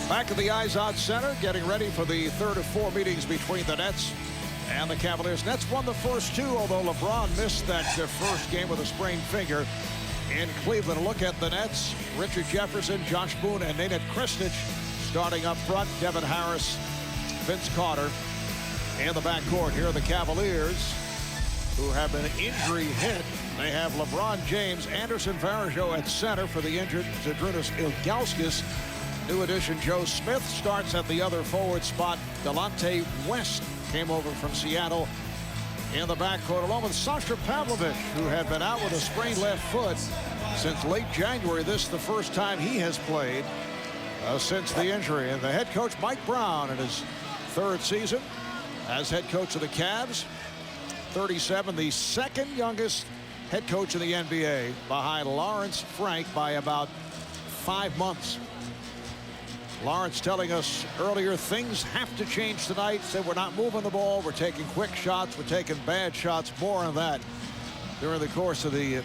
Back at the Izod Center, getting ready for the third of four meetings between the Nets and the Cavaliers. Nets won the first two, although LeBron missed that first game with a sprained finger in Cleveland. A look at the Nets: Richard Jefferson, Josh Boone, and Nenad Krstić starting up front. Devin Harris, Vince Carter in the backcourt. Here are the Cavaliers, who have been injury hit. They have LeBron James, Anderson Varejao at center for the injured Zydrunas Ilgauskas. New addition Joe Smith starts at the other forward spot. Delonte West came over from Seattle in the backcourt, along with Sasha Pavlovich, who had been out with a sprained left foot since late January. This is the first time he has played since the injury. And the head coach, Mike Brown, in his third season as head coach of the Cavs, 37, the second youngest head coach in the NBA, behind Lawrence Frank by about 5 months. Lawrence telling us earlier things have to change tonight. Said we're not moving the ball, we're taking quick shots, we're taking bad shots. More on that during the course of the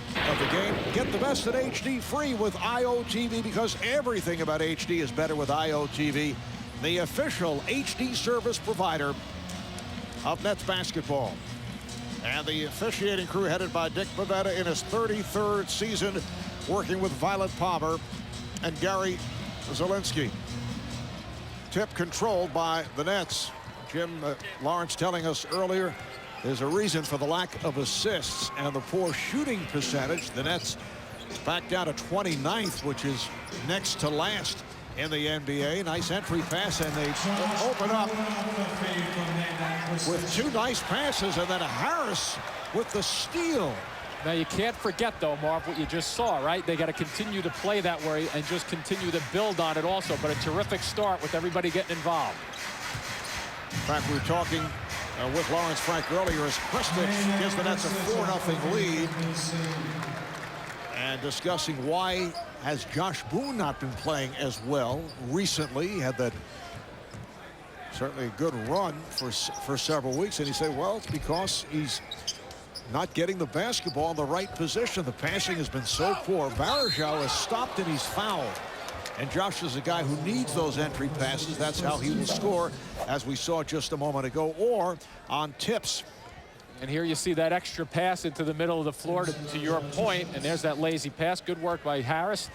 game. Get the best at HD free with IOTV, because everything about HD is better with IOTV, the official HD service provider of Nets basketball. And the officiating crew, headed by Dick Bavetta in his 33rd season, working with Violet Palmer and Gary Zielinski. Tip controlled by the Nets. Jim Lawrence telling us earlier there's a reason for the lack of assists and the poor shooting percentage. The Nets back down to 29th, which is next to last in the NBA. Nice entry pass, and they open up with two nice passes, and then Harris with the steal. Now, you can't forget, though, Marv, what you just saw, right? They got to continue to play that way and just continue to build on it also. But a terrific start with everybody getting involved. In fact, we were talking with Lawrence Frank earlier as Krstić gives the Nets a 4-0 lead, and discussing why has Josh Boone not been playing as well recently. He had that certainly a good run for several weeks, and he said, well, it's because he's not getting the basketball in the right position. The passing has been so poor. Varejao has stopped and he's fouled. And Josh is a guy who needs those entry passes. That's how he will score, as we saw just a moment ago, or on tips. And here you see that extra pass into the middle of the floor to your point, and there's that lazy pass. Good work by Harris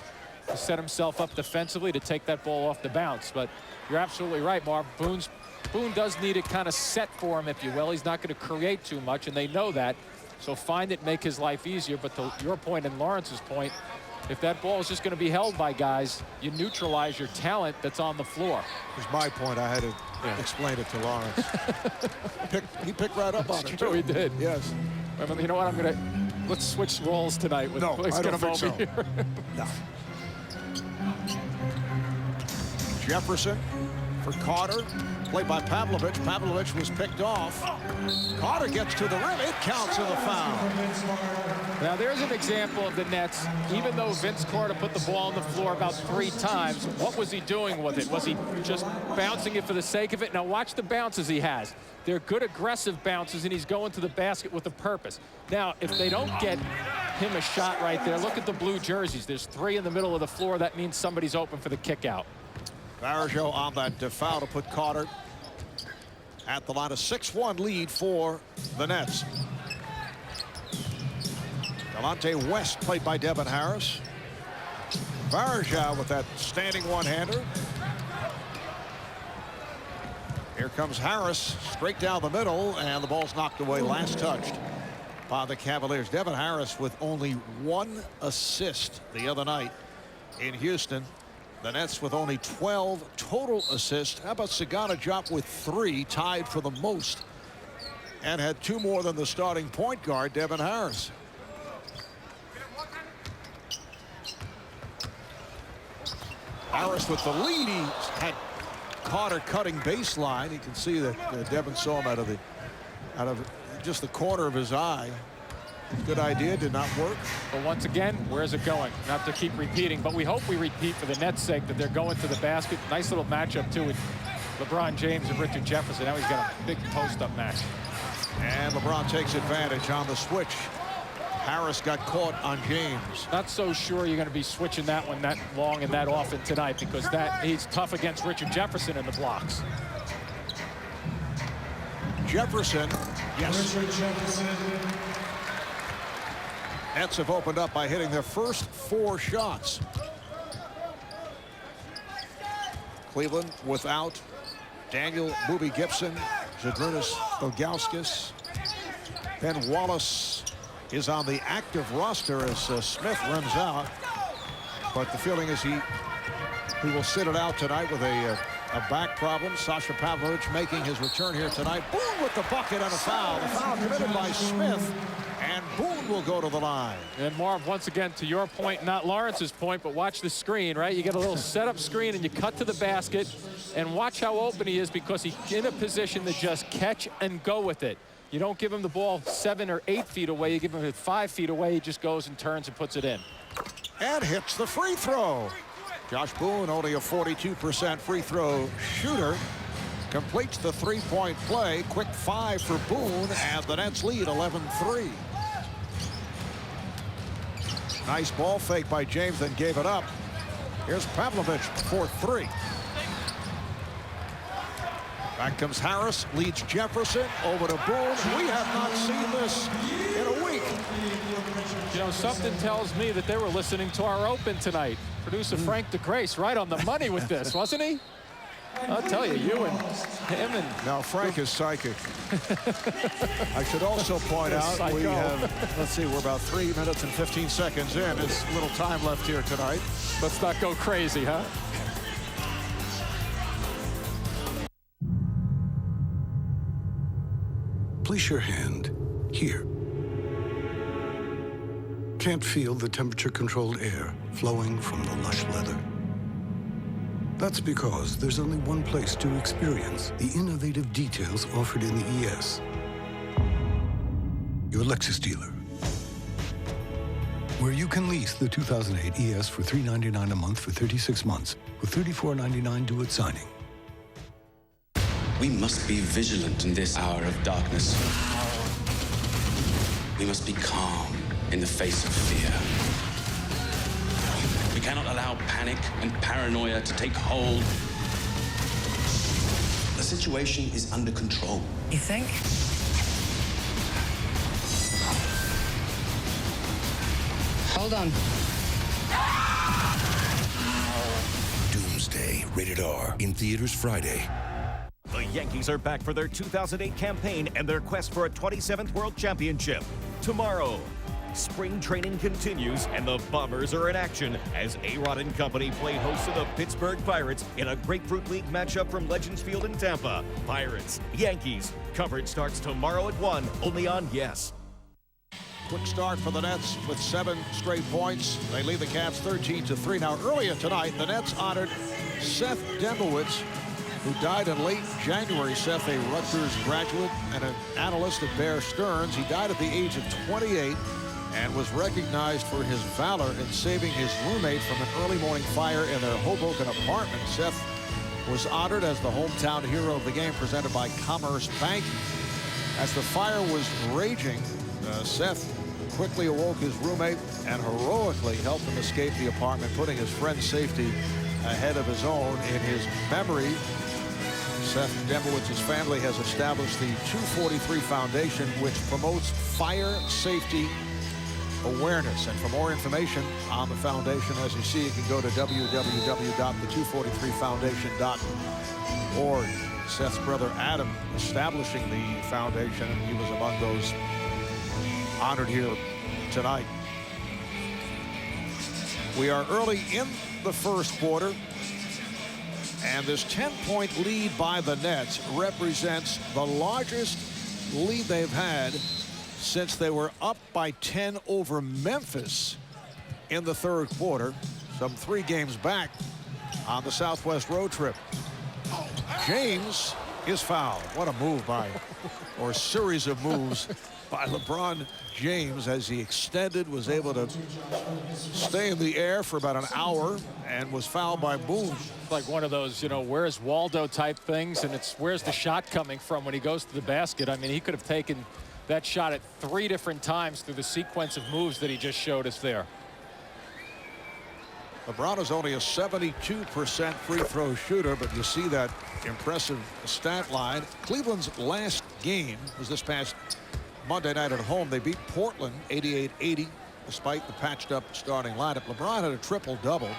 to set himself up defensively to take that ball off the bounce. But you're absolutely right, Marv. Boone does need it kind of set for him, if you will. He's not going to create too much, and they know that. So find it, make his life easier. But to your point and Lawrence's point, if that ball is just going to be held by guys, you neutralize your talent that's on the floor. Here's my point. I had to explain it to Lawrence. He picked right up on it. True, he did. Yes. You know what? Let's switch roles tonight. No, I don't think so. No. Jefferson for Carter, played by Pavlovich. Pavlovich was picked off. Carter gets to the rim. It counts in the foul. Now, there's an example of the Nets. Even though Vince Carter put the ball on the floor about 3 times, what was he doing with it? Was he just bouncing it for the sake of it? Now, watch the bounces he has. They're good, aggressive bounces, and he's going to the basket with a purpose. Now, if they don't get him a shot right there, look at the blue jerseys. There's 3 in the middle of the floor. That means somebody's open for the kick out. Varejao on that foul to put Carter at the line. A 6-1 lead for the Nets. Delonte West, played by Devin Harris. Varejao with that standing one-hander. Here comes Harris straight down the middle, and the ball's knocked away, last touched by the Cavaliers. Devin Harris with only 1 assist the other night in Houston. The Nets with only 12 total assists. How about Sagana Diop with 3, tied for the most, and had 2 more than the starting point guard, Devin Harris. Harris with the lead. He had Carter cutting baseline. You can see that Devin saw him out of just the corner of his eye. Good idea, did not work. But once again, where's it going? Not to keep repeating, but we hope we repeat for the Nets' sake that they're going to the basket. Nice little matchup, too, with LeBron James and Richard Jefferson. Now he's got a big post-up match. And LeBron takes advantage on the switch Harris got caught on James. Not so sure you're going to be switching that one that long and that often tonight, because he's tough against Richard Jefferson in the blocks. Jefferson, yes. Nets have opened up by hitting their first 4 shots. Cleveland without Daniel Boobie Gibson, Zydrunas Ilgauskas. Ben Wallace is on the active roster as Smith runs out. But the feeling is he will sit it out tonight with a back problem. Sasha Pavlovich making his return here tonight. Boone with the bucket and a foul. The foul committed by Smith. And Boone will go to the line. And Marv, once again, to your point, not Lawrence's point, but watch the screen, right? You get a little setup screen and you cut to the basket, and watch how open he is, because he's in a position to just catch and go with it. You don't give him the ball 7 or 8 feet away. You give him it 5 feet away. He just goes and turns and puts it in. And hits the free throw. Josh Boone, only a 42% free throw shooter, completes the 3-point play. Quick 5 for Boone, and the Nets lead 11-3. Nice ball fake by James, then gave it up. Here's Pavlovich for 3. Back comes Harris, leads Jefferson, over to Boone. We have not seen this in a week. You know, something tells me that they were listening to our open tonight. Producer Frank DeGrace right on the money with this, wasn't he? I'll tell you, you and him and... Now, Frank is psychic. I should also point out we have, let's see, we're about 3 minutes and 15 seconds in. There's little time left here tonight. Let's not go crazy, huh? Place your hand here. Can't feel the temperature-controlled air flowing from the lush leather? That's because there's only one place to experience the innovative details offered in the ES. Your Lexus dealer. Where you can lease the 2008 ES for $399 a month for 36 months, with $34.99 due at signing. We must be vigilant in this hour of darkness. We must be calm in the face of fear. We cannot allow panic and paranoia to take hold. The situation is under control. You think? Hold on. Doomsday, rated R, in theaters Friday. The Yankees are back for their 2008 campaign and their quest for a 27th World Championship. Tomorrow, spring training continues and the Bombers are in action as A-Rod and company play host to the Pittsburgh Pirates in a Grapefruit League matchup from Legends Field in Tampa. Pirates, Yankees. Coverage starts tomorrow at 1, only on Yes. Quick start for the Nets with 7 straight points. They lead the Cavs 13-3. Now, earlier tonight, the Nets honored Seth Demowitz, who died in late January. Seth, a Rutgers graduate and an analyst at Bear Stearns. He died at the age of 28 and was recognized for his valor in saving his roommate from an early morning fire in their Hoboken apartment. Seth was honored as the hometown hero of the game, presented by Commerce Bank. As the fire was raging, Seth quickly awoke his roommate and heroically helped him escape the apartment, putting his friend's safety ahead of his own. In his memory, Seth Demowitz's family has established the 243 Foundation, which promotes fire safety awareness. And for more information on the foundation, as you see, you can go to www.the243foundation.org. Seth's brother Adam establishing the foundation, and he was among those honored here tonight. We are early in the first quarter, and this 10-point lead by the Nets represents the largest lead they've had since they were up by 10 over Memphis in the third quarter, some 3 games back on the Southwest road trip. James is fouled. What a move by, or series of moves by LeBron James, as he extended, was able to stay in the air for about an hour and was fouled by Boone. Like one of those, you know, where's Waldo type things, and it's where's the shot coming from when he goes to the basket. I mean, he could have taken that shot at 3 different times through the sequence of moves that he just showed us there. LeBron is only a 72% free throw shooter, but you see that impressive stat line. Cleveland's last game was this past Monday night at home. They beat Portland 88-80 despite the patched up starting lineup. LeBron had a triple-double,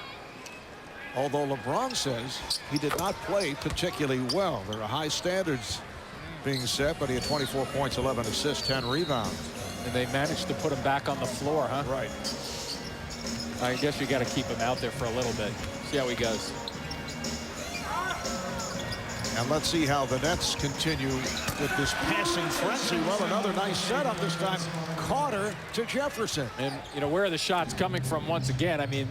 although LeBron says he did not play particularly well. There are high standards being set, but he had 24 points, 11 assists, 10 rebounds. And they managed to put him back on the floor, huh? Right. I guess you got to keep him out there for a little bit. See how he goes. And let's see how the Nets continue with this passing frenzy. Well, another nice setup this time. Carter to Jefferson. And, you know, where are the shots coming from once again? I mean,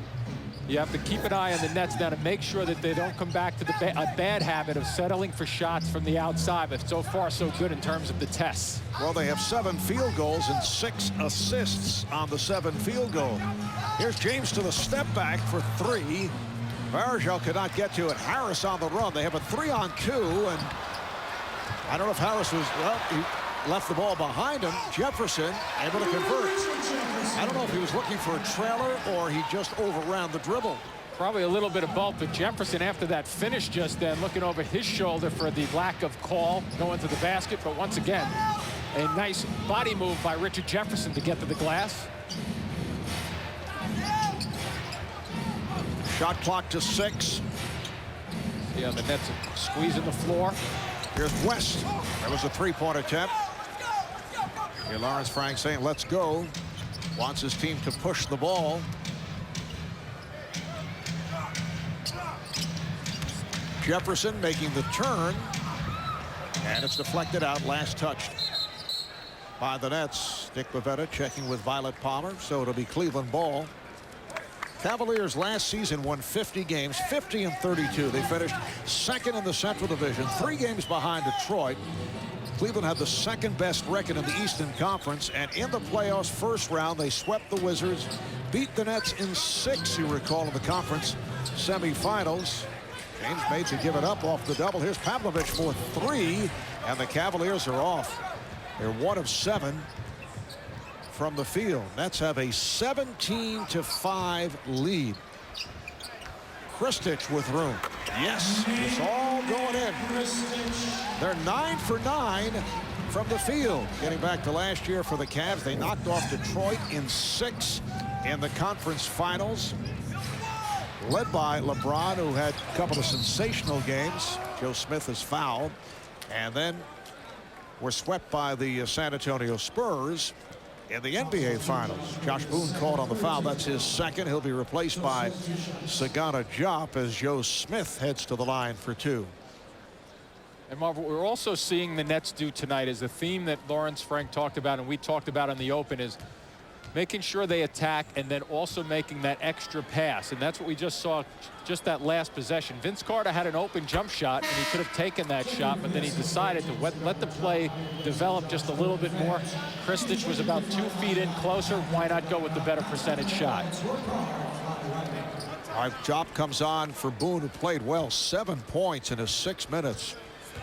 you have to keep an eye on the Nets now to make sure that they don't come back to a bad habit of settling for shots from the outside. But so far, so good in terms of the tests. Well, they have 7 field goals and 6 assists on the 7 field goal. Here's James to the step back for 3. Varejao could not get to it. Harris on the run. They have a 3-on-2, and I don't know if Harris was, well, he left the ball behind him. Jefferson able to convert. I don't know if he was looking for a trailer or he just overran the dribble. Probably a little bit of both, but Jefferson, after that finish just then, looking over his shoulder for the lack of call going to the basket. But once again, a nice body move by Richard Jefferson to get to the glass. Shot clock to 6. Yeah, the Nets are squeezing the floor. Here's West. That was a 3-point attempt. Here Lawrence Frank saying, let's go. Wants his team to push the ball. Jefferson making the turn. And it's deflected out. Last touched by the Nets. Dick Bavetta checking with Violet Palmer. So it'll be Cleveland ball. Cavaliers last season won 50 games, 50-32. They finished second in the Central Division, 3 games behind Detroit. Cleveland had the second best record in the Eastern Conference, and in the playoffs first round they swept the Wizards, beat the Nets in 6, you recall, in the conference semifinals. James made to give it up off the double. Here's Pavlovich for 3, and the Cavaliers are off. They're 1 of 7 from the field. Nets have a 17-5 lead. Kristich with room. Yes, it's all going in. They're 9 for 9 from the field. Getting back to last year for the Cavs, they knocked off Detroit in 6 in the conference finals. Led by LeBron, who had a couple of sensational games. Joe Smith is fouled. And then were swept by the San Antonio Spurs in the NBA Finals. Josh Boone called on the foul. That's his second. He'll be replaced by Sagana Diop as Joe Smith heads to the line for 2. And Marv, what we're also seeing the Nets do tonight is a theme that Lawrence Frank talked about and we talked about in the open is making sure they attack and then also making that extra pass. And that's what we just saw, just that last possession. Vince Carter had an open jump shot and he could have taken that shot, but then he decided to let the play develop just a little bit more. Kristich was about 2 feet in closer. Why not go with the better percentage shot? All right, Diop comes on for Boone, who played well. 7 points in his 6 minutes,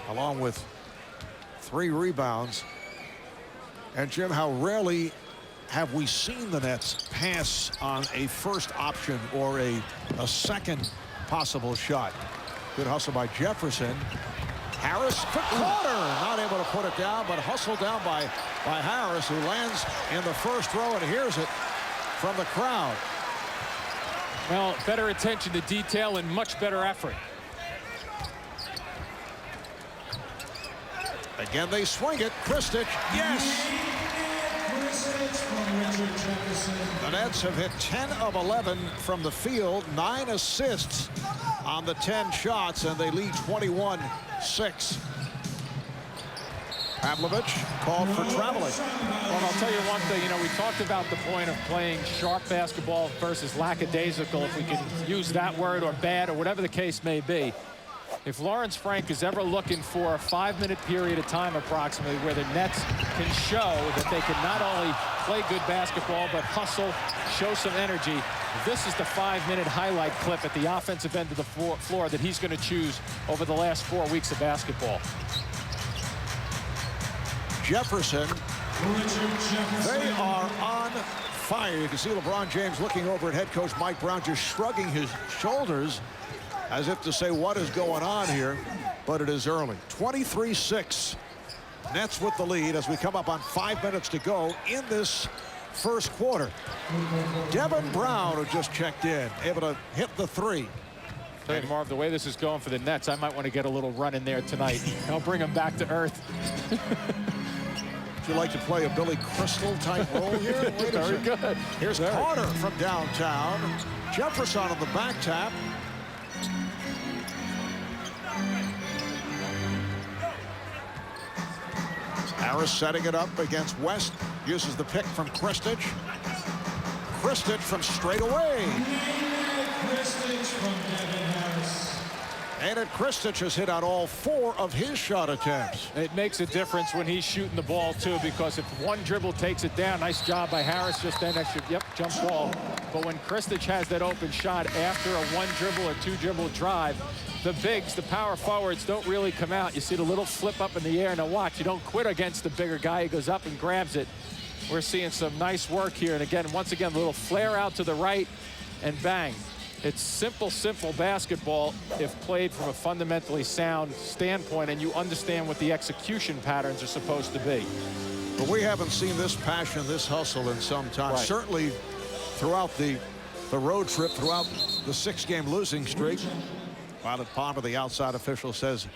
along with 3 rebounds. And Jim, how rarely have we seen the Nets pass on a first option or a second possible shot? Good hustle by Jefferson. Harris for Carter, not able to put it down, but hustled down by Harris, who lands in the first row and hears it from the crowd. Well, better attention to detail and much better effort. Again, they swing it. Kristich, yes. The Nets have hit 10 of 11 from the field, 9 assists on the 10 shots, and they lead 21-6. Pavlovich called for traveling. Well, I'll tell you one thing, you know, we talked about the point of playing sharp basketball versus lackadaisical, if we can use that word, or bad, or whatever the case may be. If Lawrence Frank is ever looking for a 5-minute period of time approximately where the Nets can show that they can not only play good basketball but hustle, show some energy, this is the 5-minute highlight clip at the offensive end of the floor that he's going to choose over the last 4 weeks of basketball. Jefferson They are on fire. You can see LeBron James looking over at head coach Mike Brown, just shrugging his shoulders as if to say, what is going on here? But it is early. 23-6. Nets with the lead as we come up on 5 minutes to go in this first quarter. Devin Brown, who just checked in, able to hit the three. Hey, Marv, the way this is going for the Nets, I might want to get a little run in there tonight. I'll bring them back to earth. Would you like to play a Billy Crystal type role here? Very good. Here's Carter from downtown. Jefferson on the back tap. Harris setting it up against West. Uses the pick from Kristich. Kristich from straight away. And Kristich has hit on all 4 of his shot attempts. It makes a difference when he's shooting the ball, too, because if one dribble takes it down, nice job by Harris, just then extra, jump ball. But when Kristich has that open shot after a 1 dribble or 2 dribble drive, the bigs, the power forwards don't really come out. You see the little flip up in the air. Now watch, you don't quit against the bigger guy. He goes up and grabs it. We're seeing some nice work here. And again, once again, a little flare out to the right and bang. It's simple basketball if played from a fundamentally sound standpoint and you understand what the execution patterns are supposed to be. But we haven't seen this passion, this hustle in some time. Right. Certainly throughout the road trip, throughout the 6-game losing streak. Violet Palmer, the outside official, says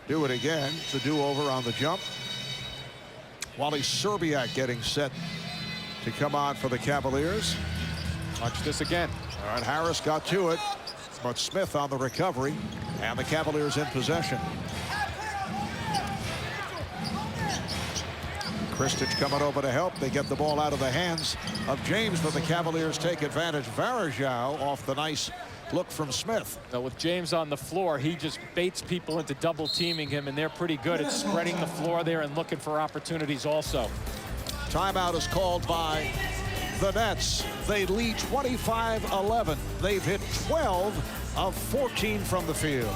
do it again. It's a do-over on the jump. Wally Serbiak getting set to come on for the Cavaliers. Watch this again. All right, Harris got to it, but Smith on the recovery, and the Cavaliers in possession. Kristich coming over to help. They get the ball out of the hands of James, but the Cavaliers take advantage. Varejao off the nice look from Smith. Now with James on the floor, he just baits people into double teaming him, and they're pretty good at spreading the floor there and looking for opportunities also. Timeout is called by the Nets. They lead 25-11. They've hit 12 of 14 from the field.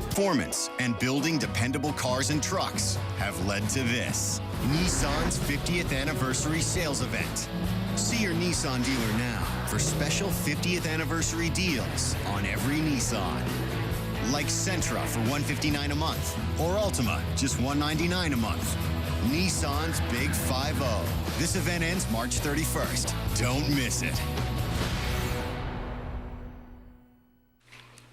Performance and building dependable cars and trucks have led to this. Nissan's 50th anniversary sales event. See your Nissan dealer now for special 50th anniversary deals on every Nissan. Like Sentra for $159 a month or Altima just $199 a month. Nissan's Big 5-0. This event ends March 31st. Don't miss it.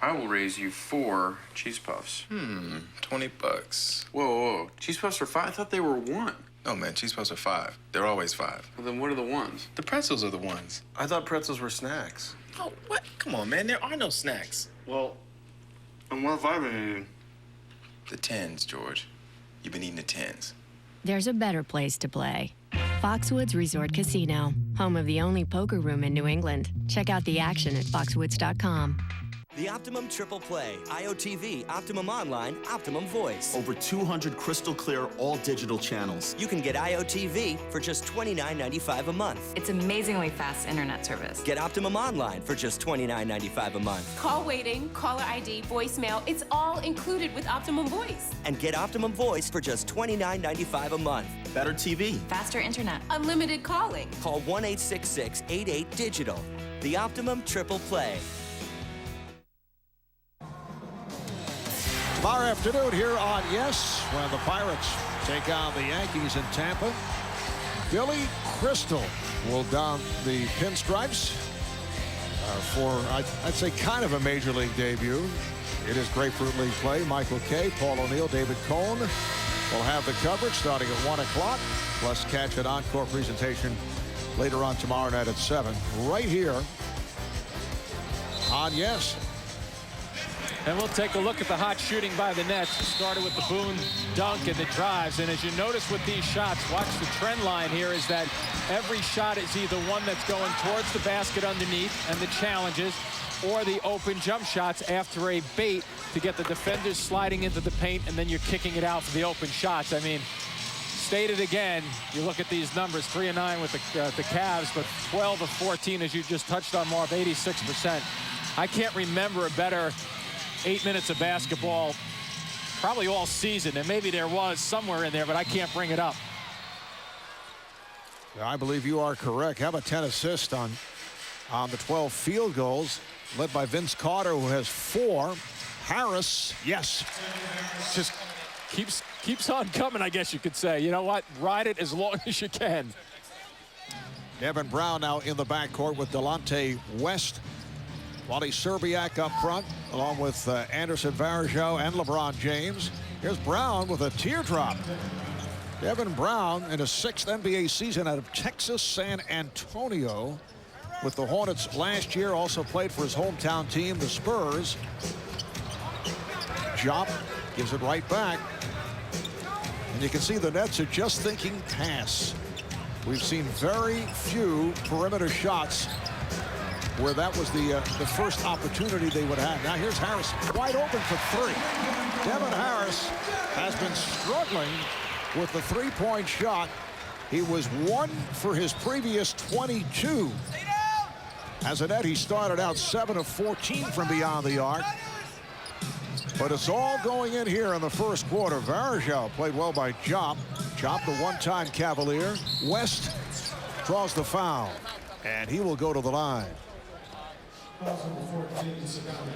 I will raise you 4 cheese puffs. $20. Whoa, whoa. Cheese puffs are 5? I thought they were 1. No, man, cheese puffs are 5. They're always 5. Well, then what are the ones? The pretzels are the ones. I thought pretzels were snacks. Oh, what? Come on, man, there are no snacks. Well, and what have I been eating? The 10s, George. You've been eating the 10s. There's a better place to play. Foxwoods Resort Casino, home of the only poker room in New England. Check out the action at foxwoods.com. The Optimum Triple Play, IOTV, Optimum Online, Optimum Voice. Over 200 crystal clear, all-digital channels. You can get IOTV for just $29.95 a month. It's amazingly fast internet service. Get Optimum Online for just $29.95 a month. Call waiting, caller ID, voicemail, it's all included with Optimum Voice. And get Optimum Voice for just $29.95 a month. Better TV. Faster internet. Unlimited calling. Call 1-866-88-DIGITAL. The Optimum Triple Play. Tomorrow afternoon here on Yes, when the Pirates take on the Yankees in Tampa. Billy Crystal will don the pinstripes for, I'd say, kind of a Major League debut. It is Grapefruit League play. Michael Kay, Paul O'Neill, David Cohn will have the coverage starting at 1 o'clock. Plus catch an encore presentation later on tomorrow night at 7. Right here on Yes. And we'll take a look at the hot shooting by the Nets. It started with the Boone dunk and the drives. And as you notice with these shots, watch the trend line here is that every shot is either one that's going towards the basket underneath and the challenges, or the open jump shots after a bait to get the defenders sliding into the paint, and then you're kicking it out for the open shots. I mean, stated again, you look at these numbers, 3 and 9 with the Cavs, but 12 of 14, as you just touched on, Marv, 86%. I can't remember a better 8 minutes of basketball probably all season, and maybe there was somewhere in there, but I can't bring it up. I believe you are correct. How about 10 assists on the 12 field goals, led by Vince Carter, who has 4. Harris, yes. Just keeps on coming, I guess you could say. You know what? Ride it as long as you can. Devin Brown now in the backcourt with Delonte West. Wally Szczerbiak up front, along with Anderson Varejao and LeBron James. Here's Brown with a teardrop. Devin Brown in his 6th NBA season out of Texas San Antonio with the Hornets last year. Also played for his hometown team, the Spurs. Jop gives it right back. And you can see the Nets are just thinking pass. We've seen very few perimeter shots where that was the first opportunity they would have. Now here's Harris wide open for 3. Devin Harris has been struggling with the 3-point shot. He was 1 for his previous 22. As a net, he started out 7 of 14 from beyond the arc. But it's all going in here in the first quarter. Varejao played well by Jop. Jop, the one-time Cavalier. West draws the foul, and he will go to the line.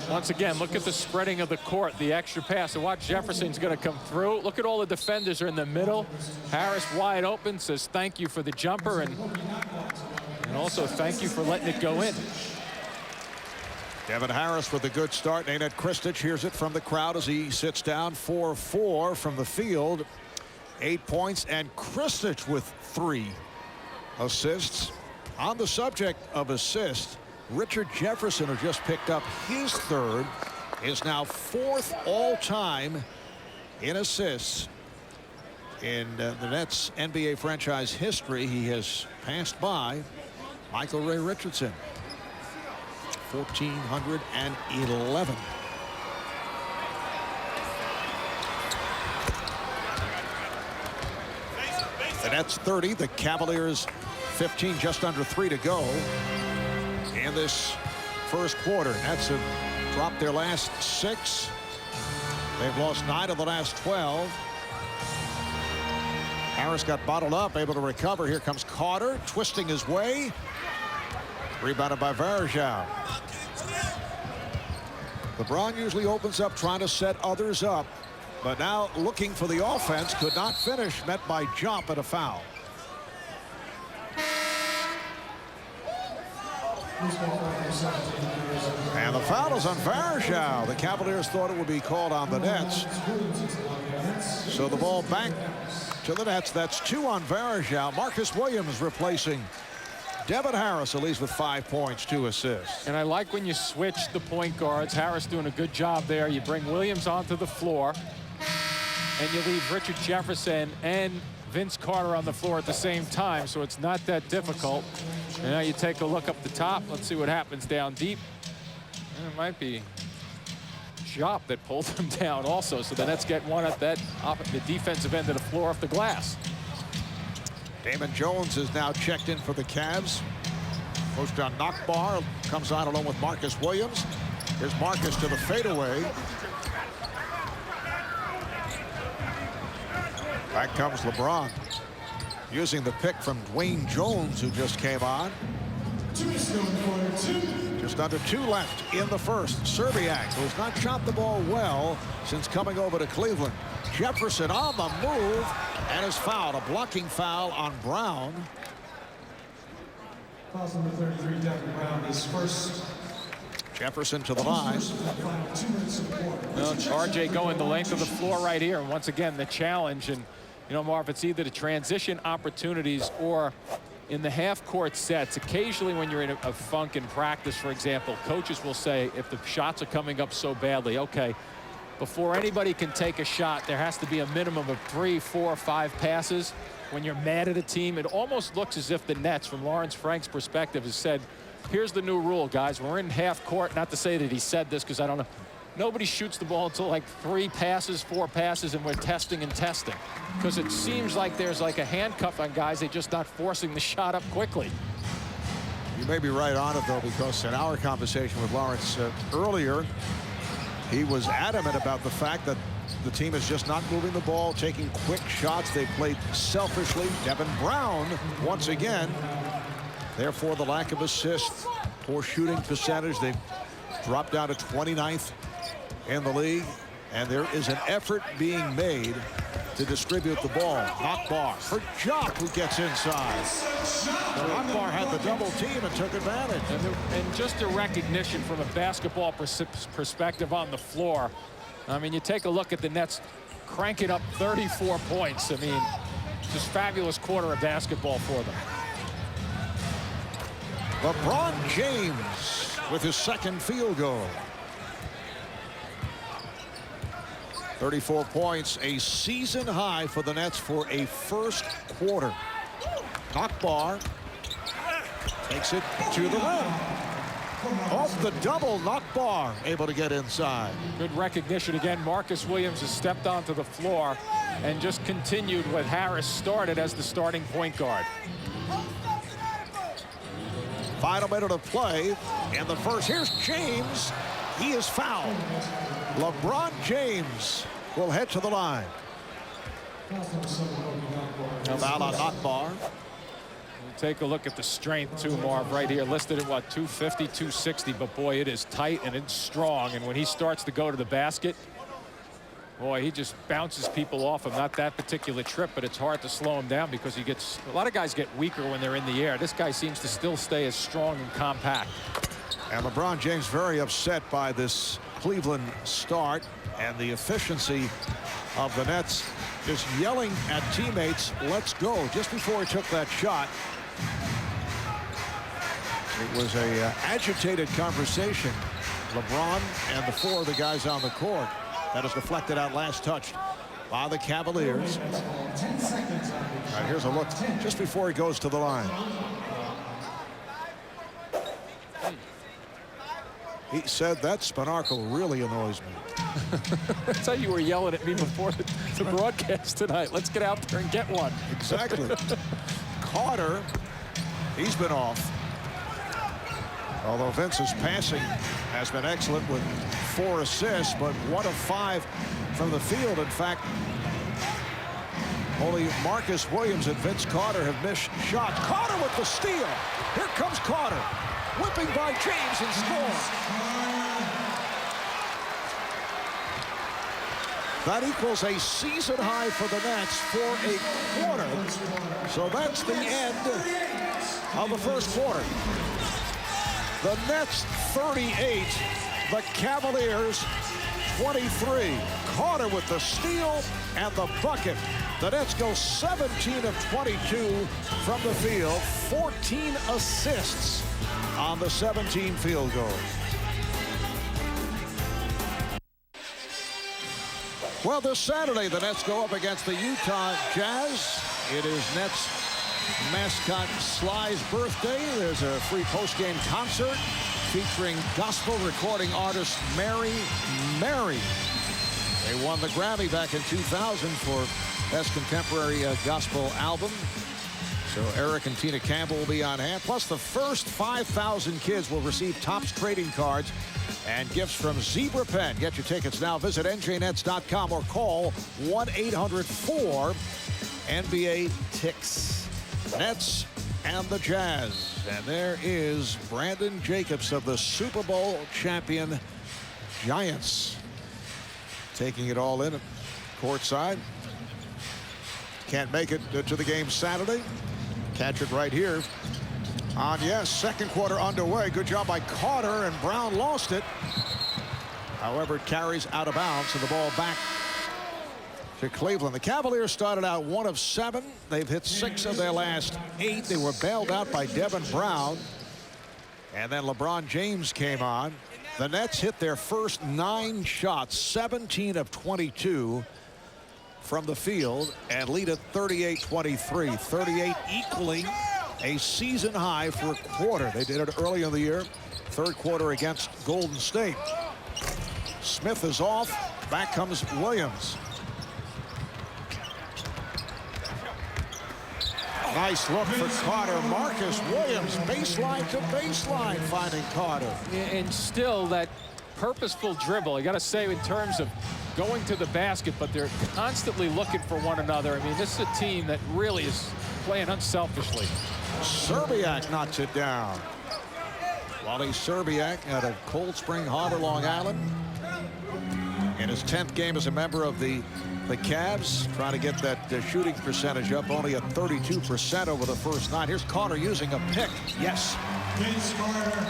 Once again, look at the spreading of the court, the extra pass. And watch, Jefferson's going to come through. Look at all the defenders are in the middle. Harris wide open, says thank you for the jumper, and also thank you for letting it go in. Devin Harris with a good start. Nenad Krstić hears it from the crowd as he sits down. 4-4 from the field. 8 points, and Krstić with 3 assists. On the subject of assists, Richard Jefferson, who just picked up his 3rd, is now 4th all-time in assists. In the Nets NBA franchise history, he has passed by Michael Ray Richardson. 1,411. The Nets 30, the Cavaliers 15, just under 3 to go in this first quarter. Nets have dropped their last 6. They've lost 9 of the last 12. Harris got bottled up, able to recover. Here comes Carter, twisting his way. Rebounded by Varejao. LeBron usually opens up trying to set others up, but now looking for the offense, could not finish, met by Jop at a foul. And the foul is on Varejao. The Cavaliers thought it would be called on the Nets. So the ball back to the Nets. That's 2 on Varejao. Marcus Williams replacing Devin Harris, at least with 5 points, 2 assists. And I like when you switch the point guards. Harris doing a good job there. You bring Williams onto the floor, and you leave Richard Jefferson and Vince Carter on the floor at the same time, so it's not that difficult. And now you take a look up the top. Let's see what happens down deep. And it might be Jop that pulled them down also, so the Nets get one at the defensive end of the floor off the glass. Damon Jones is now checked in for the Cavs. Coach John Knockbar comes on along with Marcus Williams. Here's Marcus to the fadeaway. Back comes LeBron, using the pick from Dwayne Jones, who just came on. Just under 2 left in the first. Szczerbiak, who's not shot the ball well since coming over to Cleveland. Jefferson on the move and is fouled. A blocking foul on Brown. Foul number 33, Devin Brown, his first. Jefferson to the line. Well, RJ going the length of the floor right here. And once again, the challenge. And, you know, Marv, it's either the transition opportunities or in the half-court sets. Occasionally when you're in a funk in practice, for example, coaches will say, if the shots are coming up so badly, okay, before anybody can take a shot, there has to be a minimum of 3, 4, 5 passes. When you're mad at a team, it almost looks as if the Nets, from Lawrence Frank's perspective, has said, here's the new rule, guys. We're in half court. Not to say that he said this, because I don't know. Nobody shoots the ball until like 3 passes, 4 passes, and we're testing and testing. Because it seems like there's like a handcuff on guys. They're just not forcing the shot up quickly. You may be right on it, though, because in our conversation with Lawrence earlier, he was adamant about the fact that the team is just not moving the ball, taking quick shots. They played selfishly. Devin Brown, once again, therefore the lack of assists, poor shooting percentage. They've dropped down to 29th in the league, and there is an effort being made to distribute the ball. Akbar for Jock, who gets inside. So Akbar had the double team and took advantage. And just a recognition from a basketball perspective on the floor. I mean, you take a look at the Nets cranking up 34 points. I mean, just fabulous quarter of basketball for them. LeBron James with his second field goal. 34 points, a season high for the Nets for a first quarter. Akbar takes it to the rim. Off the double, Akbar able to get inside. Good recognition again. Marcus Williams has stepped onto the floor and just continued what Harris started as the starting point guard. Final minute of play in the first. Here's James. He is fouled. LeBron James will head to the line. Foul on Akbar. Take a look at the strength too, Marv, right here, listed at what, 250, 260, but boy, it is tight and it's strong. And when he starts to go to the basket, boy, he just bounces people off him. Not that particular trip, but it's hard to slow him down because he gets, a lot of guys get weaker when they're in the air. This guy seems to still stay as strong and compact. And LeBron James very upset by this Cleveland start and the efficiency of the Nets, just yelling at teammates, let's go, just before he took that shot. It was a agitated conversation. LeBron and the four of the guys on the court. That is deflected out, last touched by the Cavaliers. All right, here's a look just before he goes to the line. He said that Spanarkel really annoys me. That's how you were yelling at me before the broadcast tonight. Let's get out there and get one. Exactly. Carter, he's been off. Although Vince's passing has been excellent with 4 assists, but 1 of 5 from the field. In fact, only Marcus Williams and Vince Carter have missed shots. Carter with the steal. Here comes Carter. Whipping by James and score. That equals a season high for the Nets for a quarter. So that's the end of the first quarter. The Nets 38, the Cavaliers 23. Carter with the steal and the bucket. The Nets go 17 of 22 from the field, 14 assists on the 17 field goals. Well, this Saturday, the Nets go up against the Utah Jazz. It is Nets mascot Sly's birthday. There's a free post-game concert featuring gospel recording artist Mary. They won the Grammy back in 2000 for Best Contemporary Gospel Album. So Eric and Tina Campbell will be on hand. Plus, the first 5,000 kids will receive Topps trading cards and gifts from Zebra Pen. Get your tickets now. Visit njnets.com or call 1-800-4-NBA-TICKS. Nets and the Jazz. And there is Brandon Jacobs of the Super Bowl champion Giants. Taking it all in at courtside. Can't make it to the game Saturday. Catch it right here on, yes, second quarter underway. Good job by Carter, and Brown lost it. However, it carries out of bounds, and the ball back to Cleveland. The Cavaliers started out 1 of 7. They've hit 6 of their last 8. They were bailed out by Devin Brown, and then LeBron James came on. The Nets hit their first 9 shots, 17 of 22 from the field, and lead at 38-23. 38 equaling a season high for a quarter. They did it early in the year, third quarter against Golden State. Smith is off. Back comes Williams. Nice look for Carter. Marcus Williams, baseline to baseline, finding Carter. And still that purposeful dribble. You got to say in terms of going to the basket, but they're constantly looking for one another. I mean, this is a team that really is playing unselfishly. Serbiak knocks it down. Wally Serbiak out of Cold Spring Harbor, Long Island. In his 10th game as a member of the Cavs, trying to get that shooting percentage up, only at 32% over the first 9. Here's Carter using a pick. Yes.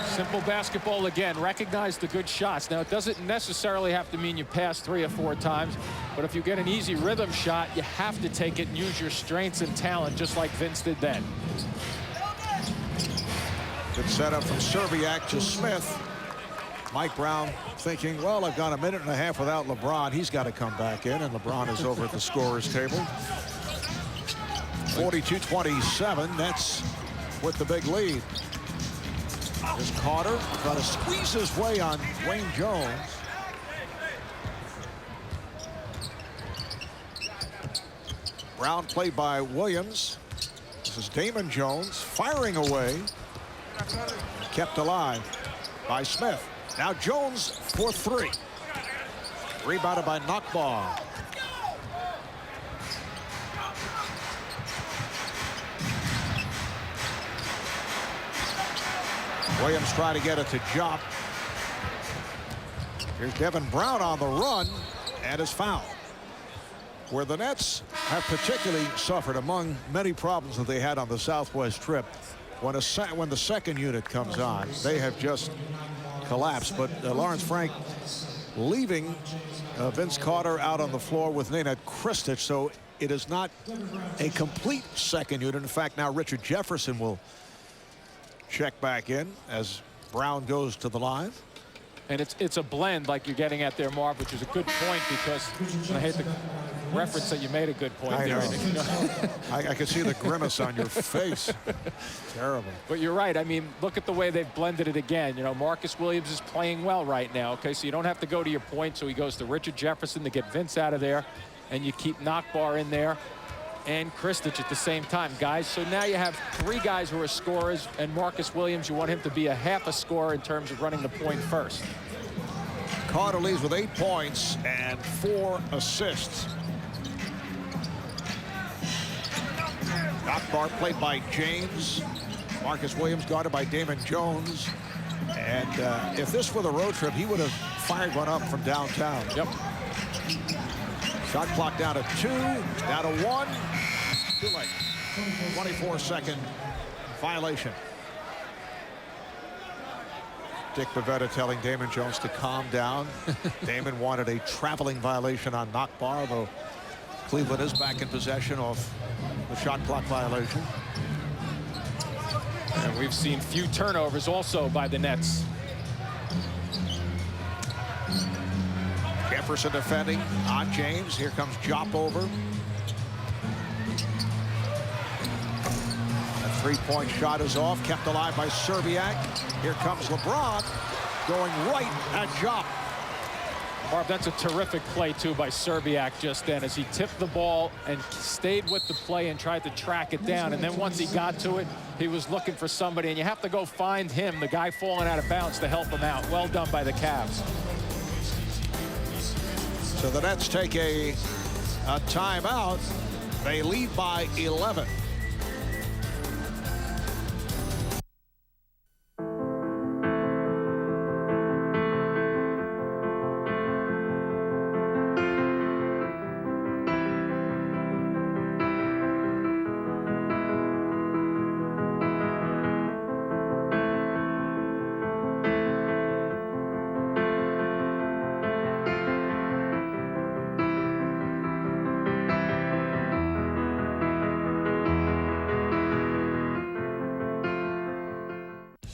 Simple basketball again. Recognize the good shots. Now, it doesn't necessarily have to mean you pass 3 or 4 times, but if you get an easy rhythm shot, you have to take it and use your strengths and talent, just like Vince did then. Good setup from Serbiak to Smith. Mike Brown thinking, well, I've gone a minute and a half without LeBron. He's got to come back in, and LeBron is over at the scorer's table. 42-27. Nets with the big lead. There's Carter trying to squeeze his way on Wayne Jones. Brown played by Williams. This is Damon Jones firing away. Kept alive by Smith. Now Jones for 3. Rebounded by Knockball. Williams trying to get it to Jop. Here's Devin Brown on the run and is fouled. Where the Nets have particularly suffered among many problems that they had on the Southwest trip, when the second unit comes on, they have just collapsed. But Lawrence Frank leaving Vince Carter out on the floor with Nenad Krstić, so it is not a complete second unit. In fact, now Richard Jefferson will check back in as Brown goes to the line. And it's a blend like you're getting at there, Marv, which is a good point, because I hate the reference that you made a good point there. I can see the grimace on your face. Terrible. But you're right. I mean, look at the way they've blended it again. You know, Marcus Williams is playing well right now. Okay, so you don't have to go to your point. So he goes to Richard Jefferson to get Vince out of there, and you keep Knockbar in there and Krstić at the same time, guys. So now you have 3 guys who are scorers, and Marcus Williams, you want him to be a half a scorer in terms of running the point first. Carter leads with 8 points and 4 assists. Knockbar played by James. Marcus Williams guarded by Damon Jones. And if this were the road trip, he would have fired one up from downtown. Yep. Shot clock down to 2, down to 1. Too late. 24-second violation. Dick Bavetta telling Damon Jones to calm down. Damon wanted a traveling violation on Knockbar, though Cleveland is back in possession of the shot clock violation. And we've seen few turnovers also by the Nets. Jefferson defending on James. Here comes Jop over. A three-point shot is off, kept alive by Serbiak. Here comes LeBron going right at Jop. Barb, that's a terrific play, too, by Serbiak just then, as he tipped the ball and stayed with the play and tried to track it down. And then once he got to it, he was looking for somebody, and you have to go find him, the guy falling out of bounds, to help him out. Well done by the Cavs. So the Nets take a timeout. They lead by 11.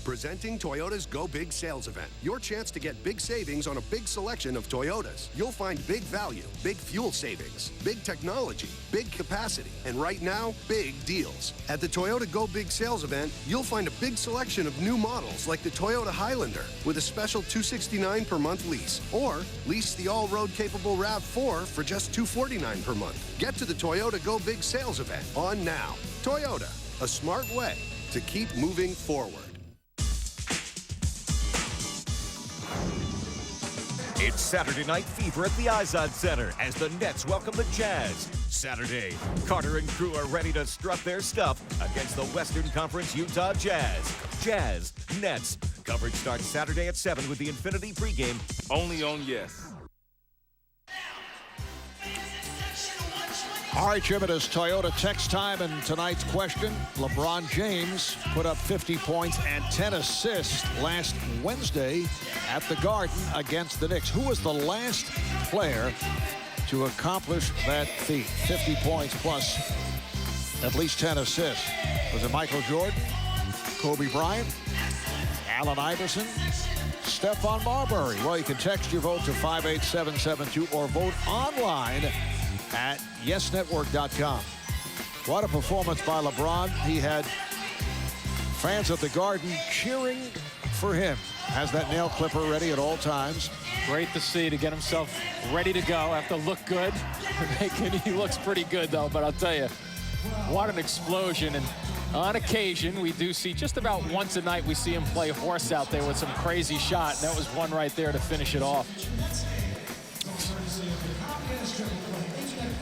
Presenting Toyota's Go Big sales event. Your chance to get big savings on a big selection of Toyotas. You'll find big value, big fuel savings, big technology, big capacity, and right now, big deals. At the Toyota Go Big sales event, you'll find a big selection of new models like the Toyota Highlander with a special $269 per month lease, or lease the all-road capable RAV4 for just $249 per month. Get to the Toyota Go Big sales event on now. Toyota, a smart way to keep moving forward. It's Saturday Night Fever at the Izod Center as the Nets welcome the Jazz. Saturday, Carter and crew are ready to strut their stuff against the Western Conference Utah Jazz. Jazz, Nets. Coverage starts Saturday at 7 with the Infinity pregame, only on Yes. All right, Jim, it is Toyota Text time, and tonight's question, LeBron James put up 50 points and 10 assists last Wednesday at the Garden against the Knicks. Who was the last player to accomplish that feat? 50 points plus at least 10 assists. Was it Michael Jordan, Kobe Bryant, Allen Iverson, Stephon Marbury? Well, you can text your vote to 58772 or vote online at yesnetwork.com. What a performance by LeBron. He had fans at the Garden cheering for him. Has that nail clipper ready at all times. Great to see, to get himself ready to go. Have to look good. He looks pretty good, though, but I'll tell you, what an explosion. And on occasion, we do see, just about once a night, we see him play horse out there with some crazy shot, and that was one right there to finish it off.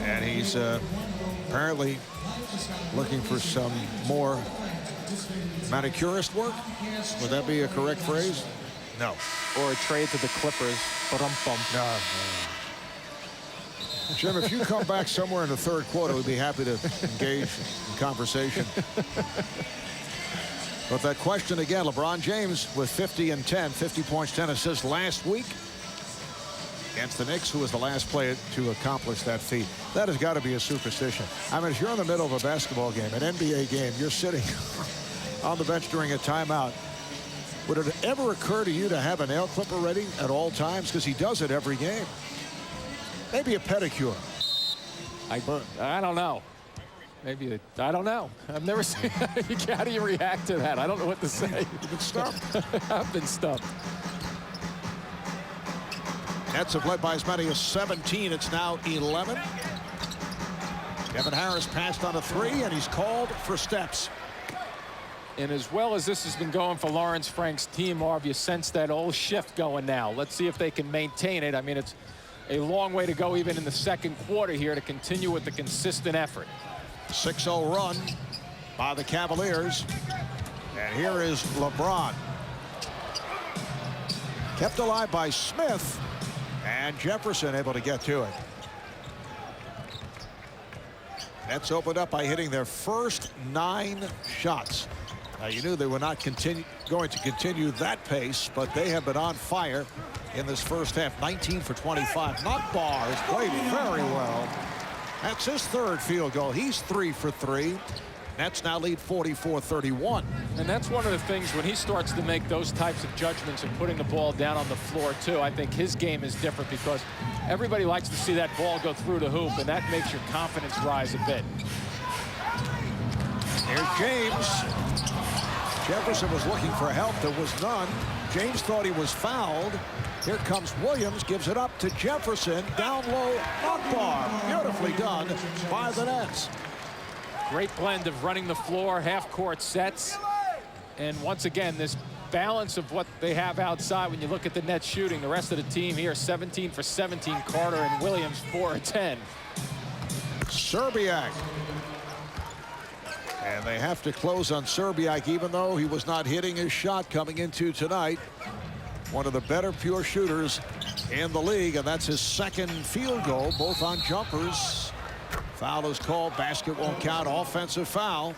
And he's apparently looking for some more manicurist work. Would that be a correct phrase? No. Or a trade to the Clippers. No. Jim, if you come back somewhere in the third quarter, we'd be happy to engage in conversation. But that question again, LeBron James with 50 and 10, 50 points, 10 assists last week against the Knicks, who was the last player to accomplish that feat. That has got to be a superstition. I mean, if you're in the middle of a basketball game, an NBA game, you're sitting on the bench during a timeout, would it ever occur to you to have a nail clipper ready at all times? Because he does it every game. Maybe a pedicure. I don't know. Maybe I don't know. I've never seen. How do you react to that? I don't know what to say. You've been stumped. I've been stumped. Nets have led by as many as 17. It's now 11. Kevin Harris passed on a 3, and he's called for steps. And as well as this has been going for Lawrence Frank's team, Marv, you sense that old shift going now. Let's see if they can maintain it. I mean, it's a long way to go even in the second quarter here to continue with the consistent effort. 6-0 run by the Cavaliers. And here is LeBron. Kept alive by Smith. And Jefferson able to get to it. Nets opened up by hitting their first 9 shots. Now, you knew they were not going to continue that pace, but they have been on fire in this first half. 19 for 25. Not bars. Played very well. That's his 3rd field goal. He's 3 for 3. Nets now lead 44-31. And that's one of the things when he starts to make those types of judgments and putting the ball down on the floor, too. I think his game is different because everybody likes to see that ball go through the hoop, and that makes your confidence rise a bit. Here's James. Jefferson was looking for help. There was none. James thought he was fouled. Here comes Williams, gives it up to Jefferson. Down low, not bar. Beautifully done by the Nets. Great blend of running the floor, half-court sets. And once again, this balance of what they have outside when you look at the Nets shooting. The rest of the team here, 17 for 17. Carter and Williams, 4 of 10. Serbiak. And they have to close on Serbiak, even though he was not hitting his shot coming into tonight. One of the better pure shooters in the league, and that's his 2nd field goal, both on jumpers. Foul is called. Basket won't count. Offensive foul.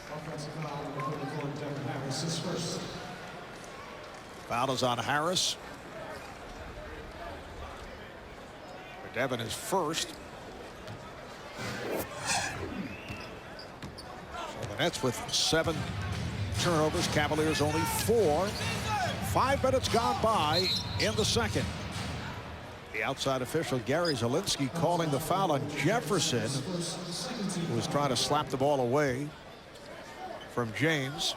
Foul is on Harris. Devin is first. So the Nets with 7 turnovers. Cavaliers only 4. 5 minutes gone by in the second. The outside official, Gary Zielinski, calling the foul on Jefferson, who was trying to slap the ball away from James.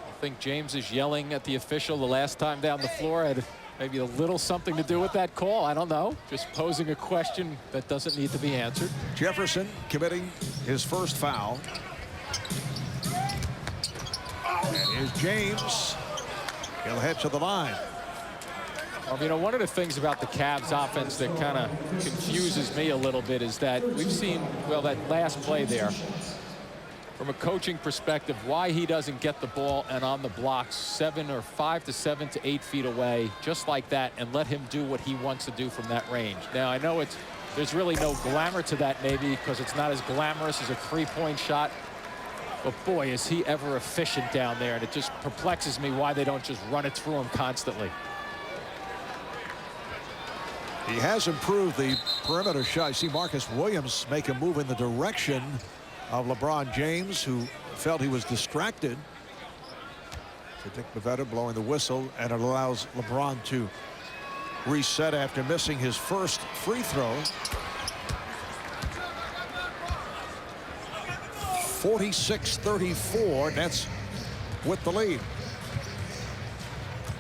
I think James is yelling at the official the last time down the floor. Had maybe a little something to do with that call. I don't know. Just posing a question that doesn't need to be answered. Jefferson committing his first foul. And here's James. He'll head to the line. You know, one of the things about the Cavs offense that kind of confuses me a little bit is that we've seen, well, that last play there, from a coaching perspective, why he doesn't get the ball and on the blocks 5 to 7 to 8 feet away, just like that, and let him do what he wants to do from that range. Now, I know there's really no glamour to that, maybe, because it's not as glamorous as a three-point shot. But boy, is he ever efficient down there, and it just perplexes me why they don't just run it through him constantly. He has improved the perimeter shot. I see Marcus Williams make a move in the direction of LeBron James, who felt he was distracted. So Dick Bavetta blowing the whistle, and it allows LeBron to reset after missing his first free throw. 46-34, Nets with the lead.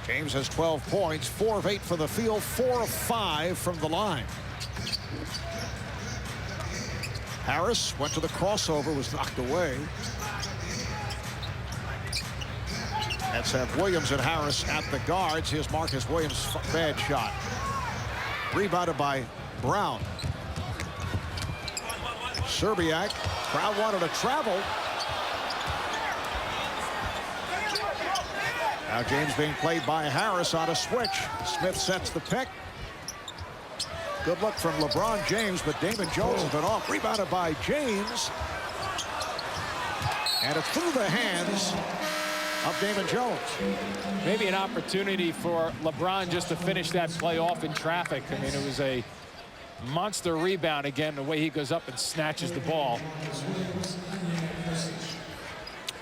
James has 12 points, 4 of 8 for the field, 4 of 5 from the line. Harris went to the crossover, was knocked away. Nets have Williams and Harris at the guards. Here's Marcus Williams' bad shot. Rebounded by Brown. Serbiak, crowd wanted to travel. Now James being played by Harris on a switch. Smith sets the pick. Good look from LeBron James, but Damon Jones has been off. Rebounded by James. And it's through the hands of Damon Jones. Maybe an opportunity for LeBron just to finish that play off in traffic. I mean, it was a monster rebound again, the way he goes up and snatches the ball.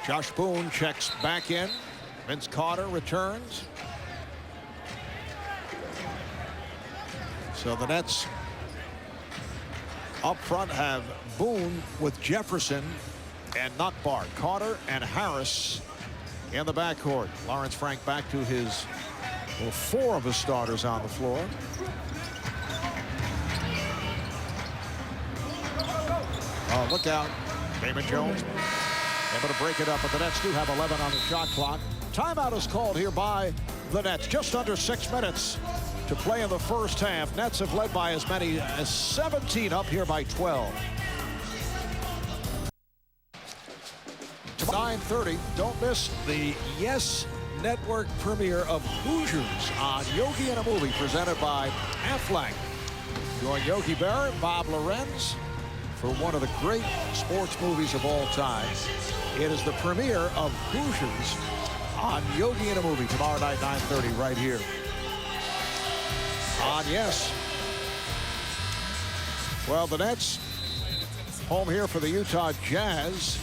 Josh Boone checks back in. Vince Carter returns. So the Nets up front have Boone with Jefferson and Nakbar. Carter and Harris in the backcourt. Lawrence Frank back to his, well, 4 of his starters on the floor. Oh, look out. Damon Jones able to break it up, but the Nets do have 11 on the shot clock. Timeout is called here by the Nets. Just under 6 minutes to play in the first half. Nets have led by as many as 17, up here by 12. To 9:30, don't miss the Yes Network premiere of Hoosiers on Yogi and a Movie, presented by Aflac. Join Yogi Berra, Bob Lorenz, for one of the great sports movies of all time. It is the premiere of Hoosiers on Yogi and a Movie tomorrow night, 9:30, right here on Yes. Well, the Nets home here for the Utah Jazz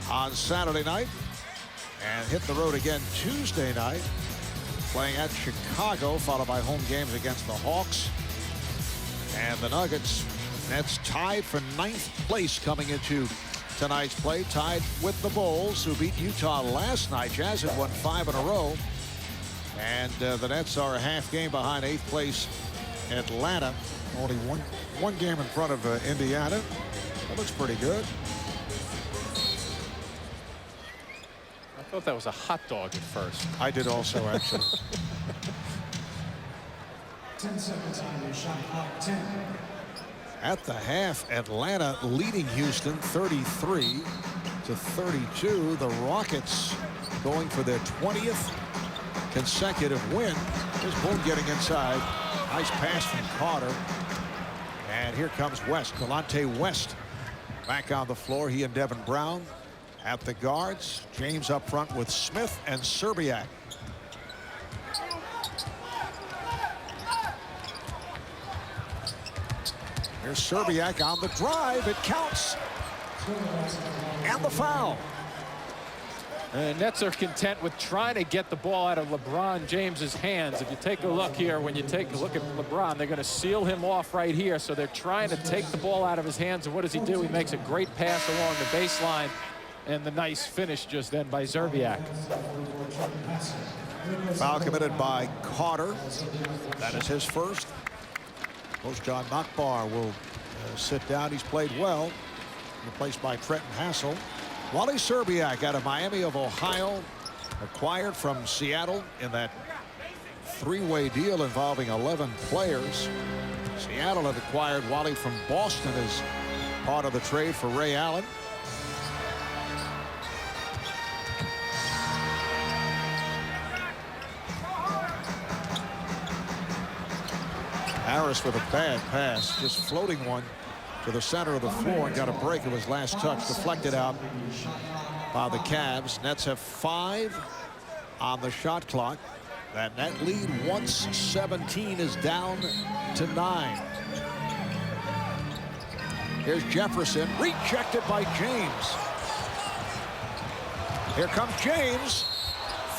on Saturday night, and hit the road again Tuesday night, playing at Chicago, followed by home games against the Hawks and the Nuggets. Nets tied for 9th place coming into tonight's play, tied with the Bulls, who beat Utah last night. Jazz had won 5 in a row, and the Nets are a half game behind 8th place Atlanta, only one game in front of Indiana. That looks pretty good. I thought that was a hot dog at first. I did also, actually. 10 seconds on your shot clock. 10. At the half, Atlanta leading Houston 33-32. The Rockets going for their 20th consecutive win. Here's Boone getting inside. Nice pass from Carter. And here comes West. Delonte West back on the floor. He and Devin Brown at the guards. James up front with Smith and Serbiak. Here's Serbiak on the drive. It counts. And the foul. And Nets are content with trying to get the ball out of LeBron James's hands. If you take a look here, when you take a look at LeBron, they're going to seal him off right here. So they're trying to take the ball out of his hands. And what does he do? He makes a great pass along the baseline. And the nice finish just then by Serbiak. Foul committed by Carter. That is his first. Coach John Nakbar will sit down. He's played well. Replaced by Trenton Hassel. Wally Serbiak out of Miami of Ohio, acquired from Seattle in that three-way deal involving 11 players. Seattle had acquired Wally from Boston as part of the trade for Ray Allen. Harris with a bad pass, just floating one to the center of the floor and got a break. It was last touch, deflected out by the Cavs. Nets have 5 on the shot clock. That net lead, once 17, is down to 9. Here's Jefferson, rejected by James. Here comes James.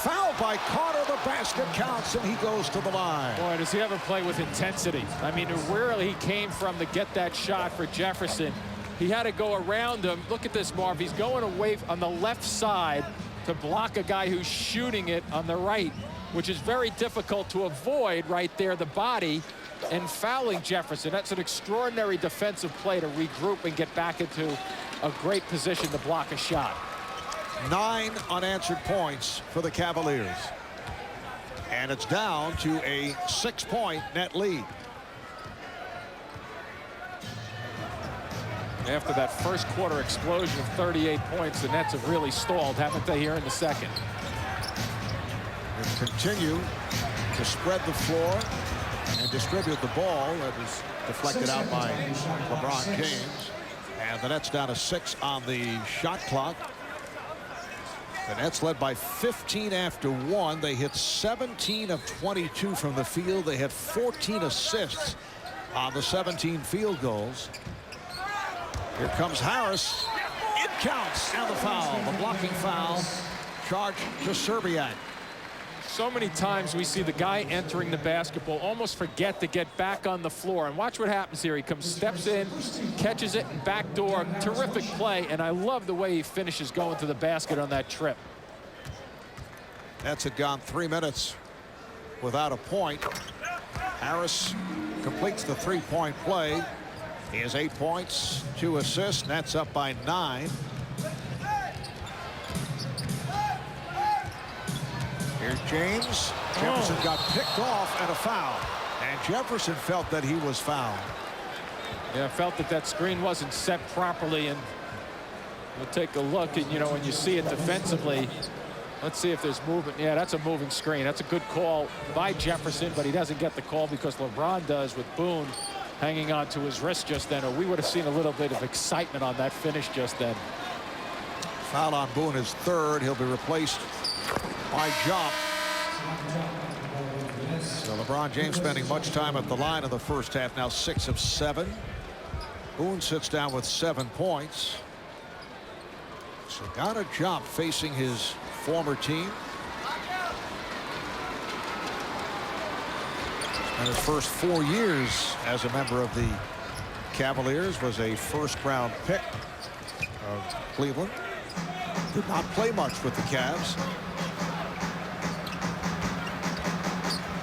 Foul by Carter. The basket counts, and he goes to the line. Boy, does he ever play with intensity. I mean, where he came from to get that shot for Jefferson, he had to go around him. Look at this, Marv. He's going away on the left side to block a guy who's shooting it on the right, which is very difficult to avoid right there, the body, and fouling Jefferson. That's an extraordinary defensive play to regroup and get back into a great position to block a shot. 9 unanswered points for the Cavaliers. And it's down to a 6-point net lead. After that first quarter explosion of 38 points, the Nets have really stalled, haven't they, here in the second? They continue to spread the floor and distribute the ball. That was deflected out by LeBron James. And the Nets down to 6 on the shot clock. The Nets led by 15 after 1. They hit 17 of 22 from the field. They had 14 assists on the 17 field goals. Here comes Harris. It counts. And the foul. The blocking foul charged to Serbiak. So many times we see the guy entering the basketball almost forget to get back on the floor. And watch what happens here. He comes, steps in, catches it, and backdoor. Terrific play. And I love the way he finishes going to the basket on that trip. Nets had gone 3 minutes without a point. Harris completes the three-point play. He has 8 points, 2 assists. Nets up by 9. Here's James. Jefferson got picked off and a foul. And Jefferson felt that he was fouled. Yeah, felt that that screen wasn't set properly. And we'll take a look. And, you know, when you see it defensively, let's see if there's movement. Yeah, that's a moving screen. That's a good call by Jefferson, but he doesn't get the call because LeBron does with Boone hanging on to his wrist just then, or we would have seen a little bit of excitement on that finish just then. Foul on Boone is 3rd. He'll be replaced by Jop. So LeBron James spending much time at the line in the first half, now 6 of 7. Boone sits down with 7 points. So got a Jop facing his former team. And his first 4 years as a member of the Cavaliers was a first-round pick of Cleveland. Did not play much with the Cavs.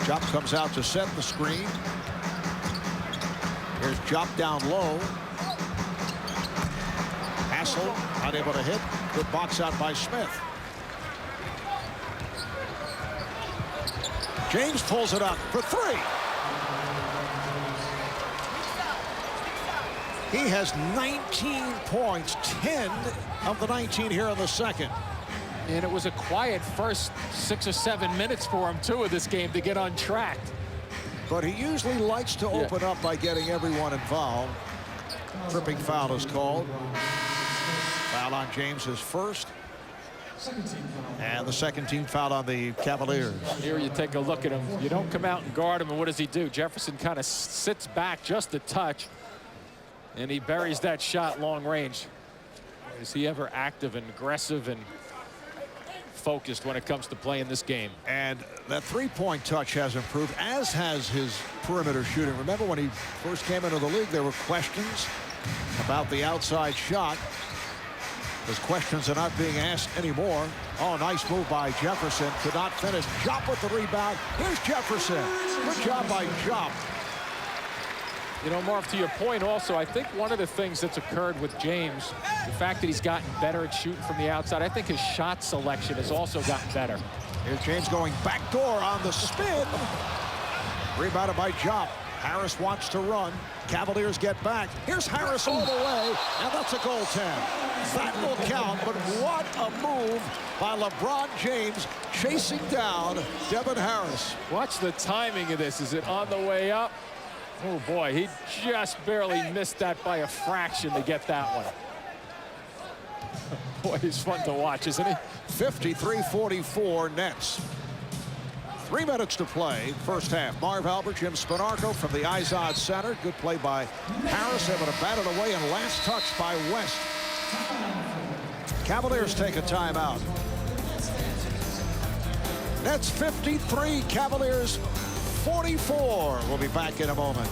Jop comes out to set the screen. Here's Jop down low. Hassel unable to hit. Good box out by Smith. James pulls it up for 3. He has 19 points, 10 of the 19 here in the second. And it was a quiet first 6 or 7 minutes for him, too, of this game to get on track. But he usually likes to open up by getting everyone involved. Tripping foul is called. Foul on James is first. And the second team foul on the Cavaliers. Here you take a look at him. You don't come out and guard him, and what does he do? Jefferson kind of sits back just a touch, and he buries that shot long range. Is he ever active and aggressive and focused when it comes to playing this game? And that three-point touch has improved, as has his perimeter shooting. Remember when he first came into the league, there were questions about the outside shot. Those questions are not being asked anymore. Oh, nice move by Jefferson. Could not finish. Jop with the rebound. Here's Jefferson. Good job by Jop. You know, Marv, to your point also, I think one of the things that's occurred with James, the fact that he's gotten better at shooting from the outside, I think his shot selection has also gotten better. Here's James going backdoor on the spin. Rebounded by Jop. Harris wants to run. Cavaliers get back. Here's Harris all the way, and that's a goaltend. That will count, but what a move by LeBron James chasing down Devin Harris. Watch the timing of this. Is it on the way up? Oh, boy, he just barely missed that by a fraction to get that one. Boy, he's fun to watch, isn't he? 53-44 Nets. 3 minutes to play, first half. Marv Albert, Jim Spanarco from the Izod Center. Good play by Harris, able to bat it away, and last touch by West. Cavaliers take a timeout. Nets 53, Cavaliers 44. We'll be back in a moment.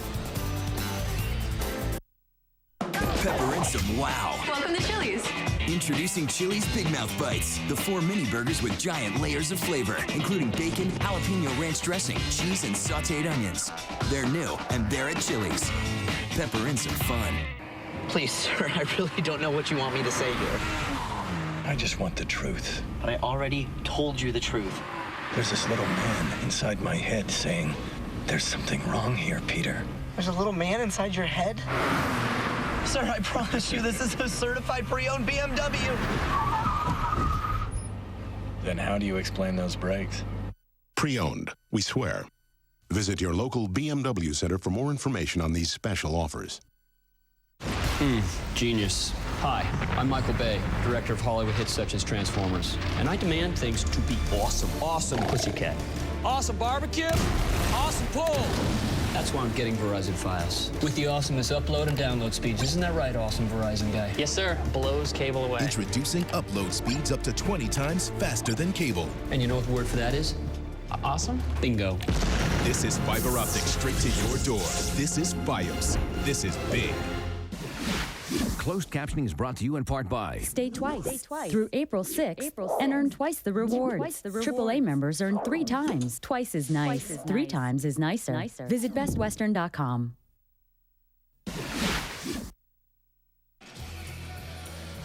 Pepper and some wow. Welcome to Chili's. Introducing Chili's Big Mouth Bites, the 4 mini burgers with giant layers of flavor, including bacon, jalapeno ranch dressing, cheese, and sauteed onions. They're new, and they're at Chili's. Pepper and some fun. Please, sir, I really don't know what you want me to say here. I just want the truth. But I already told you the truth. There's this little man inside my head saying, there's something wrong here, Peter. There's a little man inside your head? Sir, I promise you this is a certified pre-owned BMW. Then how do you explain those brakes? Pre-owned, we swear. Visit your local BMW center for more information on these special offers. Genius. Hi, I'm Michael Bay, director of Hollywood hits such as Transformers. And I demand things to be awesome. Awesome Pussycat. Awesome barbecue. Awesome pool. That's why I'm getting Verizon Fios. With the awesomest upload and download speeds. Isn't that right, awesome Verizon guy? Yes, sir. Blows cable away. Introducing upload speeds up to 20 times faster than cable. And you know what the word for that is? Awesome? Bingo. This is fiber optic straight to your door. This is Fios. This is big. Closed captioning is brought to you in part by Stay twice through April 6th and earn twice the rewards. AAA members earn 3 times. Twice is nice. 3 times is nicer. Visit bestwestern.com.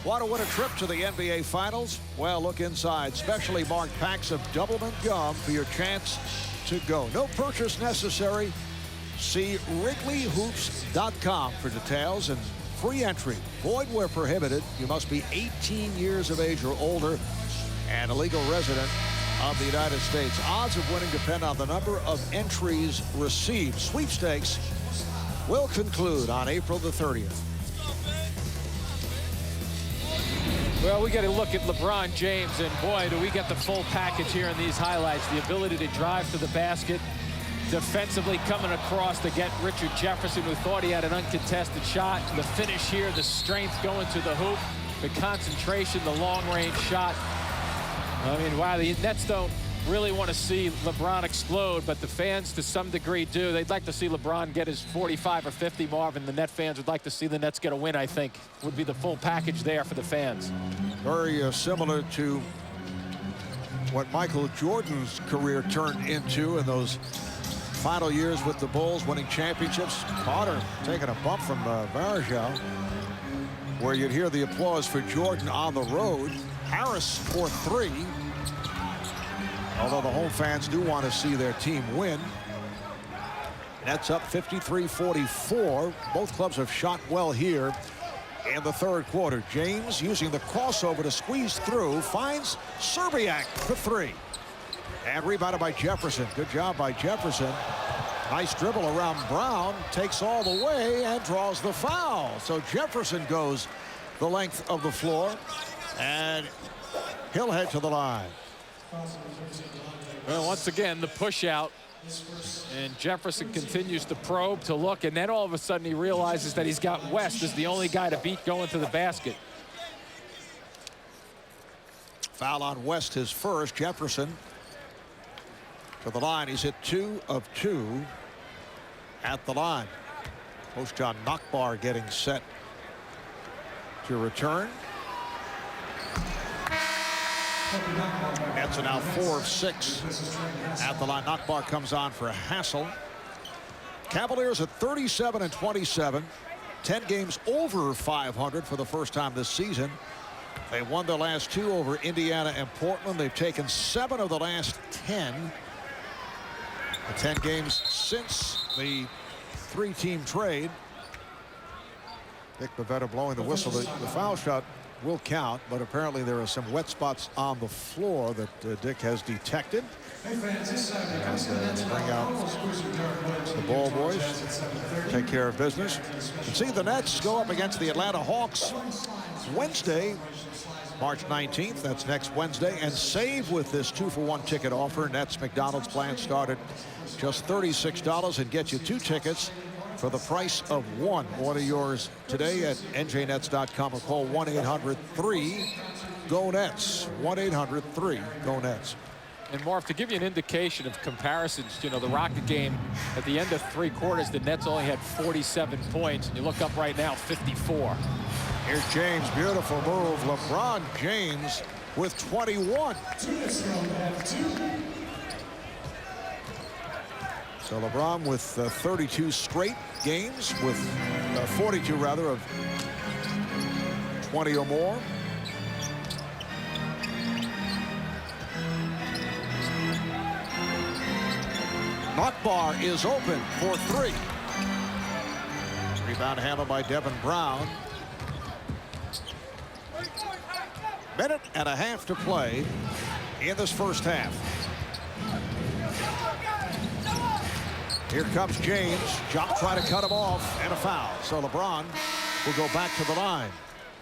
Want to win a trip to the NBA Finals? Well, look inside. Specially marked packs of Doublemint gum for your chance to go. No purchase necessary. See WrigleyHoops.com for details and free entry. Void where prohibited. You must be 18 years of age or older and a legal resident of the United States. Odds of winning depend on the number of entries received. Sweepstakes will conclude on April the 30th. Well, we got to look at LeBron James, and boy, do we get the full package here in these highlights. The ability to drive to the basket, defensively coming across to get Richard Jefferson, who thought he had an uncontested shot. The finish here, the strength going to the hoop, the concentration, the long-range shot. I mean, wow, the Nets don't really want to see LeBron explode, but the fans to some degree do. They'd like to see LeBron get his 45 or 50 mark, and the Net fans would like to see the Nets get a win, I think. Would be the full package there for the fans. Very similar to what Michael Jordan's career turned into in those final years with the Bulls, winning championships. Potter taking a bump from Varejao, where you'd hear the applause for Jordan on the road. Harris for 3. Although the home fans do want to see their team win. Nets up 53-44. Both clubs have shot well here in the third quarter. James using the crossover to squeeze through, finds Serbiak for 3. And rebounded by Jefferson. Good job by Jefferson. Nice dribble around Brown, takes all the way and draws the foul. So Jefferson goes the length of the floor, and he'll head to the line. Well, once again, the push out, and Jefferson continues to probe, to look, and then all of a sudden he realizes that he's got West as the only guy to beat going to the basket. Foul on West, his first. Jefferson to the line. He's hit 2 of 2 at the line. Coach John Nockbar getting set to return. Nets are now 4 of 6 at the line. Nockbar comes on for Hassel. Cavaliers at 37-27. 10 games over 500 for the first time this season. They won their last 2 over Indiana and Portland. They've taken 7 of the last 10. The 10 games since the 3-team trade. Dick Bavetta blowing the whistle. The foul shot will count, but apparently there are some wet spots on the floor that Dick has detected. And bring out the ball boys, take care of business. And see the Nets go up against the Atlanta Hawks Wednesday, March 19th. That's next Wednesday. And save with this 2-for-1 ticket offer. Nets McDonald's plan start at just $36 and get you 2 tickets for the price of 1. Order yours today at njnets.com or call 1-800-3-GO-NETS. 1-800-3-GO-NETS. And Marv, to give you an indication of comparisons, you know, the Rocket game at the end of 3 quarters, the Nets only had 47 points. And you look up right now, 54. Here's James, beautiful move. LeBron James with 21. So LeBron with 32 straight games, with 42 rather, of 20 or more. Knockbar is open for 3. Rebound handled by Devin Brown. Minute and a half to play in this first half. Here comes James. Jock trying to cut him off, and a foul. So LeBron will go back to the line.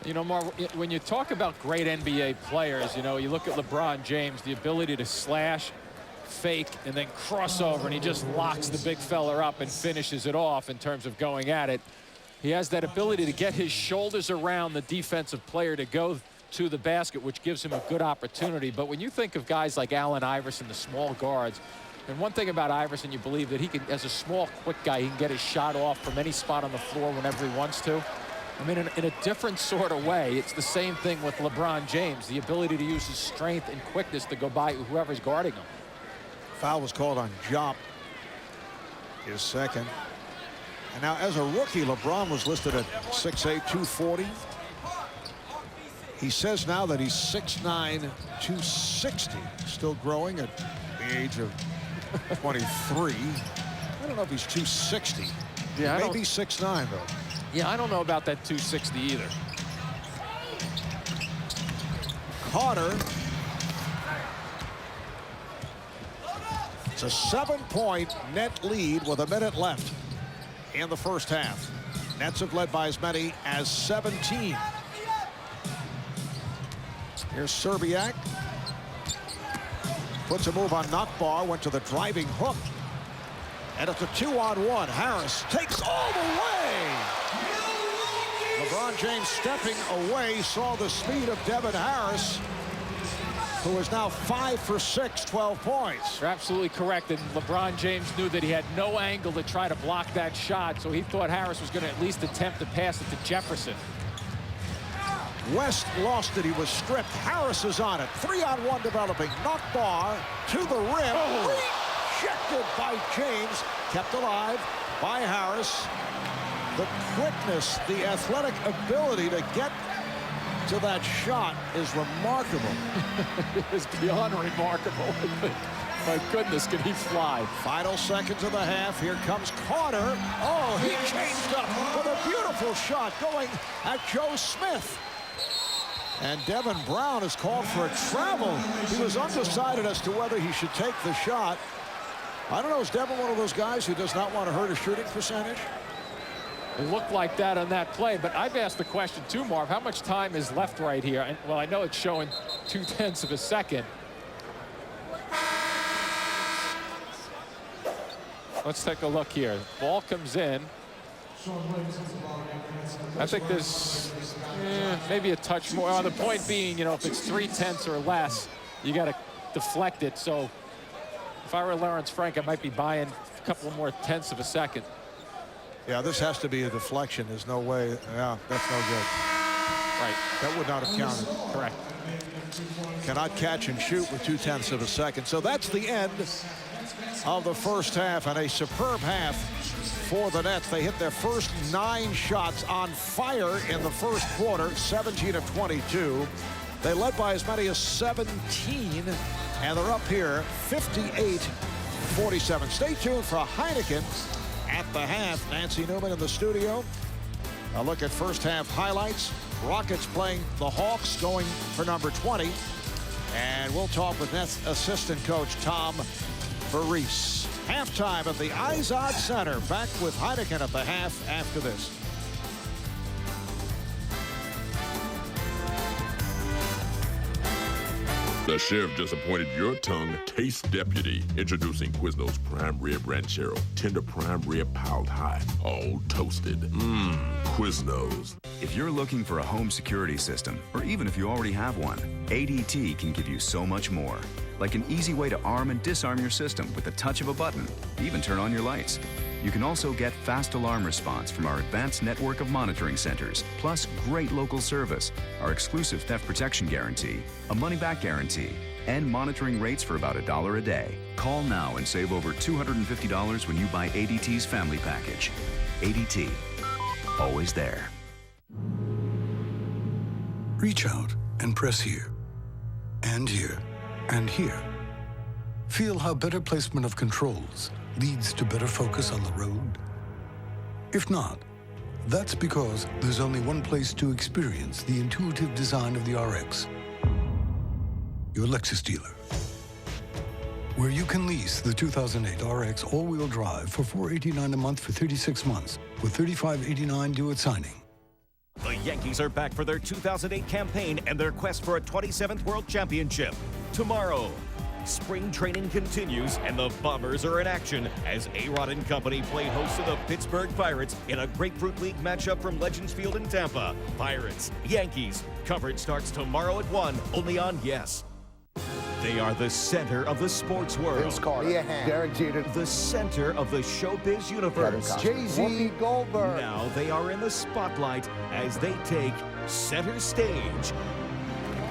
You know, Marv, when you talk about great NBA players, you know, you look at LeBron James, the ability to slash, fake, and then cross over, and he just locks the big fella up and finishes it off in terms of going at it. He has that ability to get his shoulders around the defensive player to go to the basket, which gives him a good opportunity. But when you think of guys like Allen Iverson, the small guards, and one thing about Iverson, you believe that he can, as a small, quick guy, he can get his shot off from any spot on the floor whenever he wants to. I mean, in a different sort of way, it's the same thing with LeBron James, the ability to use his strength and quickness to go by whoever's guarding him. Foul was called on Jop, his second. And now, as a rookie, LeBron was listed at 6'8", 240. He says now that he's 6'9", 260, still growing at the age of 23. I don't know if he's 260. Yeah, maybe 6'9", though. Yeah, I don't know about that 260 either. Carter. It's a 7-point net lead with a minute left in the first half. Nets have led by as many as 17. Here's Serbiak. Puts a move on Knockbar, went to the driving hook. And it's a 2-on-1. Harris takes all the way. LeBron James stepping away, saw the speed of Devin Harris, who is now 5 for 6, 12 points. You're absolutely correct. And LeBron James knew that he had no angle to try to block that shot, so he thought Harris was going to at least attempt to pass it to Jefferson. West lost it. He was stripped. Harris is on it. 3-on-1 developing. Knockbar to the rim. Rejected by James. Kept alive by Harris. The quickness, the athletic ability to get to that shot is remarkable. It is beyond remarkable. My goodness, can he fly? Final seconds of the half. Here comes Carter. Oh, he changed up with a beautiful shot going at Joe Smith. And Devin Brown is called for a travel. He was undecided as to whether he should take the shot. I don't know, is Devin one of those guys who does not want to hurt his shooting percentage? It looked like that on that play, but I've asked the question too, Marv, how much time is left right here? And, well, I know it's showing 0.2 of a second. Let's take a look here. Ball comes in. I think there's maybe a touch more. The point being, you know, if it's 0.3 or less, you got to deflect it. So if I were Lawrence Frank, I might be buying a couple more tenths of a second. Yeah, this has to be a deflection. There's no way. Yeah, that's no good. Right. That would not have counted. Correct. Cannot catch and shoot with 0.2 of a second. So that's the end of the first half, and a superb half for the Nets. They hit their first 9 shots on fire in the first quarter, 17 of 22. They led by as many as 17, and they're up here 58-47. Stay tuned for Heineken at the half. Nancy Newman in the studio. A look at first half highlights. Rockets playing the Hawks, going for number 20. And we'll talk with Nets assistant coach Tom Barese. Halftime at the Izod Center. Back with Heineken at the half after this. The sheriff just appointed your tongue taste deputy. Introducing Quiznos Prime Rib Ranchero. Tender prime rib piled high. All toasted. Quiznos. If you're looking for a home security system, or even if you already have one, ADT can give you so much more. Like an easy way to arm and disarm your system with the touch of a button. Even turn on your lights. You can also get fast alarm response from our advanced network of monitoring centers, plus great local service, our exclusive theft protection guarantee, a money-back guarantee, and monitoring rates for about $1 a day. Call now and save over $250 when you buy ADT's family package. ADT, always there. Reach out and press here, and here, and here. Feel how better placement of controls leads to better focus on the road? If not, that's because there's only one place to experience the intuitive design of the RX. Your Lexus dealer. Where you can lease the 2008 RX all-wheel drive for $489 a month for 36 months, with $3589 due at signing. The Yankees are back for their 2008 campaign and their quest for a 27th World Championship. Tomorrow, spring training continues and the Bombers are in action as A-Rod and company play host to the Pittsburgh Pirates in a Grapefruit League matchup from Legends Field in Tampa. Pirates, Yankees. Coverage starts tomorrow at 1, only on Yes. They are the center of the sports world. Derek Jeter. The center of the showbiz universe. Jay-Z. Goldberg. Now they are in the spotlight as they take center stage.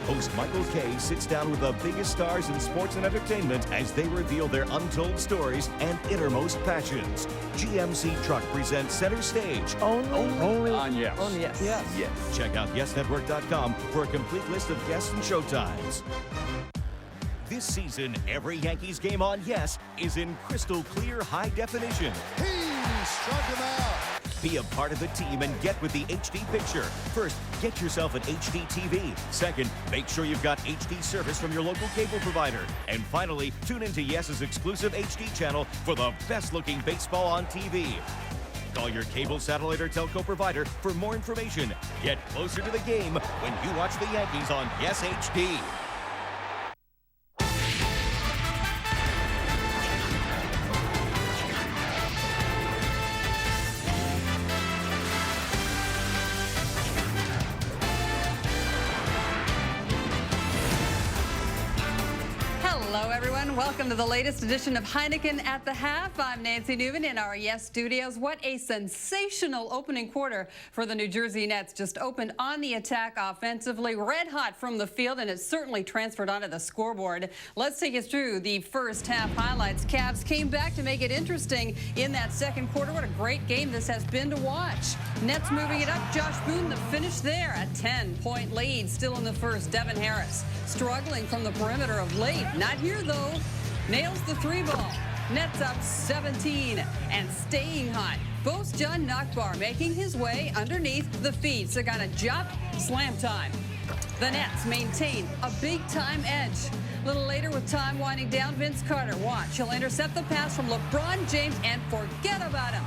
Host Michael Kay sits down with the biggest stars in sports and entertainment as they reveal their untold stories and innermost passions. GMC Truck presents Center Stage. Only on Yes. On Yes. Yes. Check out YesNetwork.com for a complete list of guests and showtimes. This season, every Yankees game on Yes is in crystal clear high definition. He struck him out. Be a part of the team and get with the HD picture. First, get yourself an HD TV. Second, make sure you've got HD service from your local cable provider. And finally, tune into Yes's exclusive HD channel for the best-looking baseball on TV. Call your cable, satellite, or telco provider for more information. Get closer to the game when you watch the Yankees on Yes HD. Hello, everyone. Welcome to the latest edition of Heineken at the Half. I'm Nancy Newman in our Yes Studios. What a sensational opening quarter for the New Jersey Nets. Just opened on the attack offensively, red hot from the field, and it's certainly transferred onto the scoreboard. Let's take you through the first half highlights. Cavs came back to make it interesting in that second quarter. What a great game this has been to watch. Nets moving it up. Josh Boone, the finish there. A 10-point lead still in the first. Devin Harris struggling from the perimeter of late. Not here, though. Nails the three ball. Nets up 17 and staying hot. Bojan Nakbar making his way underneath the feed. Sagana Diop, slam time. The Nets maintain a big-time edge. A little later with time winding down, Vince Carter. Watch, he'll intercept the pass from LeBron James and forget about him.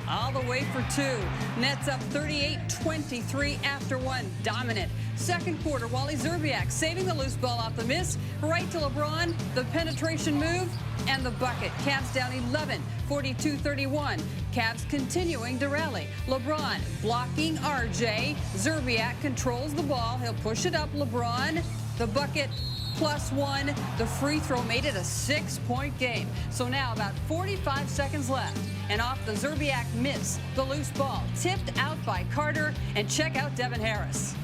All the way for two. Nets up 38-23 after one. Dominant. Second quarter, Wally Szczerbiak saving the loose ball off the miss. Right to LeBron. The penetration move and the bucket. Cavs down 11, 42-31. Cavs continuing to rally. LeBron blocking RJ. Szczerbiak controls the ball. He'll push it up. LeBron, the bucket. +1. The free throw made it a 6-point game. So now about 45 seconds left. And off the Szczerbiak miss, the loose ball tipped out by Carter. And check out Devin Harris.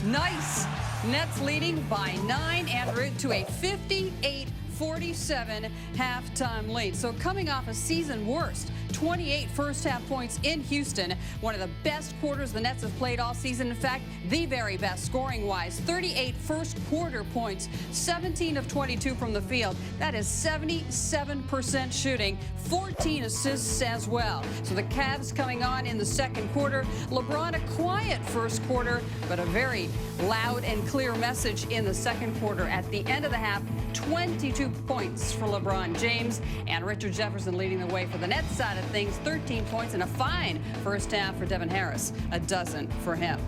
Nice. Nets leading by 9 en route to a 58-47 halftime lead. So coming off a season worst 28 first-half points in Houston. One of the best quarters the Nets have played all season. In fact, the very best scoring-wise. 38 first-quarter points, 17 of 22 from the field. That is 77% shooting, 14 assists as well. So the Cavs coming on in the second quarter. LeBron, a quiet first quarter, but a very loud and clear message in the second quarter. At the end of the half, 22 points for LeBron James, and Richard Jefferson leading the way for the Nets side of things. 13 points and a fine first half for Devin Harris, a dozen for him.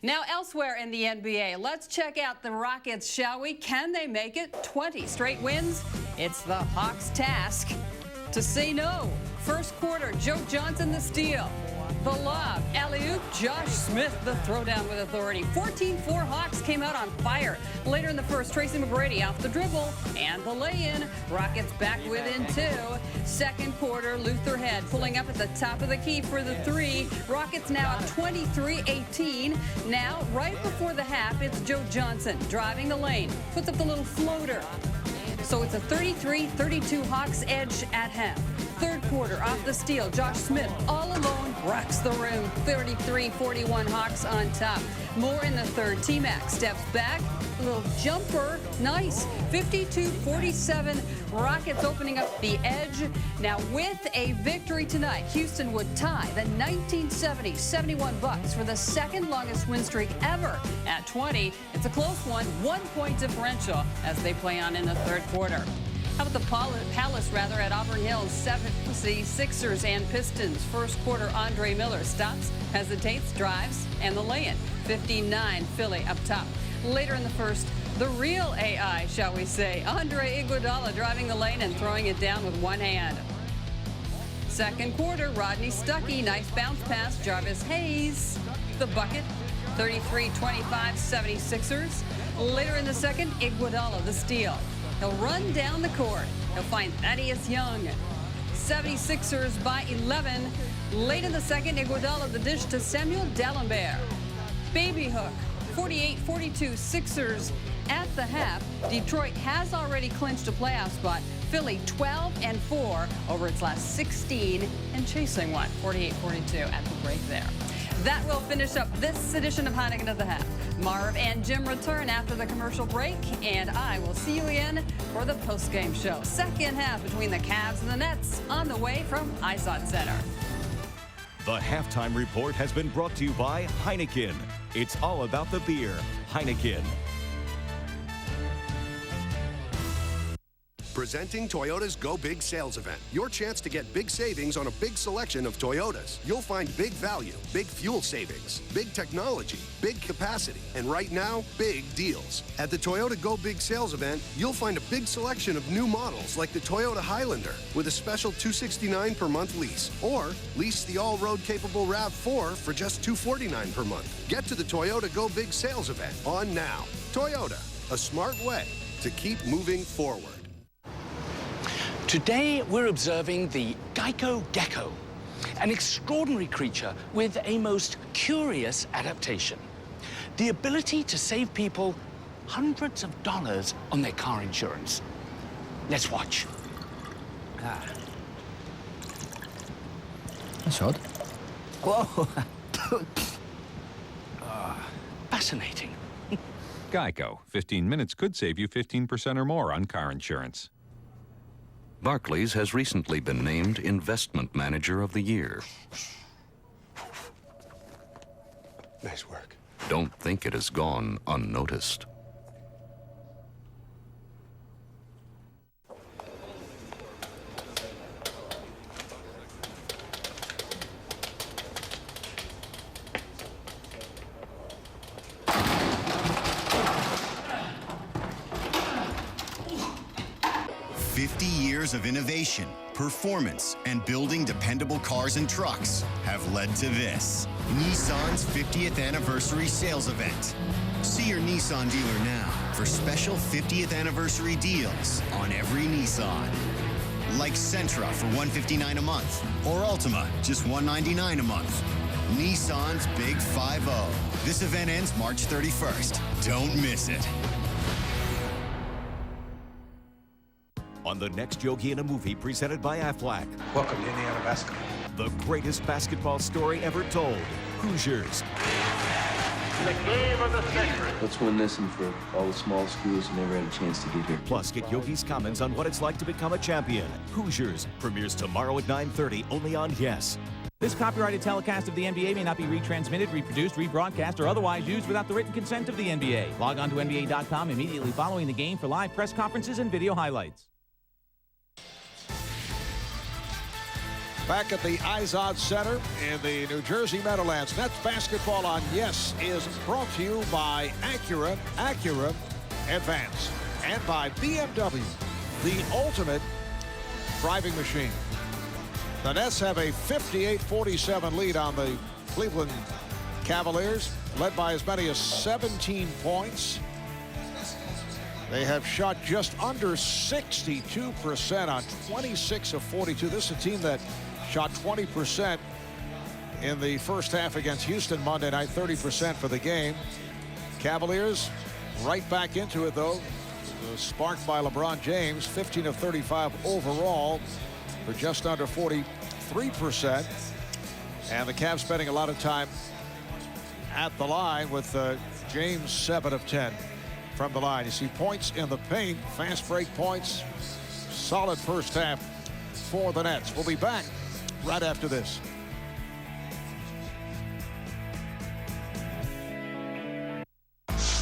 Now elsewhere in the NBA, let's check out the Rockets, shall we? Can they make it? 20 straight wins? It's the Hawks' task to say no. First quarter, Joe Johnson the steal. The lob, alley-oop, Josh Smith the throwdown with authority. 14-4 Hawks came out on fire. Later in the first, Tracy McGrady off the dribble and the lay-in. Rockets back within 2. Second quarter, Luther Head pulling up at the top of the key for the 3. Rockets now at 23-18. Now, right before the half, it's Joe Johnson driving the lane. Puts up the little floater. So it's a 33-32 Hawks edge at half. Third quarter, off the steal, Josh Smith all alone rocks the room. 33-41 Hawks on top. More in the third. T-Mac steps back, a little jumper, nice. 52-47 Rockets opening up the edge. Now with a victory tonight, Houston would tie the 1970-71 Bucks for the second longest win streak ever at 20. It's a close one, 1-point differential as they play on in the third quarter. How about the Palace at Auburn Hills? 76ers and Pistons. First quarter, Andre Miller stops, hesitates, drives, and the lay-in. 59 Philly up top. Later in the first, the real AI, shall we say, Andre Iguodala driving the lane and throwing it down with one hand. Second quarter, Rodney Stuckey, nice bounce pass, Jarvis Hayes, the bucket. 33-25 76ers. Later in the second, Iguodala the steal. He'll run down the court. He'll find Thaddeus Young. 76ers by 11. Late in the second, Iguodala the dish to Samuel Dalembert. Baby hook. 48-42 Sixers at the half. Detroit has already clinched a playoff spot. Philly 12-4 over its last 16 and chasing one. 48-42 at the break there. That will finish up this edition of Heineken at the Half. Marv and Jim return after the commercial break, and I will see you again for the postgame show. Second half between the Cavs and the Nets on the way from ISOT Center. The halftime report has been brought to you by Heineken. It's all about the beer. Heineken. Presenting Toyota's Go Big sales event. Your chance to get big savings on a big selection of Toyotas. You'll find big value, big fuel savings, big technology, big capacity, and right now, big deals. At the Toyota Go Big sales event, you'll find a big selection of new models like the Toyota Highlander with a special $269 per month lease, or lease the all-road capable RAV4 for just $249 per month. Get to the Toyota Go Big sales event on now. Toyota, a smart way to keep moving forward. Today, we're observing the Geico gecko, an extraordinary creature with a most curious adaptation. The ability to save people hundreds of dollars on their car insurance. Let's watch. That's odd. Whoa. Fascinating. Geico. 15 minutes could save you 15% or more on car insurance. Barclays has recently been named Investment Manager of the Year. Nice work. Don't think it has gone unnoticed. Of innovation, performance, and building dependable cars and trucks have led to this. Nissan's 50th anniversary sales event. See your Nissan dealer now for special 50th anniversary deals on every Nissan. Like Sentra for $159 a month, or Altima, just $199 a month. Nissan's Big 5-0. This event ends March 31st. Don't miss it. on the next Yogi in a Movie presented by Aflac. Welcome to Indiana basketball. The greatest basketball story ever told. Hoosiers. The game of the century. Let's win this one for all the small schools who never had a chance to get here. Plus, get Yogi's comments on what it's like to become a champion. Hoosiers premieres tomorrow at 9:30 only on Yes. This copyrighted telecast of the NBA may not be retransmitted, reproduced, rebroadcast, or otherwise used without the written consent of the NBA. Log on to NBA.com immediately following the game for live press conferences and video highlights. Back at the Izod Center in the New Jersey Meadowlands. Nets basketball on Yes is brought to you by Acura Advance, and by BMW, the ultimate driving machine. The Nets have a 58-47 lead on the Cleveland Cavaliers, led by as many as 17 points. They have shot just under 62% on 26 of 42. This is a team that shot 20% in the first half against Houston Monday night, 30% for the game. Cavaliers right back into it, though, sparked by LeBron James, 15 of 35 overall for just under 43%. And the Cavs spending a lot of time at the line with James 7 of 10 from the line. You see points in the paint, fast break points, solid first half for the Nets. We'll be back right after this.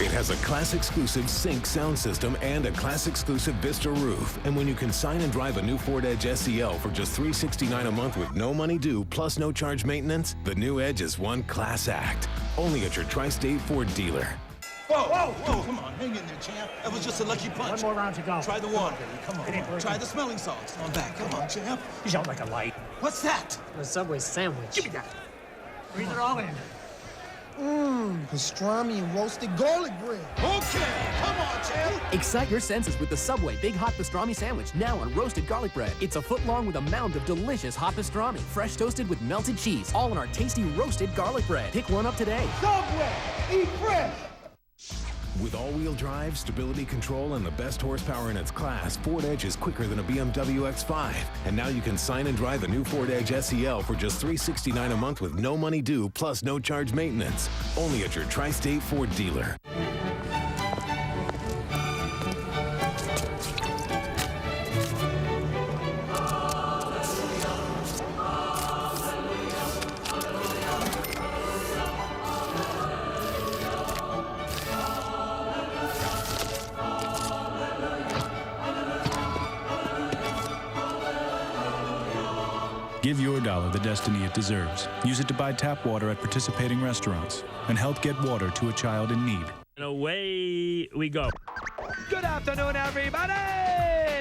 It has a class-exclusive Sync sound system and a class-exclusive Vista roof. And when you consign and drive a new Ford Edge SEL for just $369 a month with no money due plus no charge maintenance, the new Edge is one class act. Only at your Tri-State Ford dealer. Whoa, whoa, whoa, come on, hang in there, champ. That was just a lucky punch. One more round to go. Try the water. Come on. Try the smelling salts. On back. Come on, champ. You sound like a light. What's that? The Subway sandwich. Give me that. Breathe it all in. Pastrami and roasted garlic bread. Okay, come on, champ. Excite your senses with the Subway Big Hot Pastrami Sandwich, now on roasted garlic bread. It's a foot long with a mound of delicious hot pastrami, fresh toasted with melted cheese, all in our tasty roasted garlic bread. Pick one up today. Subway, eat fresh. With all-wheel drive, stability control, and the best horsepower in its class, Ford Edge is quicker than a BMW X5. And now you can sign and drive the new Ford Edge SEL for just $369 a month with no money due plus no charge maintenance. Only at your Tri-State Ford dealer. Give your dollar the destiny it deserves. Use it to buy tap water at participating restaurants and help get water to a child in need. And away we go. Good afternoon, everybody!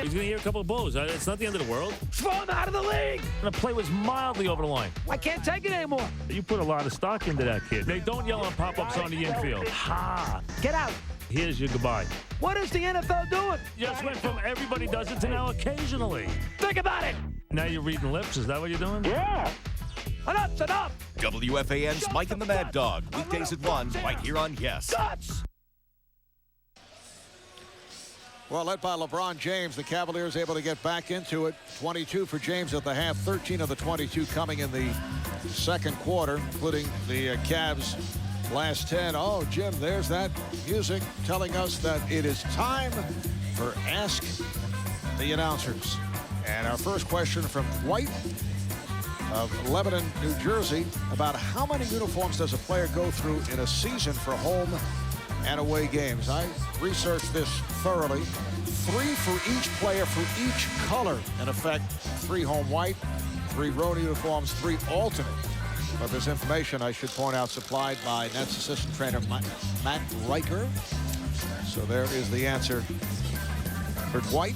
He's going to hear a couple of blows. It's not the end of the world. Throw him out of the league! The play was mildly over the line. I can't take it anymore. You put a lot of stock into that kid. They don't yell on pop-ups on the infield. Ha! Get out! Here's your goodbye. What is the NFL doing? Just went from everybody does it to now occasionally. Think about it! Now you're reading lips. Is that what you're doing? Yeah! Enough's enough! WFAN's Mike and the Mad Dog. Weekdays at 1, right here on Yes. Guts! Well, led by LeBron James, the Cavaliers able to get back into it. 22 for James at the half, 13 of the 22 coming in the second quarter, including the Cavs' last 10. Oh, Jim, there's that music telling us that it is time for Ask the Announcers. And our first question from Dwight of Lebanon, New Jersey, about how many uniforms does a player go through in a season for home and away games? I researched this thoroughly. 3 for each player for each color. In effect, 3 home white, 3 road uniforms, 3 alternate. But this information, I should point out, supplied by Nets assistant trainer Matt Riker. So there is the answer for Dwight.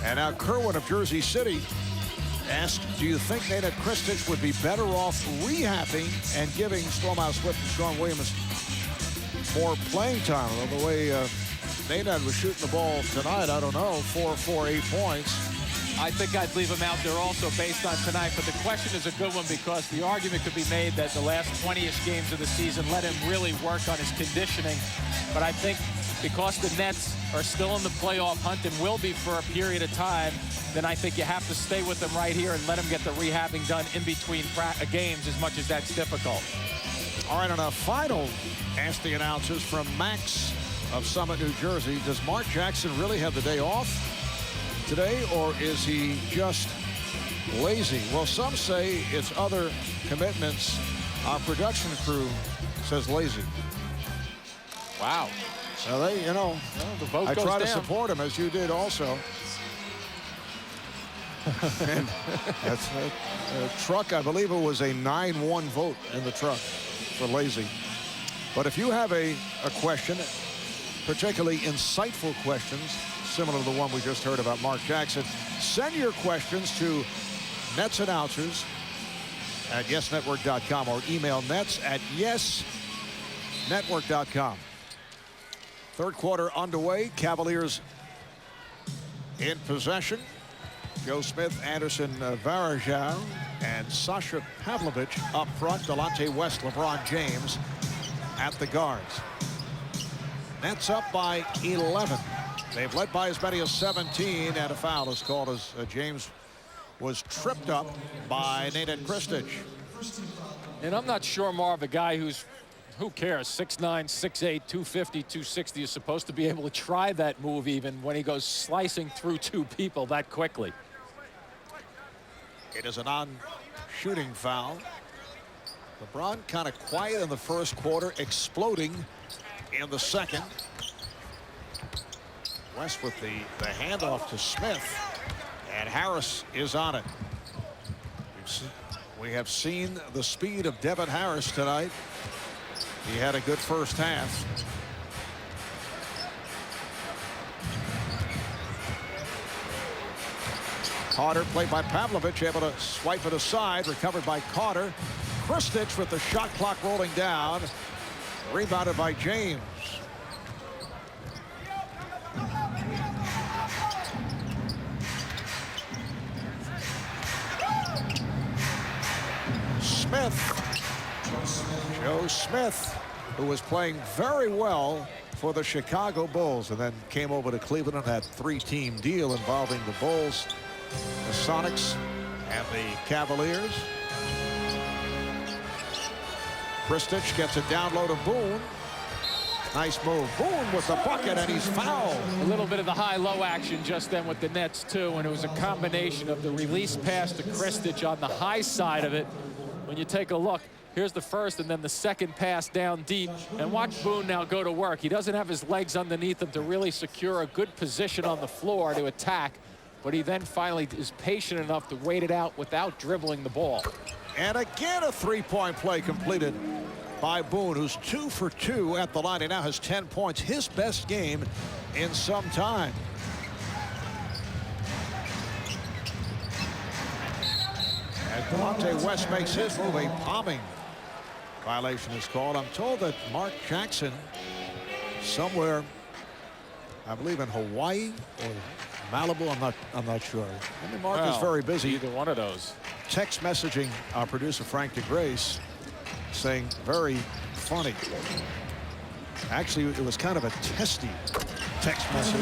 And now Kerwin of Jersey City asked, do you think Nate Christich would be better off rehabbing and giving Stromile Swift and Sean Williams more playing time? Well, the way Nate was shooting the ball tonight, I don't know, 4 8 points. I think I'd leave him out there also based on tonight, but the question is a good one because the argument could be made that the last 20-ish games of the season let him really work on his conditioning. But I think because the Nets are still in the playoff hunt and will be for a period of time, then I think you have to stay with them right here and let them get the rehabbing done in between games, as much as that's difficult. All right, on a final, ask the announcers from Max of Summit, New Jersey. Does Mark Jackson really have the day off today, or is he just lazy? Well, some say it's other commitments. Our production crew says lazy. Wow. So they, you know, the vote I goes try to down. support him, as you did also. And that's a truck. I believe it was a 9-1 vote in the truck for lazy. But if you have a question, particularly insightful questions, similar to the one we just heard about Mark Jackson, send your questions to Nets announcers at YesNetwork.com or email Nets at YesNetwork.com. Third quarter underway. Cavaliers in possession. Joe Smith, Anderson Varejao, and Sasha Pavlovich up front. Delonte West, LeBron James at the guards. Nets up by 11. They've led by as many as 17, and a foul is called as James was tripped up by Nate Kristich. And I'm not sure, Marv, a guy who's, who cares, 6'9", 6'8", 250, 260 is supposed to be able to try that move even when he goes slicing through two people that quickly. It is a non-shooting foul. LeBron kind of quiet in the first quarter, exploding in the second. West with the handoff to Smith, and Harris is on it. We have seen the speed of Devin Harris tonight. He had a good first half. Carter, played by Pavlovich, able to swipe it aside, recovered by Carter. Kristich with the shot clock rolling down, rebounded by James. Joe Smith, who was playing very well for the Chicago Bulls and then came over to Cleveland on that three-team deal involving the Bulls, the Sonics, and the Cavaliers. Kristich gets it down low to Boone. Nice move. Boone with the bucket, and he's fouled. A little bit of the high-low action just then with the Nets, too, and it was a combination of the release pass to Kristich on the high side of it. When you take a look, here's the first and then the second pass down deep. And watch Boone now go to work. He doesn't have his legs underneath him to really secure a good position on the floor to attack, but he then finally is patient enough to wait it out without dribbling the ball. And again, a three-point play completed by Boone, who's 2 for 2 at the line. He now has 10 points, his best game in some time. As Delonte West makes his move, a palming violation is called. I'm told that Mark Jackson, somewhere, I believe in Hawaii or Malibu, I'm not sure. I mean, Mark is very busy. Either one of those. Text messaging our producer Frank DeGrace, saying very funny. Actually, it was kind of a testy text message.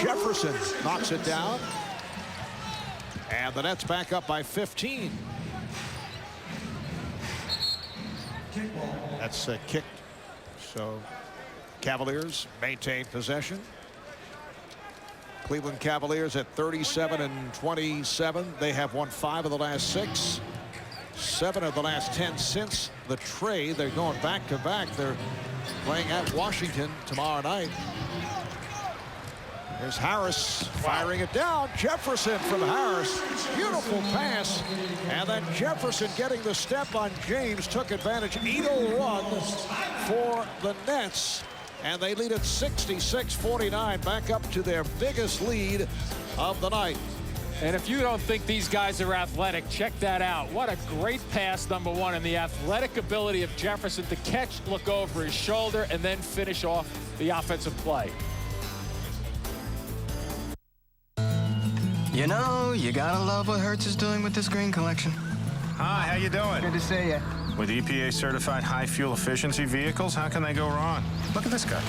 Jefferson knocks it down, and the Nets back up by 15. That's kicked. So Cavaliers maintain possession. Cleveland Cavaliers at 37-27. They have won 5 of the last 6. 7 of the last 10 since the trade. They're going back-to-back. They're playing at Washington tomorrow night. Here's Harris firing it down. Jefferson from Harris. Beautiful pass. And then Jefferson getting the step on James. Took advantage. 8-0 run for the Nets. And they lead at 66-49. Back up to their biggest lead of the night. And if you don't think these guys are athletic, check that out. What a great pass, number one, and the athletic ability of Jefferson to catch, look over his shoulder, and then finish off the offensive play. You know, you gotta love what Hertz is doing with this green collection. Hi, how you doing? Good to see you. With EPA-certified high fuel efficiency vehicles, how can they go wrong? Look at this guy.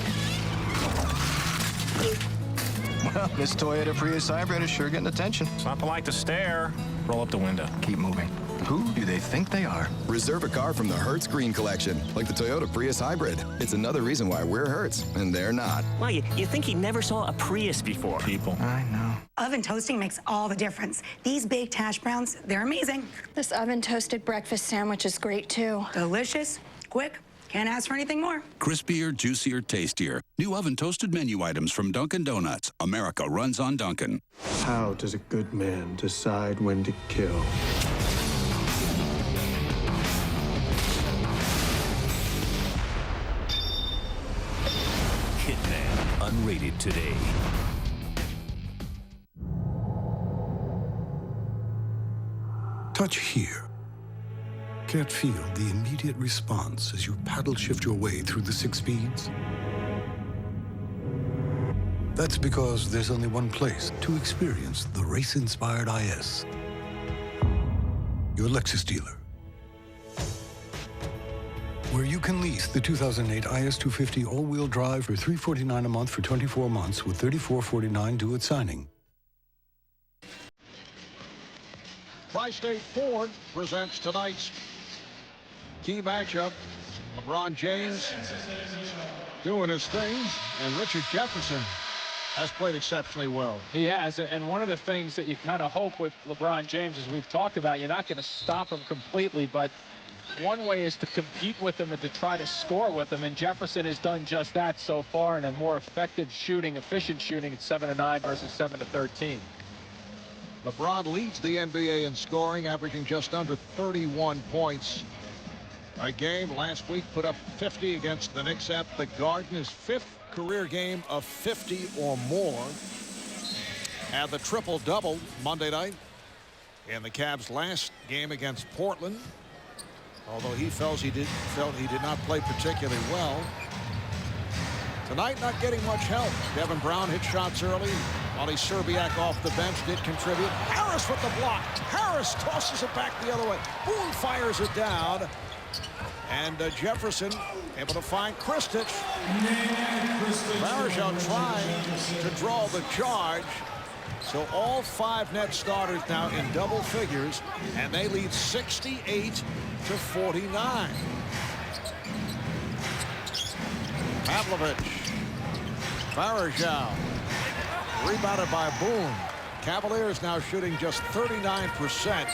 Well, this Toyota Prius hybrid is sure getting attention. It's not polite to stare. Roll up the window. Keep moving. Who do they think they are? Reserve a car from the Hertz Green Collection, like the Toyota Prius Hybrid. It's another reason why we're Hertz, and they're not. Well, you think he never saw a Prius before. People. I know. Oven toasting makes all the difference. These baked hash browns, they're amazing. This oven toasted breakfast sandwich is great too. Delicious, quick, can't ask for anything more. Crispier, juicier, tastier. New oven toasted menu items from Dunkin' Donuts. America runs on Dunkin'. How does a good man decide when to kill? Hitman, unrated today. Touch here. Can't feel the immediate response as you paddle shift your way through the 6 speeds? That's because there's only one place to experience the race-inspired IS. Your Lexus dealer. Where you can lease the 2008 IS250 all-wheel drive for $349 a month for 24 months with $3449 due at signing. Tri-State Ford presents tonight's key matchup. LeBron James doing his thing, and Richard Jefferson has played exceptionally well. He has, and one of the things that you kind of hope with LeBron James, as we've talked about, you're not going to stop him completely, but one way is to compete with him and to try to score with him, and Jefferson has done just that so far in a more effective shooting, efficient shooting at 7-9 versus 7-13. LeBron leads the NBA in scoring, averaging just under 31 points a game. Last week put up 50 against the Knicks at the Garden, his 5th career game of 50 or more. Had the triple-double Monday night in the Cavs' last game against Portland, although he felt he did not play particularly well. Tonight, not getting much help. Devin Brown hit shots early. Ollie Serbiak off the bench did contribute. Harris with the block. Harris tosses it back the other way. Boone fires it down. And Jefferson able to find Kristich. Varejao trying to draw the charge. So all 5 net starters now in double figures, and they lead 68-49. Pavlovich. Varejao. Rebounded by Boone. Cavaliers now shooting just 39%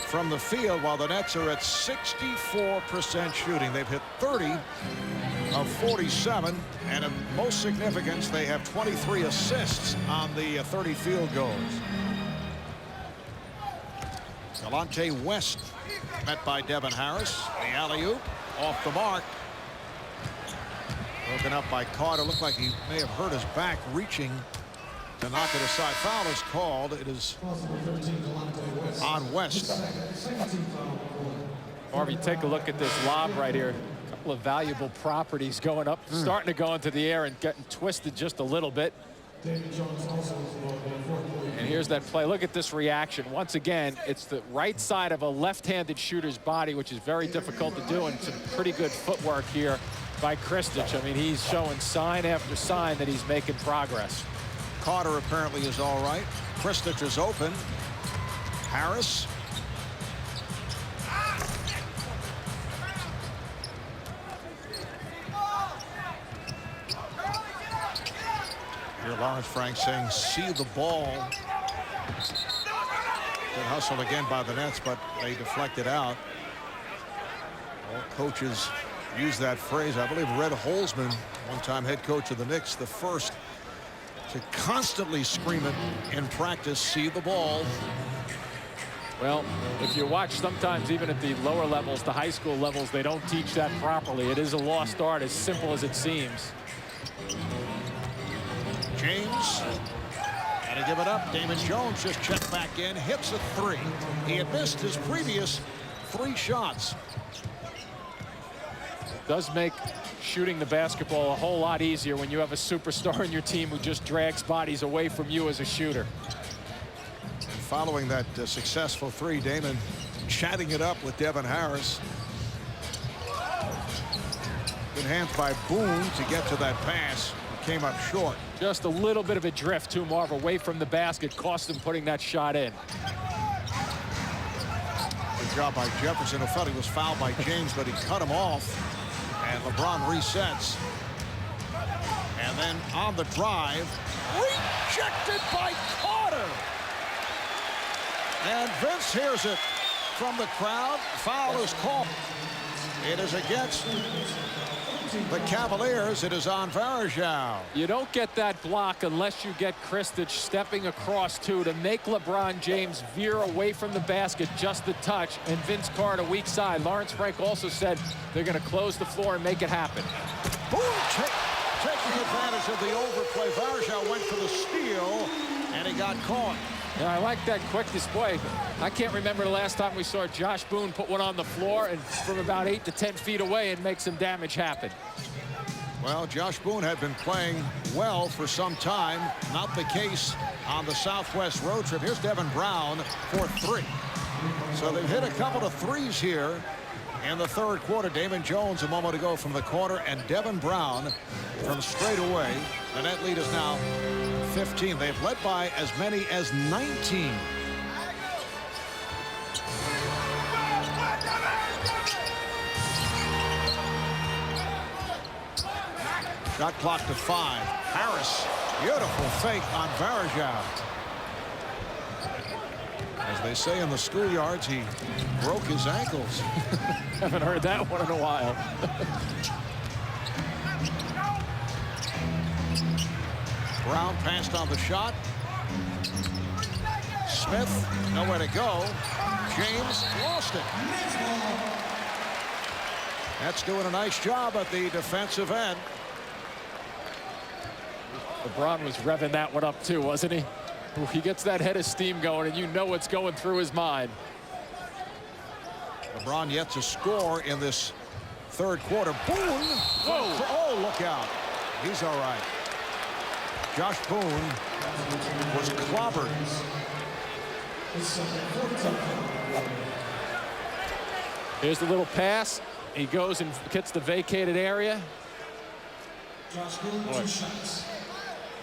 from the field, while the Nets are at 64% shooting. They've hit 30 of 47, and of most significance, they have 23 assists on the 30 field goals. Delonte West met by Devin Harris. The alley-oop off the mark. Broken up by Carter. Looked like he may have hurt his back reaching to knock it aside. Foul is called. It is on West. Harvey, take a look at this lob right here. A couple of valuable properties going up, starting to go into the air and getting twisted just a little bit. And here's that play. Look at this reaction. Once again, it's the right side of a left-handed shooter's body, which is very difficult to do, and some pretty good footwork here by Kristich. I mean, he's showing sign after sign that he's making progress. Carter apparently is all right. Kristich is open. Harris. Here Lawrence Frank saying, see the ball. Good hustle again by the Nets, but they deflected out. All coaches use that phrase. I believe Red Holzman, one-time head coach of the Knicks, the first to constantly scream it in practice, see the ball. Well, if you watch, sometimes even at the lower levels, the high school levels, they don't teach that properly. It is a lost art, as simple as it seems. James, gotta give it up. Damon Jones just checked back in, hits a 3. He had missed his previous 3 shots. Does make shooting the basketball a whole lot easier when you have a superstar in your team who just drags bodies away from you as a shooter. And following that successful 3, Damon chatting it up with Devin Harris. Good hands by Boone to get to that pass. came up short. Just a little bit of a drift too, Marv, away from the basket, cost him putting that shot in. Good job by Jefferson, who felt he was fouled by James, but he cut him off. And LeBron resets. And then on the drive, rejected by Carter. And Vince hears it from the crowd. Foul is called. It is against the Cavaliers. It is on Varejao. You don't get that block unless you get Kristich stepping across to make LeBron James veer away from the basket just a touch, and Vince Carter weak side. Lawrence Frank also said they're going to close the floor and make it happen. Boom! Taking advantage of the overplay. Varejao went for the steal, and he got caught. Yeah, I like that quick display. I can't remember the last time we saw Josh Boone put one on the floor and from about 8 to 10 feet away and make some damage happen. Well, Josh Boone had been playing well for some time. Not the case on the Southwest road trip. Here's Devin Brown for 3. So they've hit a couple of threes here in the third quarter. Damon Jones a moment ago from the corner, and Devin Brown from straight away. The net lead is now 15. They've led by as many as 19. Shot clock to 5. Harris, beautiful fake on Varejao. As they say in the schoolyards, he broke his ankles. Haven't heard that one in a while. Brown passed on the shot. Smith, nowhere to go. James lost it. That's doing a nice job at the defensive end. LeBron was revving that one up too, wasn't he? Ooh, he gets that head of steam going, and you know what's going through his mind. LeBron yet to score in this third quarter. Boone! Whoa! Oh, look out. He's all right. Josh Boone was clobbered. Here's the little pass. He goes and gets the vacated area. Boy.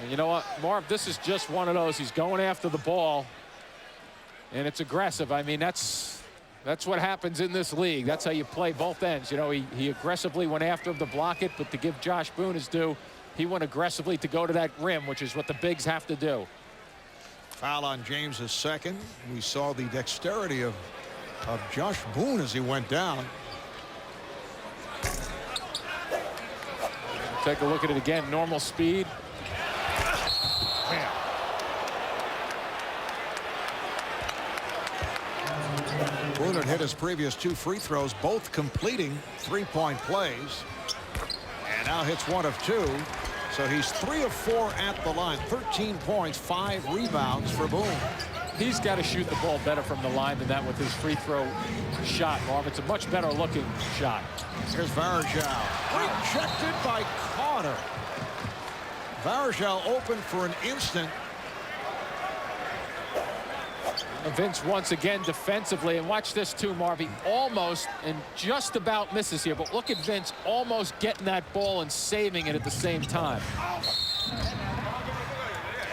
And you know what, Marv, this is just one of those. He's going after the ball, and it's aggressive. I mean, that's what happens in this league. That's how you play both ends. You know, he aggressively went after him to block it, but to give Josh Boone his due, he went aggressively to go to that rim, which is what the bigs have to do. Foul on James's second. We saw the dexterity of Josh Boone as he went down. Take a look at it again. Normal speed. Man. Boone had hit his previous 2 free throws, both completing 3-point plays. And now hits 1 of 2. So he's 3 of 4 at the line. 13 points, 5 rebounds for Boone. He's got to shoot the ball better from the line than that with his free throw shot, Marv. It's a much better looking shot. Here's Varejao. Rejected by Carter. Varejao open for an instant. Vince once again defensively, and watch this too, Marv. He almost and just about misses here, but look at Vince almost getting that ball and saving it at the same time.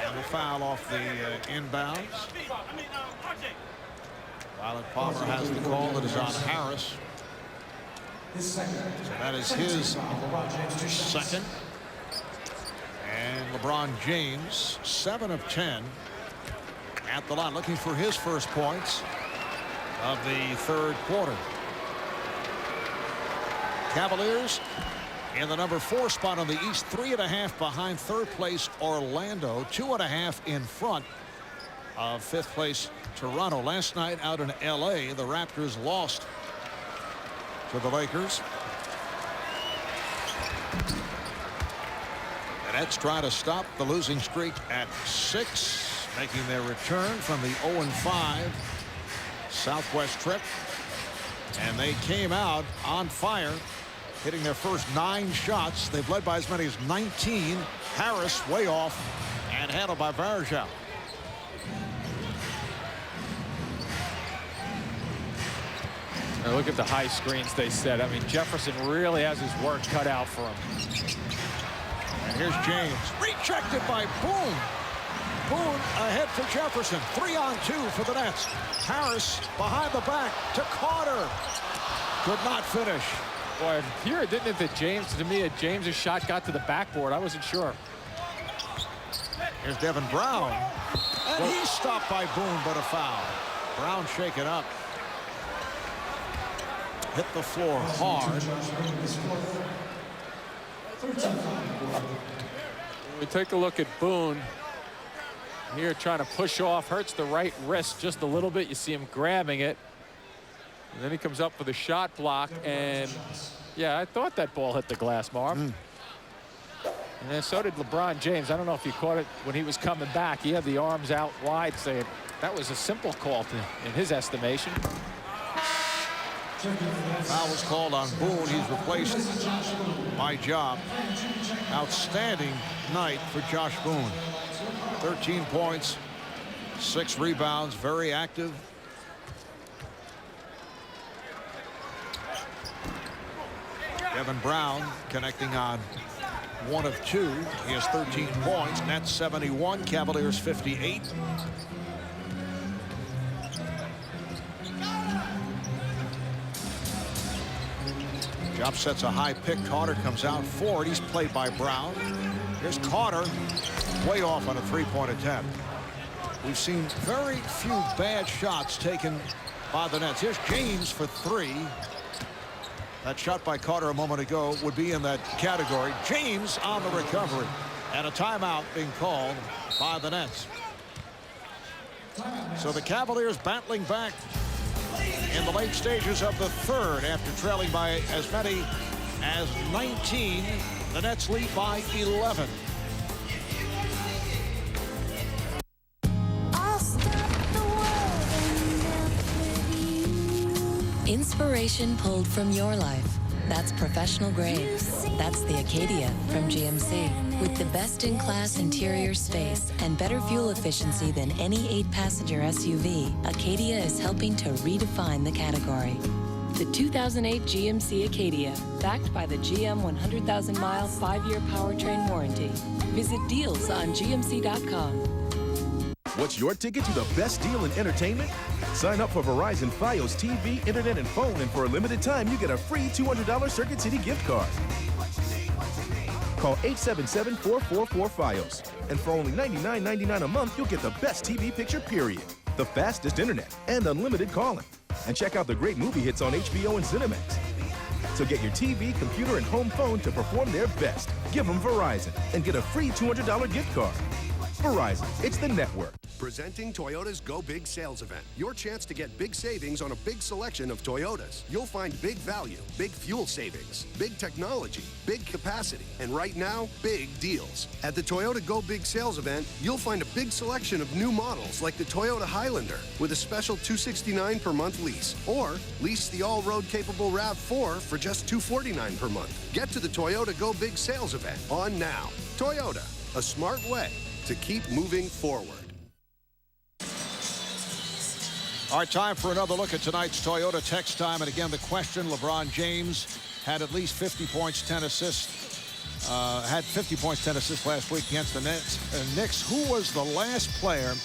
And the foul off the inbounds. Violet Palmer has the call. It is on Harris. So that is his second. And LeBron James, 7 of 10 at the line, looking for his first points of the third quarter. Cavaliers in the number 4 spot on the East, 3.5 behind third place Orlando, 2.5 in front of 5th place Toronto. Last night out in LA, the Raptors lost to the Lakers. The Nets try to stop the losing streak at 6, making their return from the 0-5 Southwest trip. And they came out on fire, hitting their first 9 shots. They've led by as many as 19. Harris way off and handled by Varejao. Now look at the high screens they set. I mean, Jefferson really has his work cut out for him. And Here's James. Rejected by Boone. Boone ahead for Jefferson. 3-on-2 for the Nets. Harris behind the back to Carter. Could not finish. Boy, it appeared, didn't it, that James's shot got to the backboard. I wasn't sure. Here's Devin Brown. And he's stopped by Boone, but a foul. Brown shaken up. Hit the floor hard. We take a look at Boone. Here trying to push off. Hurts the right wrist just a little bit. You see him grabbing it. And then he comes up with a shot block. And, yeah, I thought that ball hit the glass, Marv. And then so did LeBron James. I don't know if you caught it when he was coming back. He had the arms out wide, saying that was a simple call in his estimation. Foul was called on Boone. He's replaced by Job. Outstanding night for Josh Boone. 13 points, 6 rebounds, very active. Devin Brown connecting on 1 of 2. He has 13 points. Nets 71, Cavaliers 58. Job sets a high pick. Carter comes out forward. He's played by Brown. Here's Carter, way off on a three-point attempt. We've seen very few bad shots taken by the Nets. Here's James for 3. That shot by Carter a moment ago would be in that category. James on the recovery. And a timeout being called by the Nets. So the Cavaliers battling back in the late stages of the third after trailing by as many as 19. The Nets lead by 11. Inspiration pulled from your life. That's professional grade. That's the Acadia from GMC. With the best-in-class interior space and better fuel efficiency than any 8-passenger SUV, Acadia is helping to redefine the category. The 2008 GMC Acadia, backed by the GM 100,000-mile 5-year powertrain warranty. Visit deals on GMC.com. What's your ticket to the best deal in entertainment? Sign up for Verizon Fios TV, internet, and phone, and for a limited time, you get a free $200 Circuit City gift card. Call 877-444-FIOS. And for only $99.99 a month, you'll get the best TV picture, period. The fastest internet, and unlimited calling. And check out the great movie hits on HBO and Cinemax. So get your TV, computer, and home phone to perform their best. Give them Verizon and get a free $200 gift card. Verizon, it's the network. Presenting Toyota's Go Big sales event. Your chance to get big savings on a big selection of Toyotas. You'll find big value, big fuel savings, big technology, big capacity, and right now, big deals. At the Toyota Go Big sales event, you'll find a big selection of new models like the Toyota Highlander with a special $269 per month lease, or lease the all-road capable RAV4 for just $249 per month. Get to the Toyota Go Big sales event on now. Toyota, a smart way to keep moving forward. All right, time for another look at tonight's Toyota Text Time. And again, the question, LeBron James had at least 50 points, 10 assists. Had 50 points, 10 assists last week against the Knicks. Who was the last player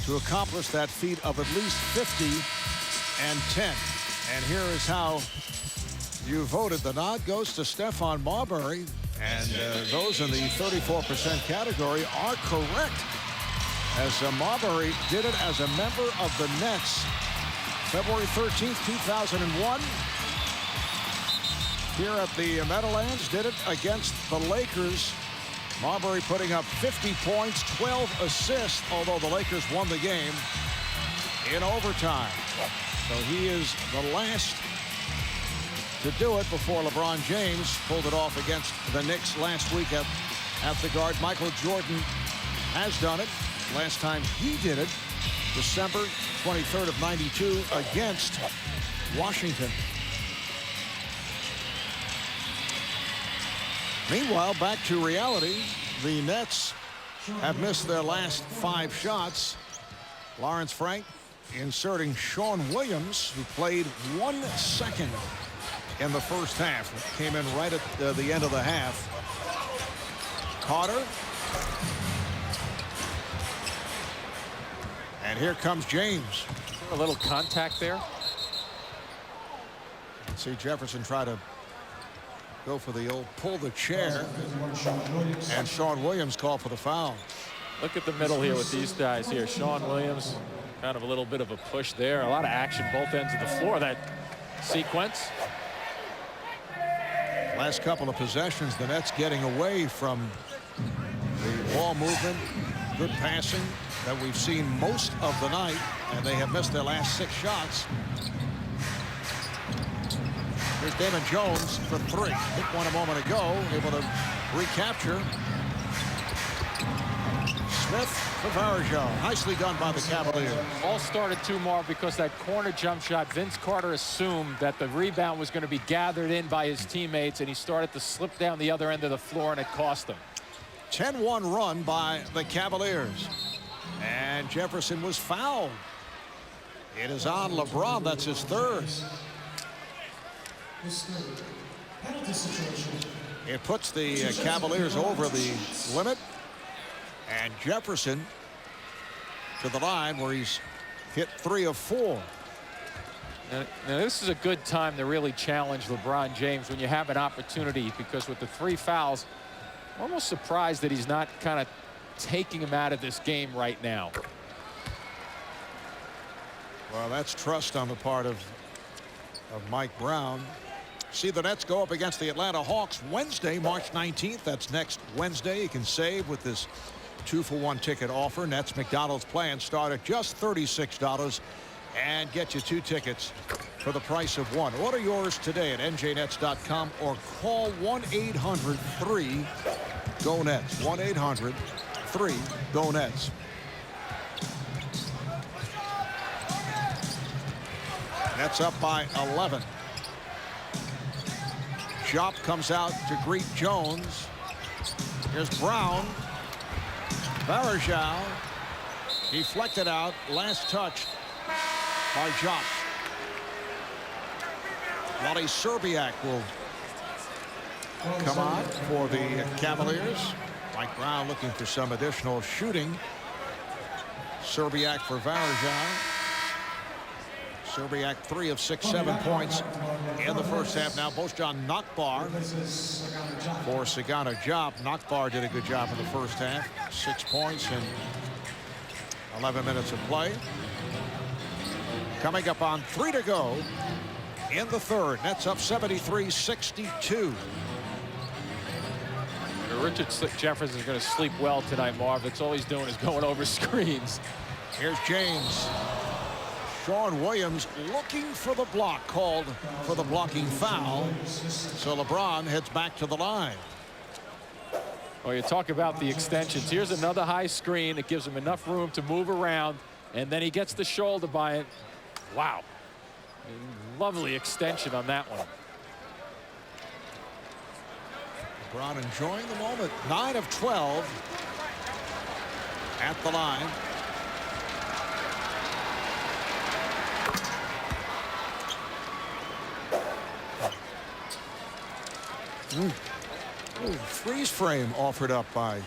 to accomplish that feat of at least 50 and 10? And here is how you voted. The nod goes to Stephon Marbury. And those in the 34% category are correct, as Marbury did it as a member of the Nets February 13th, 2001. Here at the Meadowlands, did it against the Lakers. Marbury putting up 50 points, 12 assists, although the Lakers won the game in overtime. So he is the last to do it before LeBron James pulled it off against the Knicks last week at the Guard. Michael Jordan has done it. Last time he did it, December 23rd of '92 against Washington. Meanwhile, back to reality. The Nets have missed their last 5 shots. Lawrence Frank inserting Sean Williams, who played 1 second in the first half. Came in right at the end of the half. Carter. And here comes James. A little contact there. See Jefferson try to go for the old pull the chair. And Sean Williams called for the foul. Look at the middle here with these guys here. Sean Williams, kind of a little bit of a push there. A lot of action both ends of the floor, that sequence. Last couple of possessions, the Nets getting away from the ball movement, good passing that we've seen most of the night, and they have missed their last 6 shots. Here's Damon Jones for 3. Hit one a moment ago, able to recapture. Smith for Varejao. Nicely done by the Cavaliers. All started too, Marv, because that corner jump shot, Vince Carter assumed that the rebound was going to be gathered in by his teammates, and he started to slip down the other end of the floor, and it cost him. 10-1 run by the Cavaliers. And Jefferson was fouled. It is on LeBron. That's his 3rd. It puts the Cavaliers over the limit. And Jefferson to the line where he's hit 3 of 4. Now this is a good time to really challenge LeBron James when you have an opportunity, because with the 3 fouls, I'm almost surprised that he's not kind of taking him out of this game right now. Well, that's trust on the part of Mike Brown. See the Nets go up against the Atlanta Hawks Wednesday, March 19th. That's next Wednesday. You can save with this 2-for-1 ticket offer. Nets McDonald's plan start at just $36 and get you 2 tickets for the price of 1. Order yours today at njnets.com or call 1-800-3-GO-NETS. 1-800-3-GO-NETS. Nets up by 11. Jop comes out to greet Jones. Here's Brown. Varejao deflected out. Last touch by Jop. Wally Serbiak will come on for the Cavaliers. Mike Brown looking for some additional shooting. Serbiak for Varejao. Serbiak 3 of 6, 7 points in the first half. Now Bojan Nakbar for Sagana Diop. Nakbar did a good job in the first half. 6 points in 11 minutes of play. Coming up on 3 to go in the 3rd. Nets up 73-62. Richard Jefferson is going to sleep well tonight, Marv. That's all he's doing is going over screens. Here's James. Sean Williams looking for the block, called for the blocking foul. So LeBron heads back to the line. Well, you talk about the extensions. Here's another high screen. It gives him enough room to move around, and then he gets the shoulder by it. Wow. Lovely extension on that one. LeBron enjoying the moment. 9 of 12 at the line. Ooh, freeze frame offered up by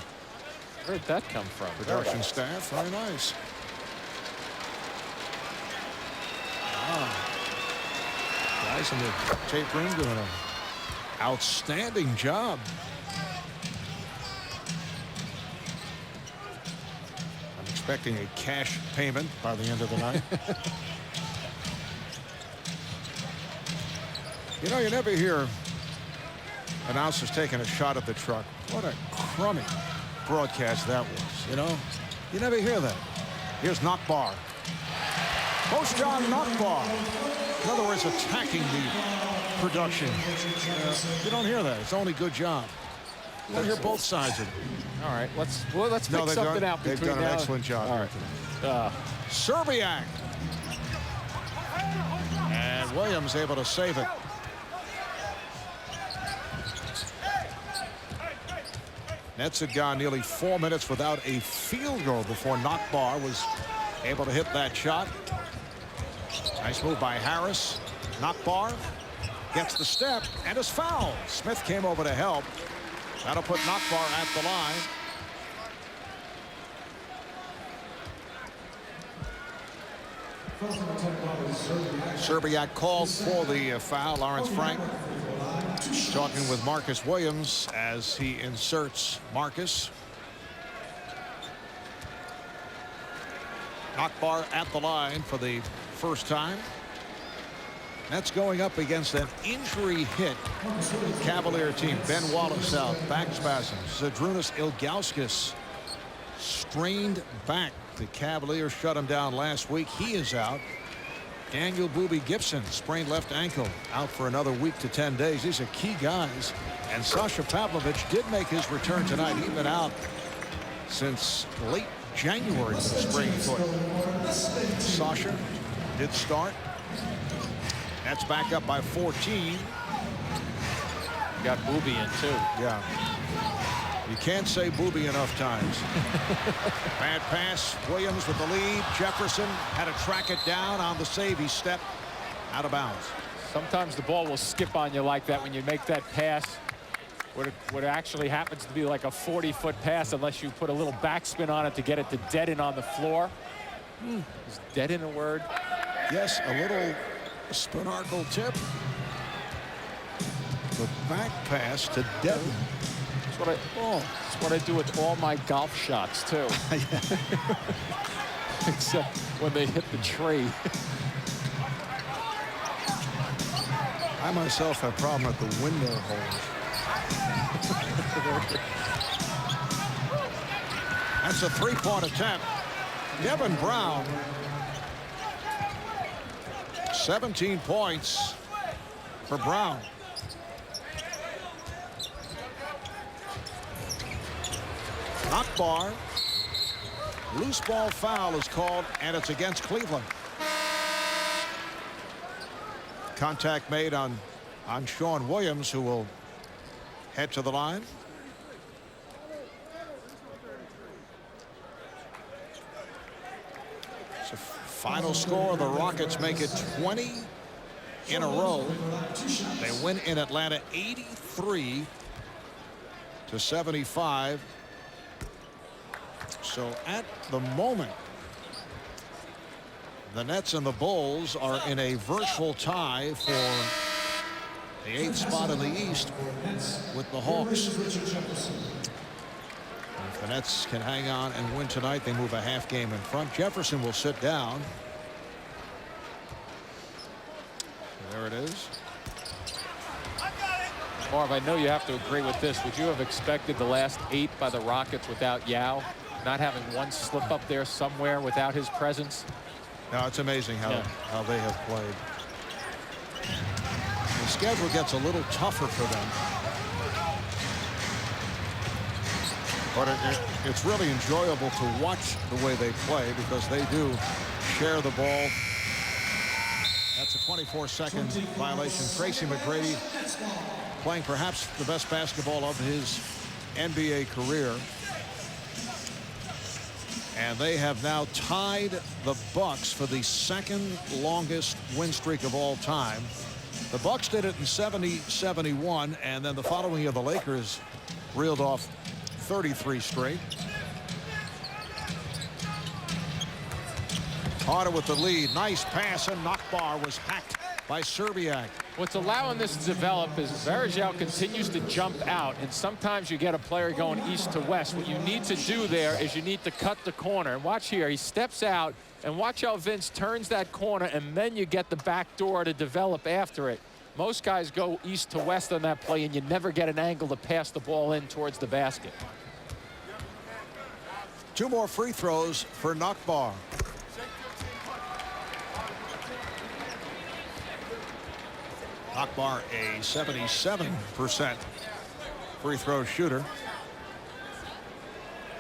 Where'd that come from? Production staff. Very nice. Guys in the tape room doing an outstanding job. I'm expecting a cash payment by the end of the night. You know, you never hear announcers taking a shot at the truck. What a crummy broadcast that was, you know? You never hear that. Here's Nakbar. Bojan Nakbar. In other words, attacking the production. You don't hear that. It's only good job. You don't hear both sides of it. All right, let's pick something out between They've done an now. excellent job. All right. Serbiak. And Williams able to save it. Nets had gone nearly 4 minutes without a field goal before Nakbar was able to hit that shot. Nice move by Harris. Nakbar gets the step and is fouled. Smith came over to help. That'll put Nakbar at the line. Serbiak called for the foul. Lawrence Frank talking with Marcus Williams as he inserts Marcus. Nakbar at the line for the first time. That's going up against an injury hit Cavalier team. Ben Wallace out, back spasms. Zydrunas Ilgauskas strained back. The Cavaliers shut him down last week. He is out. Daniel Booby Gibson, sprained left ankle, out for another week to 10 days. These are key guys. And Sasha Pavlovich did make his return tonight. He's been out since late January with a sprained foot. Sasha did start. That's back up by 14. Got Booby in too. Yeah. You can't say Booby enough times. Bad pass. Williams with the lead. Jefferson had to track it down on the save. He stepped out of bounds. Sometimes the ball will skip on you like that when you make that pass. What actually happens to be like a 40-foot pass unless you put a little backspin on it to get it to deaden on the floor. Is deaden a word? Yes, a little spinarcle tip. The back pass to Devin. That's what I do with all my golf shots too. Except when they hit the tree. I myself have a problem at the window holes. That's a three-point attempt. Devin Brown. 17 points for Brown. Nakbar. Loose ball foul is called, and it's against Cleveland. Contact made on Sean Williams, who will head to the line. So final score, the Rockets make it 20 in a row. They win in Atlanta 83-75. So at the moment, the Nets and the Bulls are in a virtual tie for the 8th spot in the East with the Hawks. If the Nets can hang on and win tonight, they move a half game in front. Jefferson will sit down. There it is. Marv, I know you have to agree with this. Would you have expected the last 8 by the Rockets without Yao? Not having one slip up there somewhere without his presence? No, it's amazing how they have played. The schedule gets a little tougher for them. But it's really enjoyable to watch the way they play because they do share the ball. That's a 24-second violation. Tracy McGrady playing perhaps the best basketball of his NBA career. And they have now tied the Bucks for the second longest win streak of all time. The Bucks did it in 70-71, and then the following year the Lakers reeled off 33 straight. Carter with the lead. Nice pass, and Nakbar was hacked by Serbiak. What's allowing this to develop is Varejao continues to jump out, and sometimes you get a player going east to west. What you need to do there is you need to cut the corner. And watch here, he steps out, and watch how Vince turns that corner, and then you get the back door to develop after it. Most guys go east to west on that play, and you never get an angle to pass the ball in towards the basket. 2 more free throws for Nakbar. Nakbar, a 77% free throw shooter.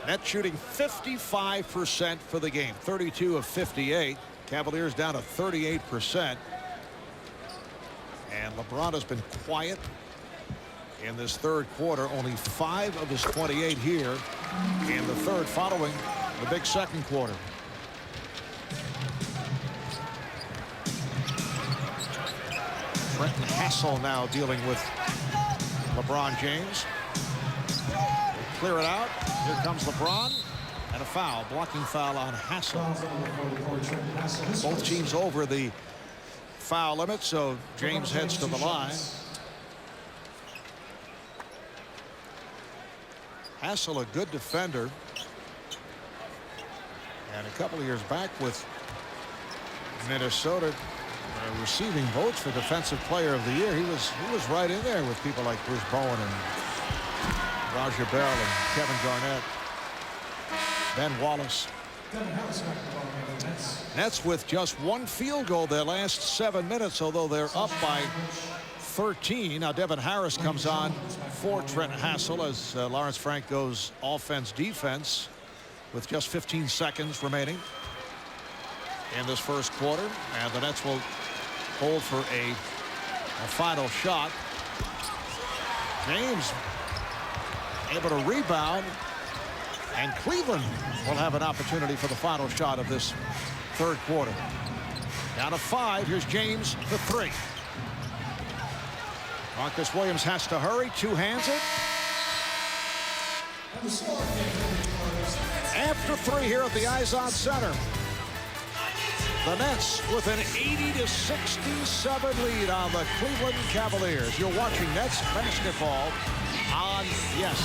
Net shooting 55% for the game, 32 of 58. Cavaliers down to 38%. And LeBron has been quiet in this third quarter. Only 5 of his 28 here in the third, following the big second quarter. Trenton Hassel now dealing with LeBron James. clear it out. Here comes LeBron. And a foul, blocking foul on Hassel. Both teams over the foul limit, so James heads to the line. Hassel, a good defender. And a couple of years back with Minnesota, receiving votes for Defensive Player of the Year. He was right in there with people like Bruce Bowen and Roger Bell and Kevin Garnett. Ben Wallace. Nets with just one field goal their last 7 minutes, although they're up by 13. Now Devin Harris comes on for Trent Hassel as Lawrence Frank goes offense-defense with just 15 seconds remaining in this first quarter. And the Nets will hold for a final shot. James able to rebound. And Cleveland will have an opportunity for the final shot of this third quarter. Down to 5. Here's James, the 3. Marcus Williams has to hurry. Two-hands it. After 3 here at the Izod Center. The Nets with an 80-67 lead on the Cleveland Cavaliers. You're watching Nets basketball on Yes.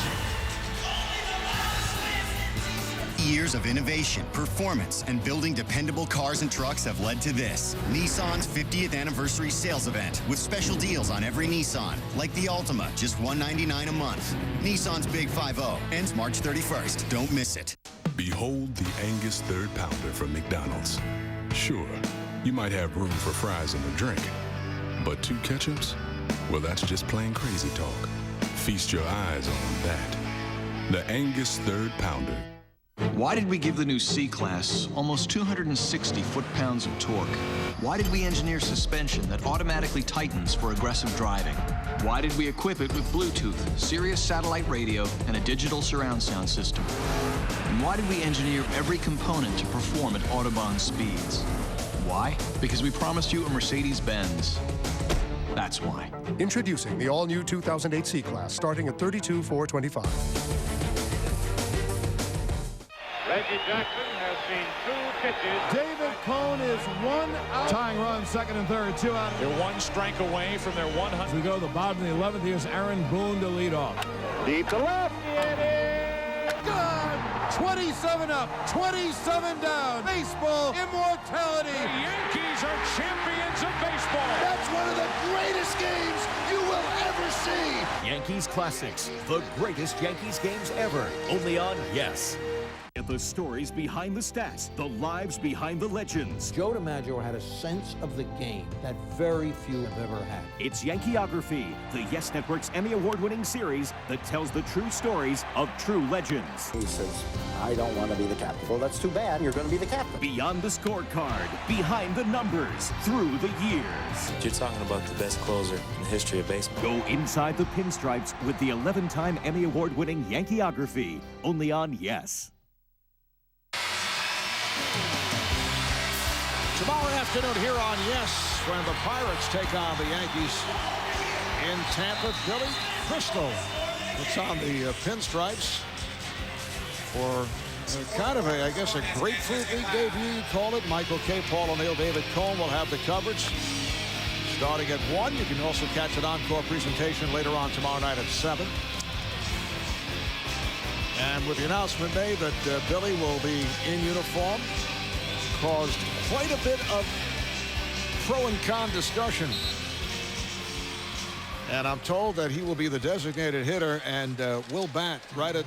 Years of innovation, performance, and building dependable cars and trucks have led to this. Nissan's 50th anniversary sales event with special deals on every Nissan, like the Altima, just $199 a month. Nissan's Big 5-0 ends March 31st. Don't miss it. Behold the Angus Third Pounder from McDonald's. Sure, you might have room for fries and a drink, but 2 ketchups? Well, that's just plain crazy talk. Feast your eyes on that. The Angus Third Pounder. Why did we give the new C-Class almost 260 foot-pounds of torque? Why did we engineer suspension that automatically tightens for aggressive driving? Why did we equip it with Bluetooth, Sirius satellite radio, and a digital surround sound system? And why did we engineer every component to perform at Autobahn speeds? Why? Because we promised you a Mercedes-Benz. That's why. Introducing the all-new 2008 C-Class, starting at $32,425. Reggie Jackson has seen 2 pitches. David Cone is 1 out. Tying run, second and third, 2 out. They're 1 strike away from their 100. As we go to the bottom of the 11th, here's Aaron Boone to lead off. Deep to left, it is good! 27 up, 27 down. Baseball immortality. The Yankees are champions of baseball. That's one of the greatest games you will ever see. Yankees Classics, the greatest Yankees games ever, only on Yes. The stories behind the stats, the lives behind the legends. Joe DiMaggio had a sense of the game that very few have ever had. It's Yankeeography, the Yes Network's Emmy Award-winning series that tells the true stories of true legends. He says, I don't want to be the captain. Well, that's too bad. You're going to be the captain. Beyond the scorecard, behind the numbers, through the years. You're talking about the best closer in the history of baseball. Go inside the pinstripes with the 11-time Emmy Award-winning Yankeeography, only on Yes. Tomorrow afternoon here on Yes, when the Pirates take on the Yankees in Tampa. Billy Crystal puts on the pinstripes for kind of a, I guess, a grapefruit league debut, you call it. Michael K. Paul O'Neill, David Cone will have the coverage starting at 1. You can also catch an encore presentation later on tomorrow night at 7. And with the announcement made that Billy will be in uniform, caused quite a bit of pro and con discussion. And I'm told that he will be the designated hitter and will bat right at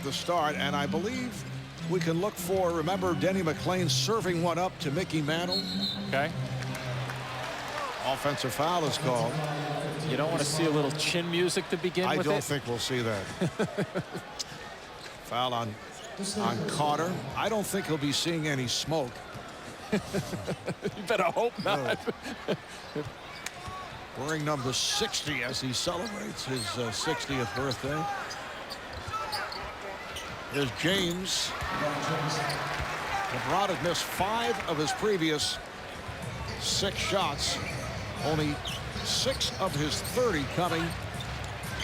the start. And I believe we can look for, remember Denny McClain serving one up to Mickey Mantle? Okay. Offensive foul is called. You don't want to see a little chin music to begin with? I don't think we'll see that. Foul on Carter. I don't think he'll be seeing any smoke. You better hope not. Wearing number 60 as he celebrates his 60th birthday. There's James. LeBron had missed 5 of his previous 6 shots. Only 6 of his 30 coming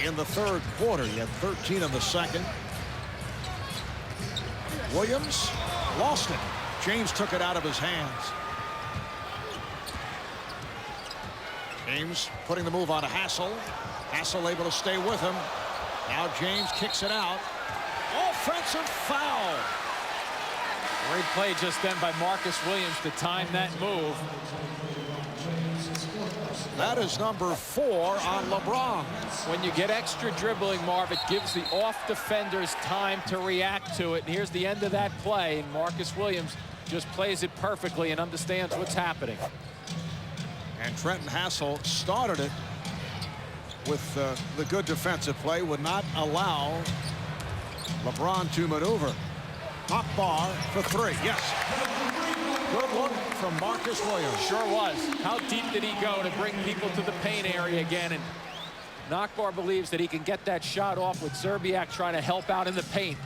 in the third quarter. He had 13 in the second. Williams lost it. James took it out of his hands. James putting the move on Hassel. Hassel able to stay with him. Now James kicks it out. Offensive foul. Great play just then by Marcus Williams to time that move. That is number 4 on LeBron. When you get extra dribbling, Marv, it gives the off defenders time to react to it. And here's the end of that play. And Marcus Williams just plays it perfectly and understands what's happening. And Trenton Hassel started it with the good defensive play, would not allow LeBron to maneuver. Knock bar for 3. Yes. Good look from Marcus Williams. Sure was. How deep did he go to bring people to the paint area again? And Nockbar believes that he can get that shot off with Zerbiak trying to help out in the paint.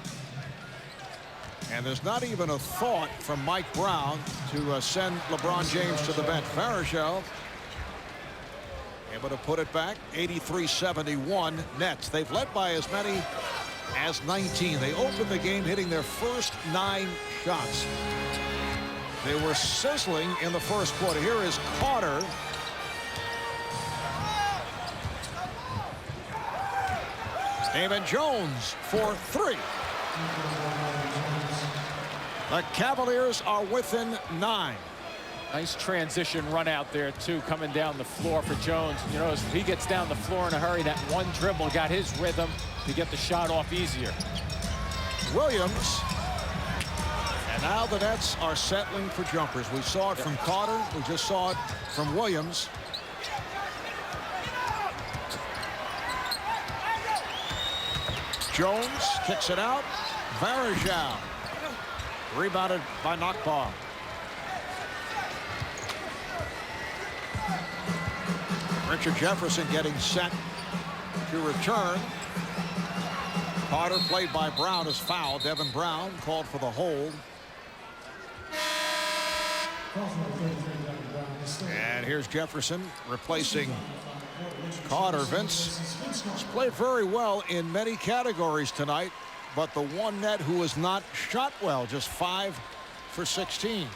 And there's not even a thought from Mike Brown to send LeBron James to the bench. Varejao able to put it back. 83-71 Nets. They've led by as many as 19. They opened the game hitting their first 9 shots. They were sizzling in the first quarter. Here is Carter. Damon Jones for 3. The Cavaliers are within 9. Nice transition run out there, too, coming down the floor for Jones. You know, as he gets down the floor in a hurry, that one dribble got his rhythm to get the shot off easier. Williams. And now the Nets are settling for jumpers. We saw it from Carter. We just saw it from Williams. Jones kicks it out. Varejao. Rebounded by Nockbar. Richard Jefferson getting set to return. Carter, played by Brown, is fouled. Devin Brown called for the hold. And here's Jefferson replacing Carter. Vince has played very well in many categories tonight, but the one net who has not shot well, just 5 for 16.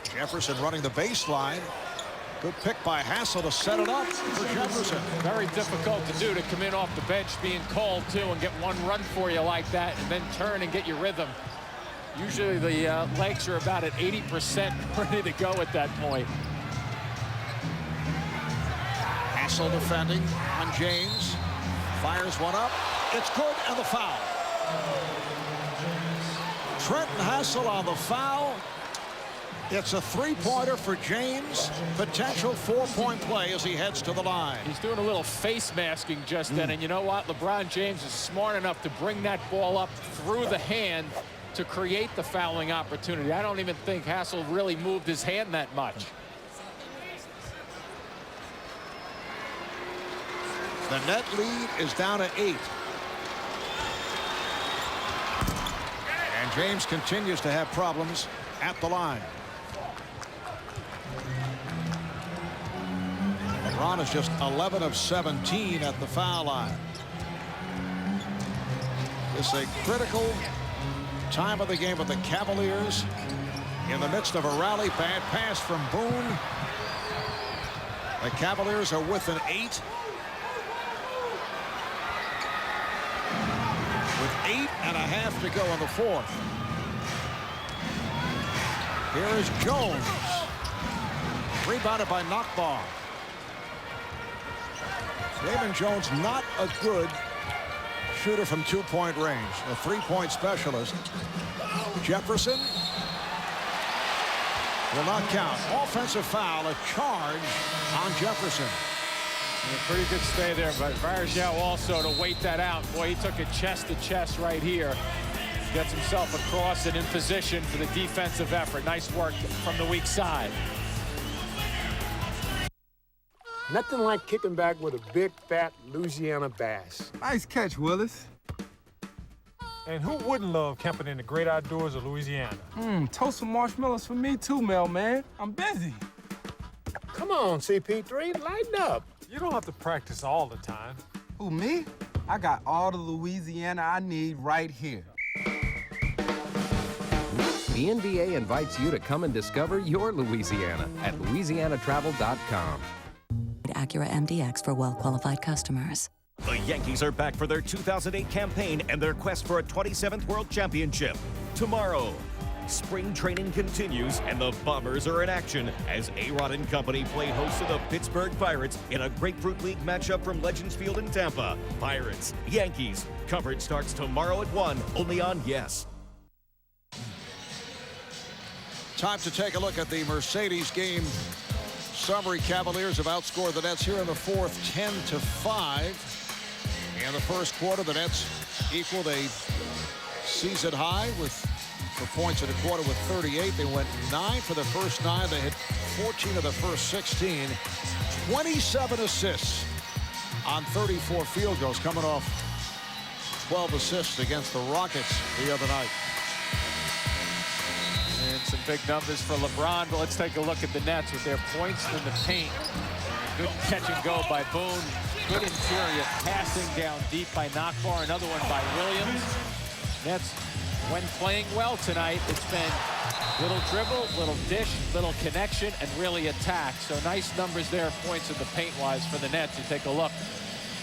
Jefferson running the baseline. Good pick by Hassel to set it up for Jefferson. Very difficult to do, to come in off the bench being called too and get one run for you like that and then turn and get your rhythm. Usually the legs are about at 80% ready to go at that point. Hassel defending on James. Fires one up. It's good, and the foul. Trenton Hassel on the foul. It's a 3-pointer for James. Potential 4-point play as he heads to the line. He's doing a little face masking just then. And you know what? LeBron James is smart enough to bring that ball up through the hand to create the fouling opportunity. I don't even think Hassel really moved his hand that much. The net lead is down to 8. And James continues to have problems at the line. LeBron is just 11 of 17 at the foul line. It's a critical time of the game with the Cavaliers in the midst of a rally. Bad pass from Boone. The Cavaliers are within 8. With 8.5 to go in the fourth. Here is Jones. Rebounded by Nockbar. Damon Jones not a good shooter from 2-point range. A 3-point specialist. Jefferson will not count. Offensive foul, a charge on Jefferson. A pretty good stay there, but Varejao also to wait that out. Boy, he took it chest to chest right here. Gets himself across and in position for the defensive effort. Nice work from the weak side. Nothing like kicking back with a big, fat Louisiana bass. Nice catch, Willis. And who wouldn't love camping in the great outdoors of Louisiana? Toast some marshmallows for me too, Mel, man. I'm busy. Come on, CP3, lighten up. You don't have to practice all the time. Who, me? I got all the Louisiana I need right here. The NBA invites you to come and discover your Louisiana at louisianatravel.com. Acura MDX for well-qualified customers. The Yankees are back for their 2008 campaign and their quest for a 27th World Championship. Tomorrow, spring training continues and the Bombers are in action as A-Rod and company play host to the Pittsburgh Pirates in a Grapefruit League matchup from Legends Field in Tampa. Pirates, Yankees. Coverage starts tomorrow at 1, only on Yes. Time to take a look at the Mercedes game summary. Cavaliers have outscored the Nets here in the fourth 10-5. In the first quarter, the Nets equaled a season high for points in the quarter with 38. They went 9 for the first 9. They hit 14 of the first 16. 27 assists on 34 field goals, coming off 12 assists against the Rockets the other night. And some big numbers for LeBron, but let's take a look at the Nets with their points in the paint. Good catch and go by Boone. Good interior passing down deep by Nakbar. Another one by Williams. Nets, when playing well tonight, it's been little dribble, little dish, little connection, and really attack. So nice numbers there, points in the paint-wise for the Nets. You take a look.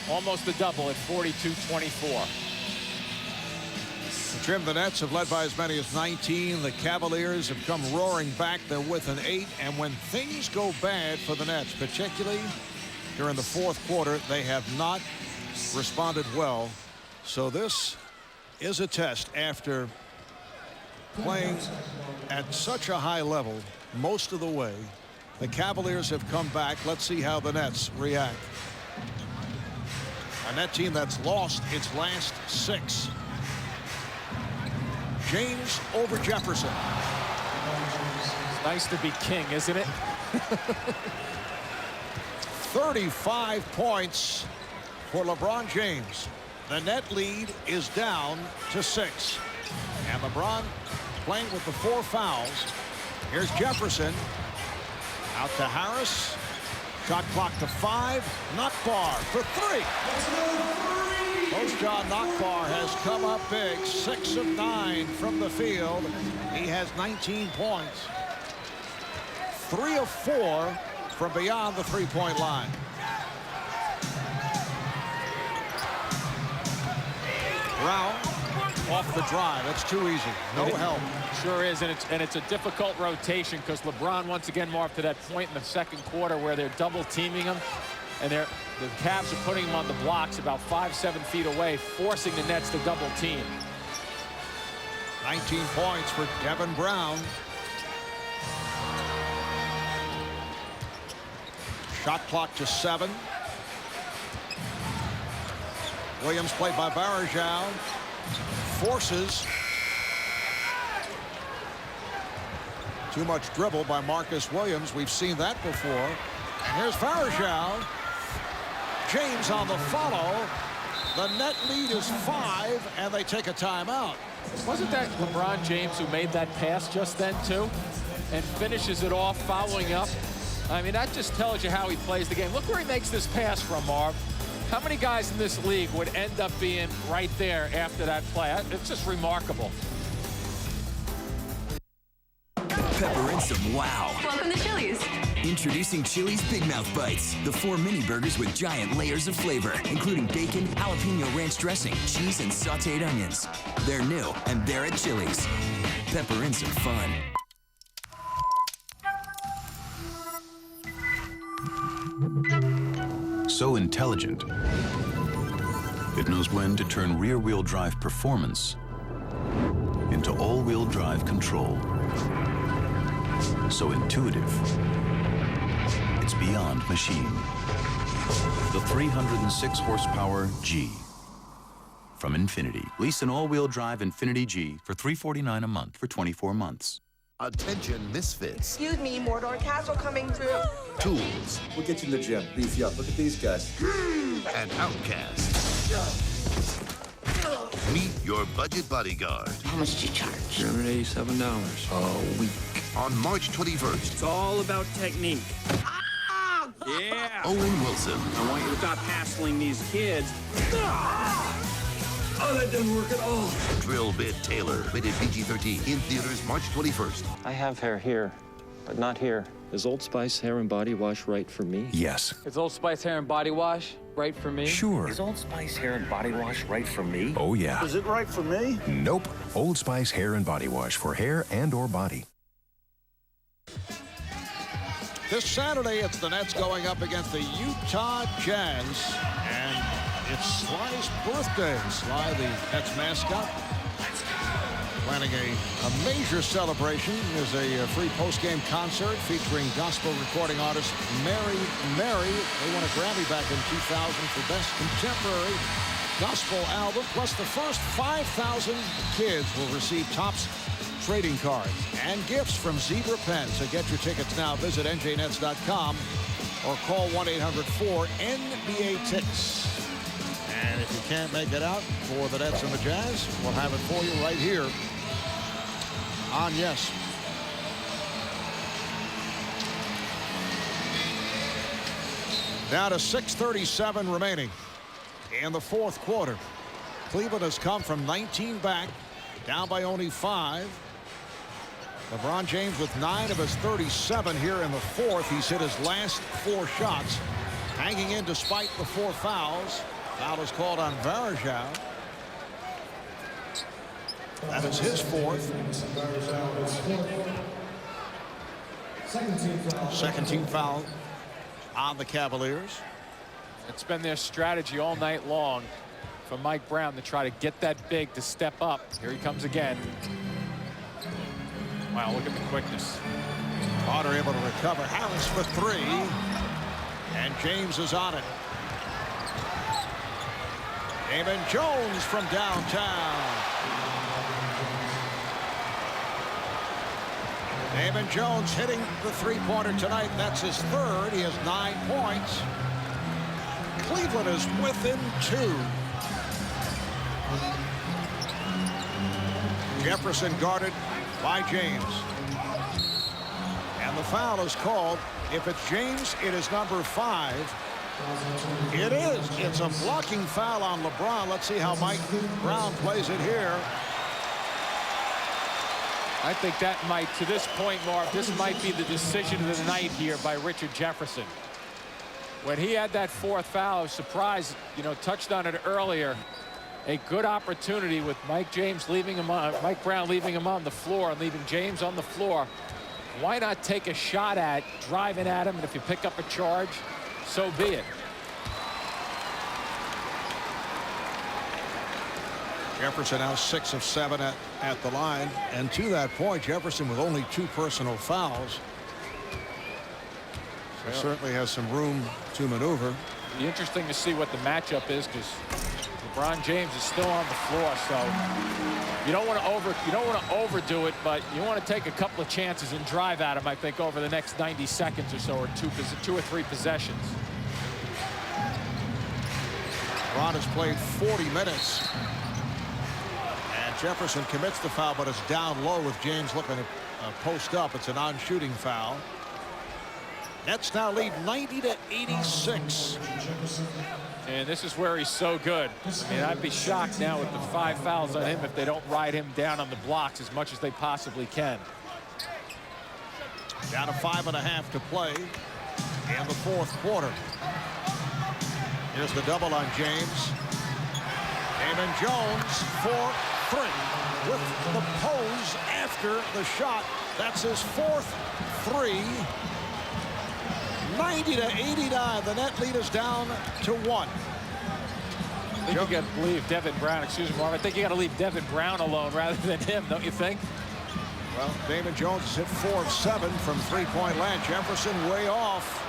Almost a double at 42-24. Jim, the Nets have led by as many as 19. The Cavaliers have come roaring back. They're with an 8. And when things go bad for the Nets, particularly during the fourth quarter, they have not responded well. So this is a test after playing at such a high level most of the way. The Cavaliers have come back. Let's see how the Nets react. A Net team that's lost its last 6. James over Jefferson. It's nice to be king, isn't it? 35 points for LeBron James. The Net lead is down to 6. And LeBron playing with the 4 fouls. Here's Jefferson. Out to Harris. Shot clock to 5. Nakbar for 3. Coach John Nakbar has come up big. 6 of 9 from the field. He has 19 points. 3 of 4 from beyond the three-point line. Brown off the drive. That's too easy. No help. Sure is, and it's a difficult rotation because LeBron once again more up to that point in the second quarter where they're double teaming him, and the Cavs are putting him on the blocks about 5-7 feet away, forcing the Nets to double team. 19 points for Devin Brown. Shot clock to 7. Williams played by Barajal. Forces. Too much dribble by Marcus Williams. We've seen that before. Here's Barajal. James on the follow. The Net lead is 5, and they take a timeout. Wasn't that LeBron James who made that pass just then, too? And finishes it off, following up. I mean, that just tells you how he plays the game. Look where he makes this pass from, Marv. How many guys in this league would end up being right there after that play? It's just remarkable. Pepper in some wow. Welcome to Chili's. Introducing Chili's Big Mouth Bites, the 4 mini burgers with giant layers of flavor, including bacon, jalapeno ranch dressing, cheese, and sauteed onions. They're new, and they're at Chili's. Pepper in some fun. So intelligent, it knows when to turn rear-wheel drive performance into all-wheel drive control. So intuitive, it's beyond machine. The 306 horsepower G from Infiniti. Lease an all-wheel drive Infiniti G for $349 a month for 24 months. Attention misfits. Excuse me, Mordor Castle coming through. Tools. We'll get you in the gym. Beef you up. Look at these guys. And outcasts. Meet your budget bodyguard. How much do you charge? $387 a week. On March 21st. It's all about technique. Yeah. Owen Wilson. I want you to stop hassling these kids. Oh, that didn't work at all. Drill Bit Taylor. Rated PG-13. In theaters March 21st. I have hair here, but not here. Is Old Spice hair and body wash right for me? Yes. Is Old Spice hair and body wash right for me? Sure. Is Old Spice hair and body wash right for me? Oh, yeah. Is it right for me? Nope. Old Spice hair and body wash for hair and or body. This Saturday, it's the Nets going up against the Utah Jazz. And it's Sly's birthday. Sly, the Nets mascot, planning a major celebration. There's a free post-game concert featuring gospel recording artist Mary. They won a Grammy back in 2000 for Best Contemporary Gospel Album. Plus, the first 5,000 kids will receive Topps trading cards and gifts from Zebra Pen. So get your tickets now. Visit njnets.com or call 1-800-4-NBA-TICKS. And if you can't make it out for the Nets and the Jazz, we'll have it for you right here on Yes. Now to 6:37 remaining in the fourth quarter. Cleveland has come from 19 back, down by only 5. LeBron James with 9 of his 37 here in the fourth. He's hit his last 4 shots, hanging in despite the 4 fouls. Foul is called on Varejao. That is his 4th. Second team foul on the Cavaliers. It's been their strategy all night long for Mike Brown to try to get that big to step up. Here he comes again. Wow, look at the quickness. Potter able to recover. Harris for 3. And James is on it. Damon Jones from downtown. Damon Jones hitting the 3-pointer tonight. That's his 3rd. He has 9 points. Cleveland is within 2. Jefferson guarded by James. And the foul is called. If it's James, it is number 5. It is. It's a blocking foul on LeBron. Let's see how Mike Brown plays it here. I think that might, to this point, Marv, this might be the decision of the night here by Richard Jefferson. When he had that 4th foul, I was surprised, touched on it earlier. A good opportunity with Mike Brown leaving him on the floor and leaving James on the floor. Why not take a shot at driving at him? And if you pick up a charge, so be it. Jefferson now 6 of 7 at the line. And to that point, Jefferson with only 2 personal fouls. So certainly has some room to maneuver. It'll be interesting to see what the matchup is, because LeBron James is still on the floor, so you don't want to overdo it, but you want to take a couple of chances and drive at him, I think, over the next 90 seconds or so, or 2 or 3 possessions. LeBron has played 40 minutes. And Jefferson commits the foul, but it's down low with James looking to post up. It's a non-shooting foul. Nets now lead 90-86. And this is where he's so good. I mean, I'd be shocked now with the 5 fouls on him if they don't ride him down on the blocks as much as they possibly can. Down to 5.5 to play in the fourth quarter. Here's the double on James. Damon Jones for 3 with the pose after the shot. That's his 4th 3. 90-89. The net lead is down to 1. I think you got to leave Devin Brown. Excuse me, Marv. I think you got to leave Devin Brown alone rather than him, don't you think? Well, Damon Jones has hit 4 of 7 from 3-point land. Jefferson way off.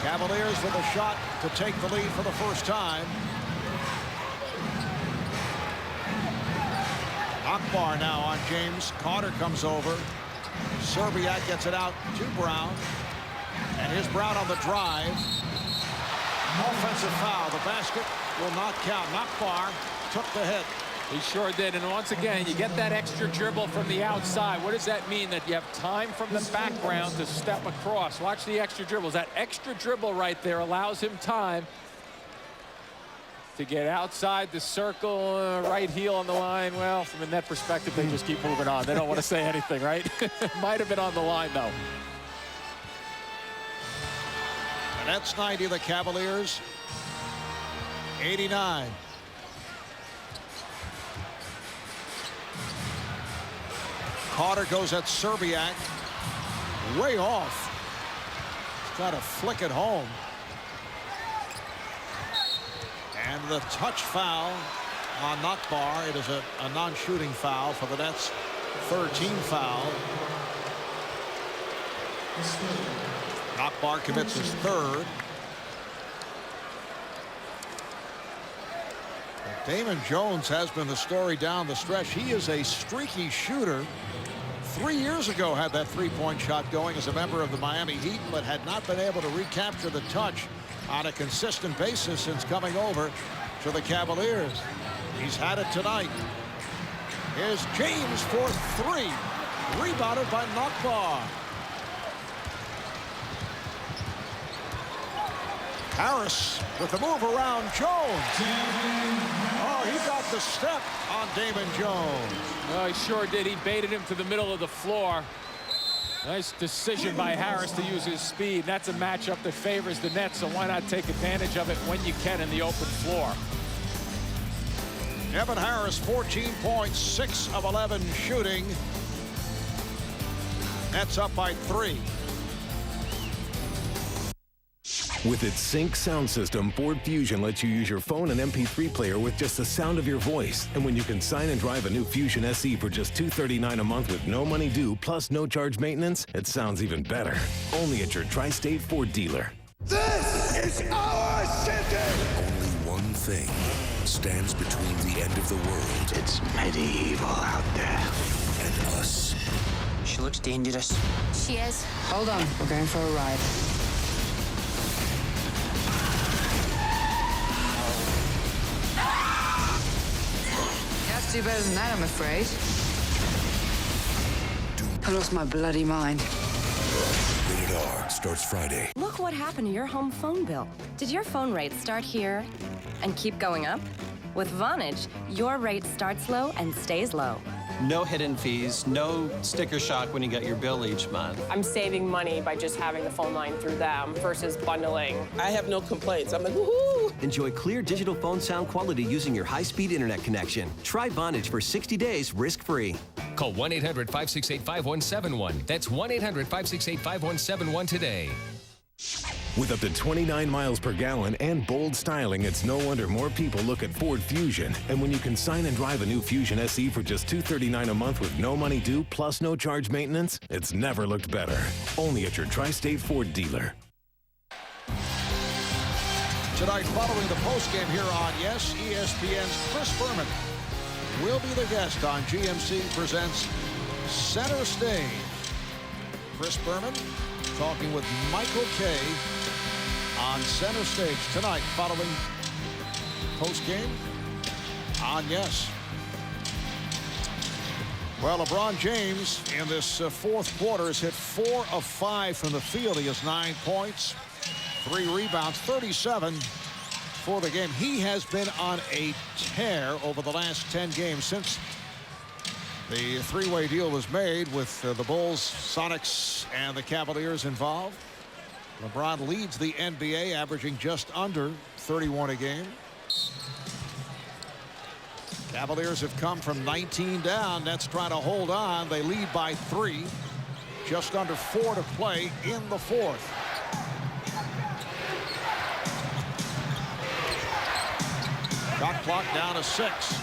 Cavaliers with a shot to take the lead for the first time. Akbar now on James. Carter comes over. Serbiak gets it out to Brown. And here's Brown on the drive. Offensive foul. The basket will not count. Akbar took the hit. He sure did. And once again, you get that extra dribble from the outside. What does that mean? That you have time from the background to step across. Watch the extra dribbles. That extra dribble right there allows him time to get outside the circle. Right heel on the line. Well, from a net perspective, they just keep moving on. They don't want to say anything, right? Might have been on the line, though. The Nets 90, the Cavaliers 89. Carter goes at Serbiak. Way off. He's got to flick it home. And the touch foul on Nakbar. It is a non-shooting foul for the Nets. 13 foul. Nakbar commits his third. Damon Jones has been the story down the stretch. He is a streaky shooter. 3 years ago had that three-point shot going as a member of the Miami Heat, but had not been able to recapture the touch on a consistent basis since coming over to the Cavaliers. He's had it tonight. Here's James for three. Rebounded by Nakbar. Harris with the move around Jones. Oh, he got the step on Damon Jones. Oh, he sure did. He baited him to the middle of the floor. Nice decision by Harris to use his speed. That's a matchup that favors the Nets, so why not take advantage of it when you can in the open floor. Evan Harris, 14 points, 6 of 11 shooting. Nets up by 3. With its sync sound system, Ford Fusion lets you use your phone and MP3 player with just the sound of your voice. And when you consign and drive a new Fusion SE for just $239 a month with no money due, plus no charge maintenance, it sounds even better. Only at your Tri-State Ford dealer. This is our city! Only one thing stands between the end of the world. It's medieval out there. And us. She looks dangerous. She is. Hold on, we're going for a ride. Do better than that, I'm afraid. I lost my bloody mind. Rated R starts Friday. Look what happened to your home phone bill. Did your phone rate start here and keep going up? With Vonage, your rate starts low and stays low. No hidden fees, no sticker shock when you get your bill each month. I'm saving money by just having the phone line through them versus bundling. I have no complaints. I'm like, woohoo! Enjoy clear digital phone sound quality using your high-speed internet connection. Try Vonage for 60 days risk-free. Call 1-800-568-5171. That's 1-800-568-5171 today. With up to 29 miles per gallon and bold styling, it's no wonder more people look at Ford Fusion. And when you consign and drive a new Fusion SE for just $239 a month with no money due, plus no charge maintenance, it's never looked better. Only at your Tri-State Ford dealer. Tonight, following the postgame here on Yes, ESPN's Chris Berman will be the guest on GMC Presents Center Stage. Chris Berman talking with Michael Kay on Center Stage tonight, following postgame on Yes. Well, LeBron James in this fourth quarter has hit 4 of 5 from the field. He has 9 points, 3 rebounds, 37 for the game. He has been on a tear over the last 10 games since the three-way deal was made with the Bulls, Sonics, and the Cavaliers involved. LeBron leads the NBA, averaging just under 31 a game. Cavaliers have come from 19 down. Nets trying to hold on. They lead by 3. Just under 4 to play in the fourth. Shot clock down to 6.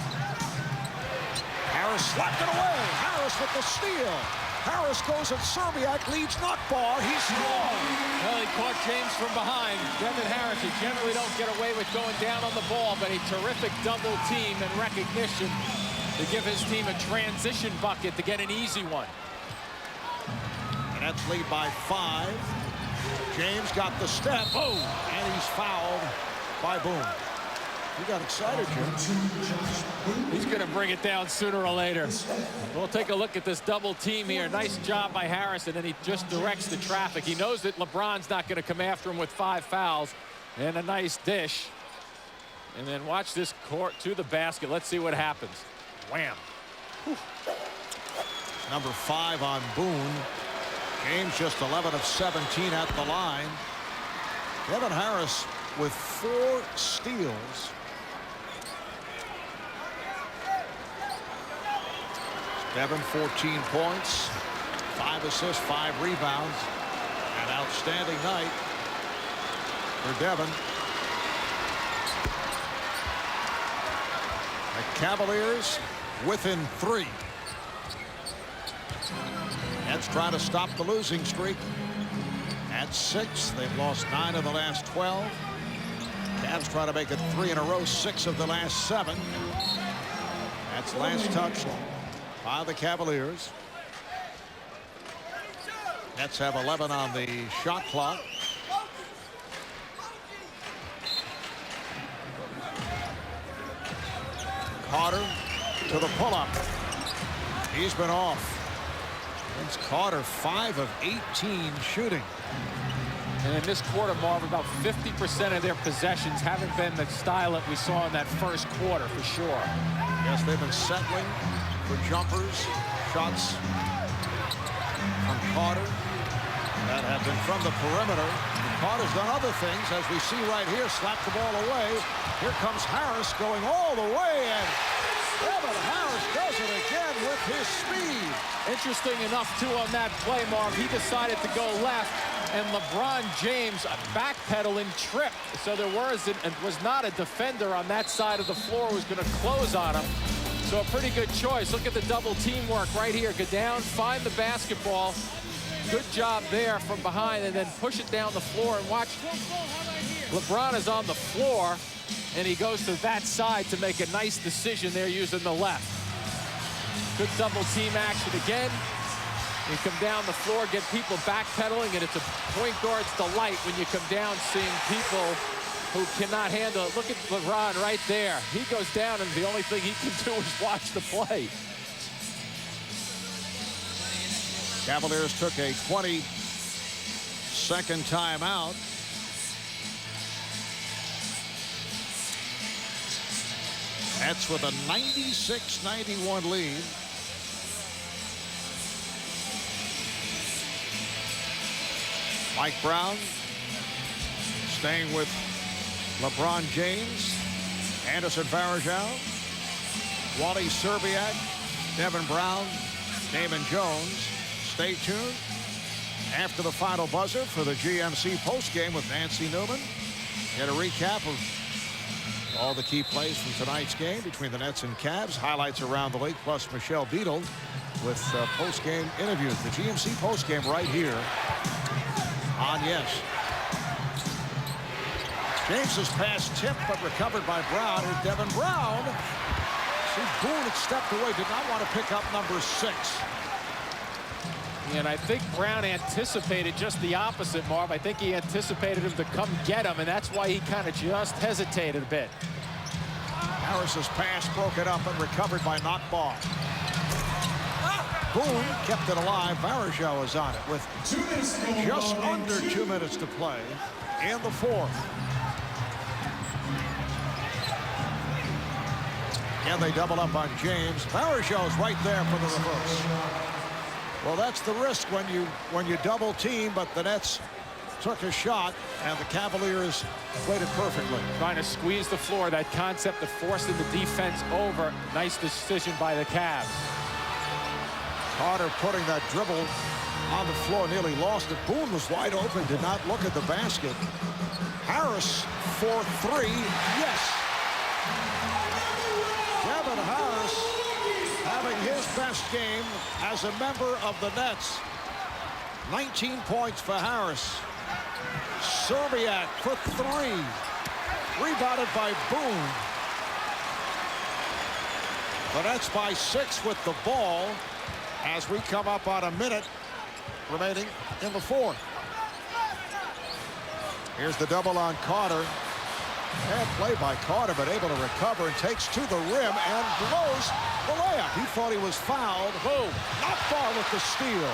Harris slapped it away. Harris with the steal. Harris goes at Serbiak, leads Nakbar. He's strong. Well, he caught James from behind. Devin Harris, you generally don't get away with going down on the ball, but a terrific double team and recognition to give his team a transition bucket to get an easy one. And that's lead by 5. James got the step. Oh, and he's fouled by Boone. You got excited, Jim. He's going to bring it down sooner or later. We'll take a look at this double team here. Nice job by Harris, and then he just directs the traffic. He knows that LeBron's not going to come after him with 5 fouls. And a nice dish. And then watch this court to the basket. Let's see what happens. Wham. Whew. Number 5 on Boone. James just 11 of 17 at the line. Kevin Harris with 4 steals. Devin 14 points, 5 assists, 5 rebounds. An outstanding night for Devin. The Cavaliers within 3. Nets trying to stop the losing streak at 6. They've lost 9 of the last 12. Cavs try to make it 3 in a row, 6 of the last 7. That's last touch by the Cavaliers. Nets have 11 on the shot clock. Carter to the pull-up. He's been off. Vince Carter 5 of 18 shooting. And in this quarter, Marv, about 50% of their possessions haven't been the style that we saw in that first quarter, for sure. Yes, they've been settling for jumpers, shots from Carter that have been from the perimeter. And Carter's done other things, as we see right here, slapped the ball away. Here comes Harris going all the way, and Kevin Harris does it again with his speed. Interesting enough, too, on that play, Marv, he decided to go left, and LeBron James backpedaling tripped. So there was not a defender on that side of the floor who was going to close on him. So a pretty good choice. Look at the double teamwork right here. Go down, find the basketball. Good job there from behind, and then push it down the floor. And watch, LeBron is on the floor, and he goes to that side to make a nice decision there using the left. Good double team action again. You come down the floor, get people backpedaling, and it's a point guard's delight when you come down seeing people who cannot handle it. Look at LeBron right there. He goes down, and the only thing he can do is watch the play. Cavaliers took a 20-second timeout. That's with a 96-91 lead. Mike Brown staying with LeBron James, Anderson Varejao, Wally Serbiak, Devin Brown, Damon Jones. Stay tuned after the final buzzer for the GMC postgame with Nancy Newman. Get a recap of all the key plays from tonight's game between the Nets and Cavs. Highlights around the league, plus Michelle Beadle with postgame interviews. The GMC postgame right here on Yes. James's pass tipped but recovered by Brown. Here's Devin Brown. See, Boone had stepped away, did not want to pick up number 6. And I think Brown anticipated just the opposite, Marv. I think he anticipated him to come get him, and that's why he kind of just hesitated a bit. Harris's pass broken up and recovered by Knockball. Boone kept it alive. Varejao is on it with just under 2 minutes to play in the 4th. And they double up on James. Varejao is right there for the reverse. Well, that's the risk when you double team, but the Nets took a shot, and the Cavaliers played it perfectly. Trying to squeeze the floor, that concept of forcing the defense over. Nice decision by the Cavs. Carter putting that dribble on the floor, nearly lost it. Boone was wide open, did not look at the basket. Harris for 3, yes. Kevin Harris having his best game as a member of the Nets. 19 points for Harris. Serbiak for 3. Rebounded by Boone. The Nets by 6 with the ball as we come up on a minute remaining in the 4th. Here's the double on Carter. Bad play by Carter, but able to recover and takes to the rim and blows the layup. He thought he was fouled. Boom. Not far with the steal.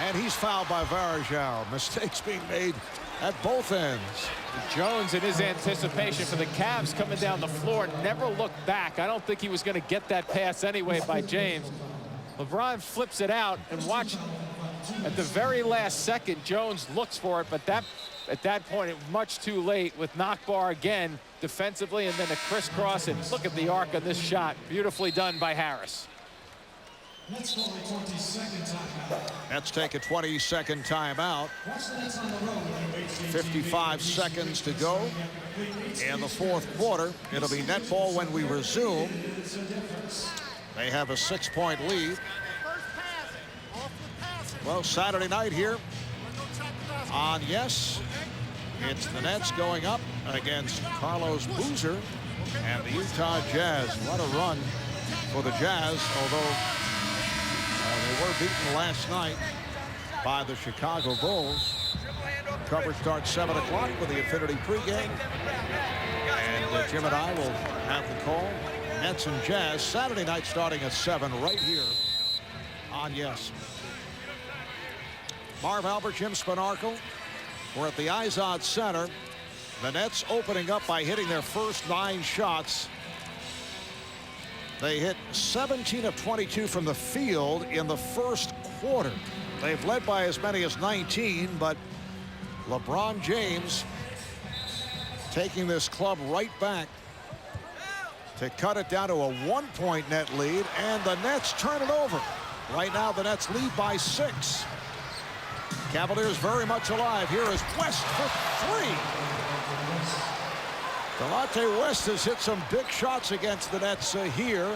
And he's fouled by Varejao. Mistakes being made at both ends. Jones, in his anticipation for the Cavs coming down the floor, never looked back. I don't think he was going to get that pass anyway by James. LeBron flips it out, and watch, at the very last second, Jones looks for it, but at that point, it was much too late with knockbar again defensively, and then a crisscross, and look at the arc of this shot. Beautifully done by Harris. Let's take a 20-second timeout. 55 seconds to go in the fourth quarter. It'll be net ball when we resume. They have a 6-point lead. Well, Saturday night here on Yes. It's the Nets going up against Carlos Boozer and the Utah Jazz. What a run for the Jazz, although they were beaten last night by the Chicago Bulls. Coverage starts 7 o'clock with the Infinity pregame. And Jim and I will have the call. Nets and Jazz Saturday night starting at 7 right here on Yes. Marv Albert, Jim Spanarkel. We're at the Izod Center. The Nets opening up by hitting their first 9 shots. They hit 17 of 22 from the field in the first quarter. They've led by as many as 19, but LeBron James taking this club right back to cut it down to a 1-point net lead, and the Nets turn it over. Right now, the Nets lead by 6. Cavaliers very much alive. Here is West for 3. Delonte West has hit some big shots against the Nets here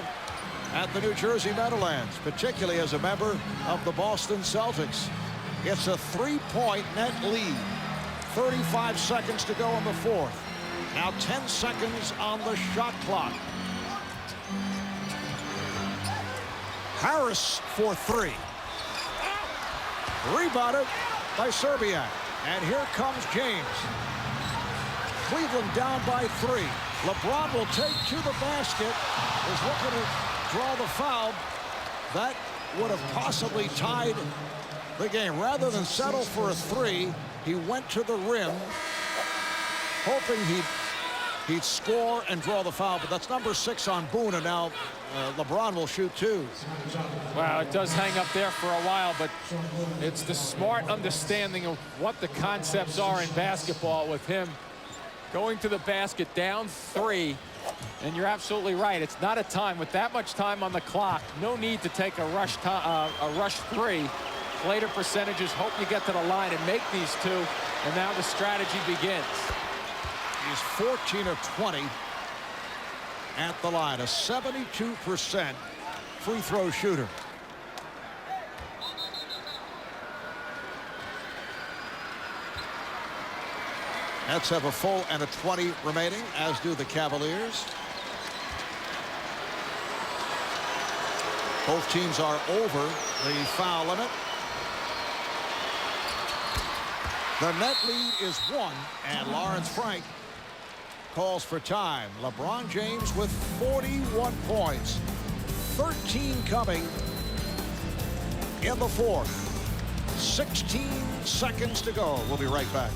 at the New Jersey Meadowlands, particularly as a member of the Boston Celtics. It's a 3-point net lead. 35 seconds to go in the fourth. Now 10 seconds on the shot clock. Harris for 3. Rebounded by Serbiak. And here comes James. Cleveland down by 3. LeBron will take to the basket. Is looking to draw the foul. That would have possibly tied the game. Rather than settle for a 3, he went to the rim, hoping he'd score and draw the foul. But that's number 6 on Boone, and now LeBron will shoot 2. Wow, it does hang up there for a while, but it's the smart understanding of what the concepts are in basketball with him going to the basket down 3. And you're absolutely right. It's not a time with that much time on the clock. No need to take a rush 3. Later percentages, hope you get to the line and make these 2. And now the strategy begins. He's 14 of 20 at the line, a 72% free throw shooter. Nets have a full and a 20 remaining, as do the Cavaliers. Both teams are over the foul limit. The net lead is 1, and Lawrence Frank calls for time. LeBron James with 41 points. 13 coming in the fourth. 16 seconds to go. We'll be right back.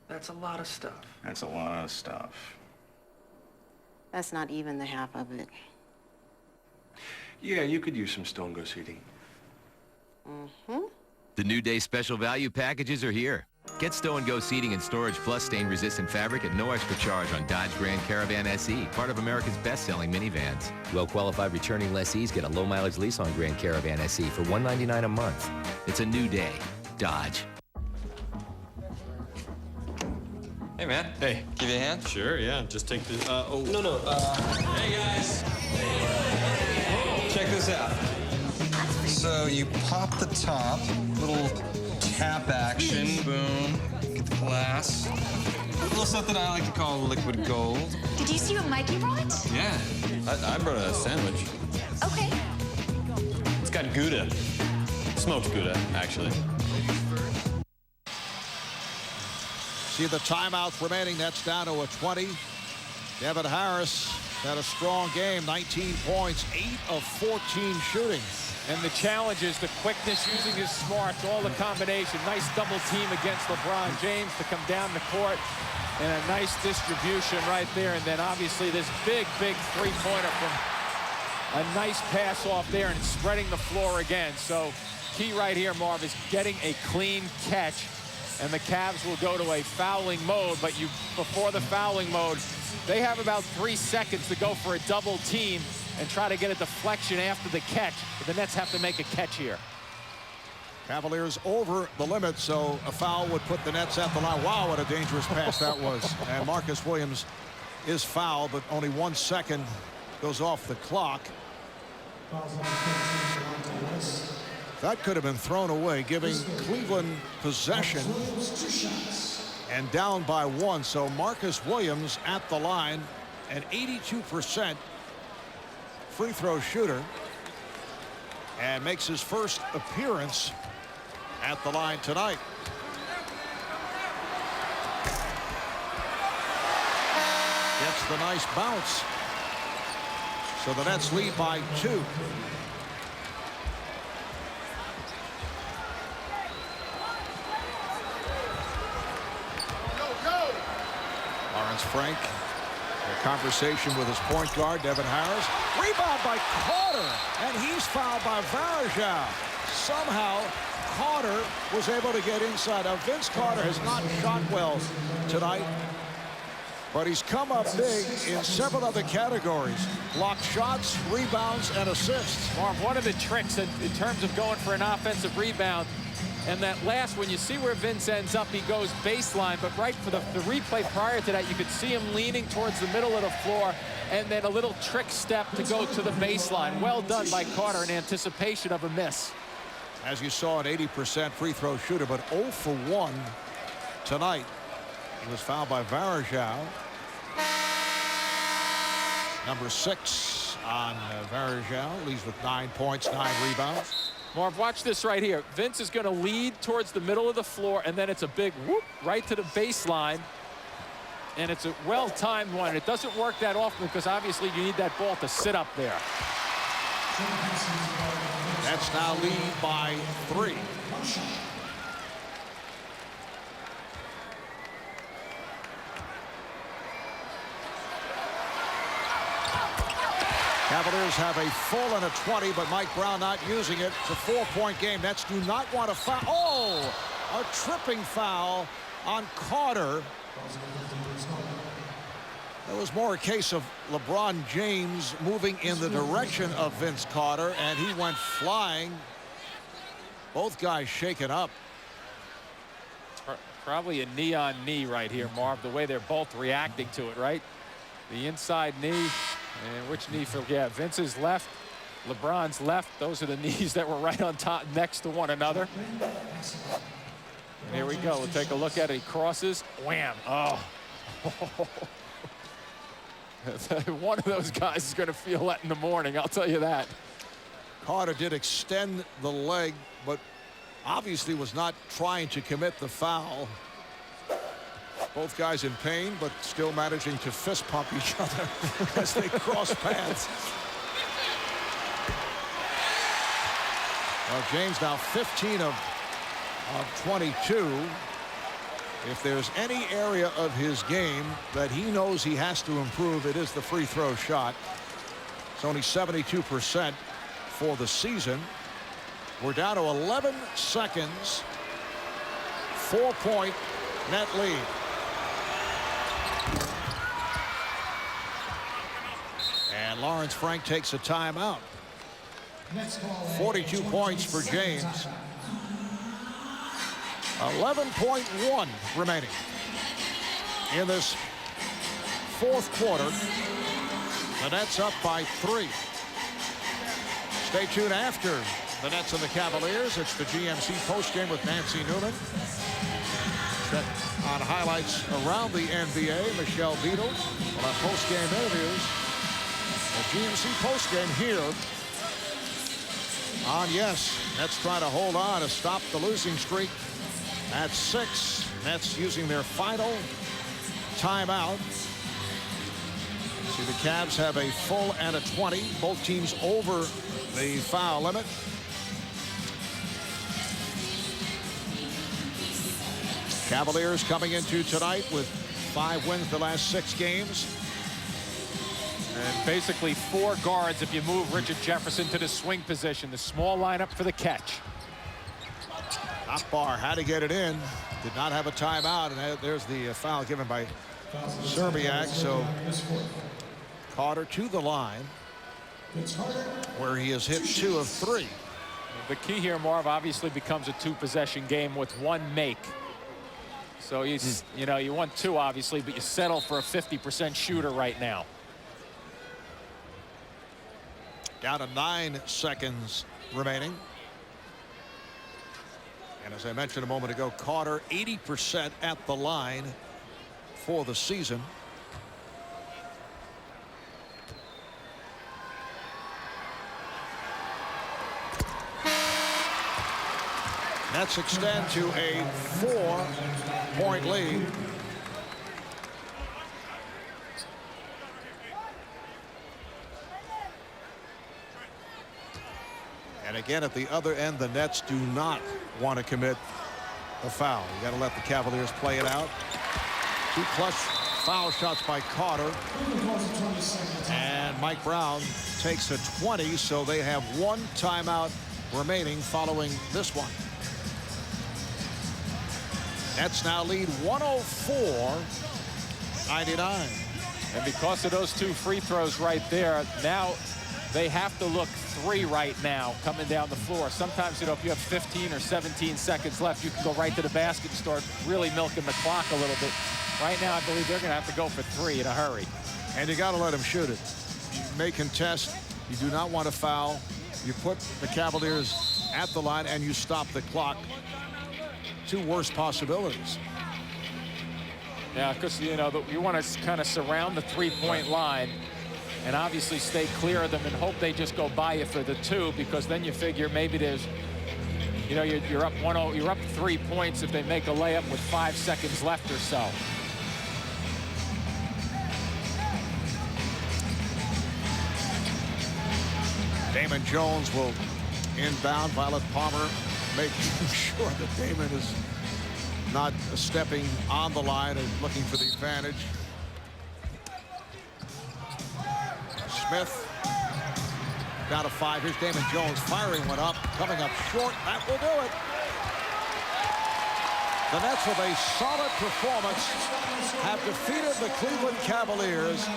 That's a lot of stuff. That's a lot of stuff. That's not even the half of it. Yeah, you could use some Stone Go seating. The New Day special value packages are here. Get Stow and Go seating and storage plus stain-resistant fabric at no extra charge on Dodge Grand Caravan SE, part of America's best-selling minivans. Well-qualified returning lessees get a low-mileage lease on Grand Caravan SE for $199 a month. It's a new day. Dodge. Hey, man. Hey. Give you a hand? Sure, yeah. Just take the... No. Hey, guys. Check this out. So you pop the top, little tap action, boom, get the glass. A little something I like to call liquid gold. Did you see what Mikey brought? Yeah, I brought a sandwich. Okay. It's got Gouda. Smoked Gouda, actually. See the timeouts remaining. That's down to a 20. Devin Harris had a strong game. 19 points, 8 of 14 shooting. And the challenge is the quickness, using his smarts, all the combination. Nice double team against LeBron James to come down the court. And a nice distribution right there. And then obviously this big three-pointer from a nice pass off there and spreading the floor again. So key right here, Marv, is getting a clean catch. And the Cavs will go to a fouling mode. But before the fouling mode, they have about 3 seconds to go for a double team and try to get a deflection after the catch. But the Nets have to make a catch here. Cavaliers over the limit, so a foul would put the Nets at the line. Wow, what a dangerous pass that was. And Marcus Williams is fouled, but only 1 second goes off the clock. That could have been thrown away, giving Cleveland possession and down by 1. So Marcus Williams at the line, an 82% free throw shooter, and makes his first appearance at the line tonight. Gets the nice bounce. So the Nets lead by 2. Lawrence Frank, a conversation with his point guard, Devin Harris. Rebound by Carter, and he's fouled by Varejao. Somehow, Carter was able to get inside. Now, Vince Carter has not shot well tonight, but he's come up big in several other categories. Blocked shots, rebounds, and assists. Marv, one of the tricks in terms of going for an offensive rebound, and that last one, you see where Vince ends up, he goes baseline, but right for the replay prior to that, you could see him leaning towards the middle of the floor, and then a little trick step to go to the baseline. Well done by Carter in anticipation of a miss. As you saw, an 80% free throw shooter, but 0 for 1 tonight. He was fouled by Varejao. Number 6 on Varejao. Leads with 9 points, 9 rebounds. Marv, watch this right here. Vince is going to lead towards the middle of the floor, and then it's a big whoop right to the baseline. And it's a well-timed one. It doesn't work that often because obviously you need that ball to sit up there. That's now lead by 3. Cavaliers have a full and a 20, but Mike Brown not using it. It's a 4-point game. Nets do not want to foul. Oh, a tripping foul on Carter. It was more a case of LeBron James moving in the direction of Vince Carter, and he went flying. Both guys shaken up. Probably a knee-on-knee right here, Marv, the way they're both reacting to it, right? The inside knee, and which knee for, yeah, Vince's left, LeBron's left. Those are the knees that were right on top next to one another. And here we go. We'll take a look at it. He crosses. Wham. Oh. One of those guys is going to feel that in the morning, I'll tell you that. Carter did extend the leg, but obviously was not trying to commit the foul. Both guys in pain, but still managing to fist pump each other as they cross paths. Well, James now 15 of 22. If there's any area of his game that he knows he has to improve, it is the free throw shot. It's only 72% for the season. We're down to 11 seconds. 4-point net lead. And Lawrence Frank takes a timeout. 42 points for James. 11.1 remaining in this fourth quarter. The Nets up by 3. Stay tuned after the Nets and the Cavaliers. It's the GMC postgame with Nancy Newman. Set on highlights around the NBA. Michelle Beadle will have postgame interviews. The GMC postgame here on Yes. Nets trying to hold on to stop the losing streak at 6. Nets using their final timeout. See, the Cavs have a full and a 20. Both teams over the foul limit. Cavaliers coming into tonight with 5 wins the last 6 games. And basically 4 guards if you move Richard Jefferson to the swing position. The small lineup for the catch. Akbar had to get it in. Did not have a timeout. And there's the foul given by Serbiak. So Carter to the line, where he has hit 2 of 3. The key here, Marv, obviously becomes a 2-possession game with 1 make. So he's, you know, you want 2 obviously, but you settle for a 50% shooter right now. Down to 9 seconds remaining. And as I mentioned a moment ago, Carter 80% at the line for the season. Nets extend to a 4-point lead. And again, at the other end, the Nets do not want to commit a foul. You got to let the Cavaliers play it out. 2 clutch foul shots by Carter. And Mike Brown takes a 20, so they have 1 timeout remaining following this one. Nets now lead 104-99. And because of those 2 free throws right there, now they have to look 3 right now coming down the floor. Sometimes, you know, if you have 15 or 17 seconds left, you can go right to the basket and start really milking the clock a little bit. Right now, I believe they're going to have to go for 3 in a hurry. And you got to let them shoot it. You may contest. You do not want to foul. You put the Cavaliers at the line and you stop the clock. 2 worst possibilities. Yeah, because, you know, you want to kind of surround the 3-point line and obviously stay clear of them and hope they just go by you for the 2, because then you figure maybe there's, you know, you're up 1-0, you're up 3 points if they make a layup with 5 seconds left or so. Damon Jones will inbound. Violet Palmer making sure that Damon is not stepping on the line and looking for the advantage. Smith down to 5. Here's Damon Jones firing one up, coming up short. That will do it. The Nets, with a solid performance, have defeated the Cleveland Cavaliers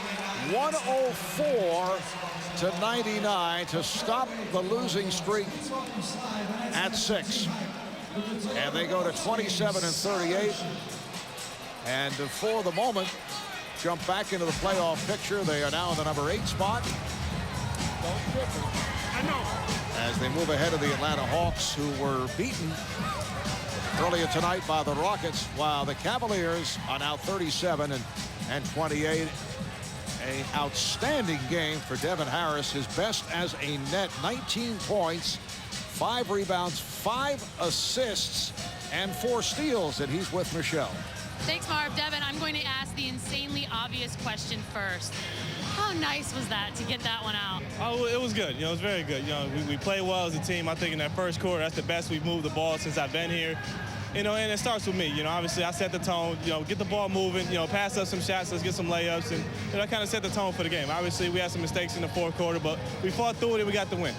104-99 to stop the losing streak at 6. And they go to 27-38. And for the moment, jump back into the playoff picture. They are now in the number 8 spot. As they move ahead of the Atlanta Hawks, who were beaten earlier tonight by the Rockets, while the Cavaliers are now 37-28. An outstanding game for Devin Harris, his best as a net. 19 points, 5 rebounds, 5 assists, and 4 steals, and he's with Michelle. Thanks, Marv. Devin, I'm going to ask the insanely obvious question first. How nice was that to get that one out? Oh, it was good. You know, it was very good. You know, we played well as a team. I think in that first quarter, that's the best we've moved the ball since I've been here. You know, and it starts with me. You know, obviously I set the tone, you know, get the ball moving, you know, pass up some shots, let's get some layups, and you know, that kind of set the tone for the game. Obviously, we had some mistakes in the fourth quarter, but we fought through it and we got the win.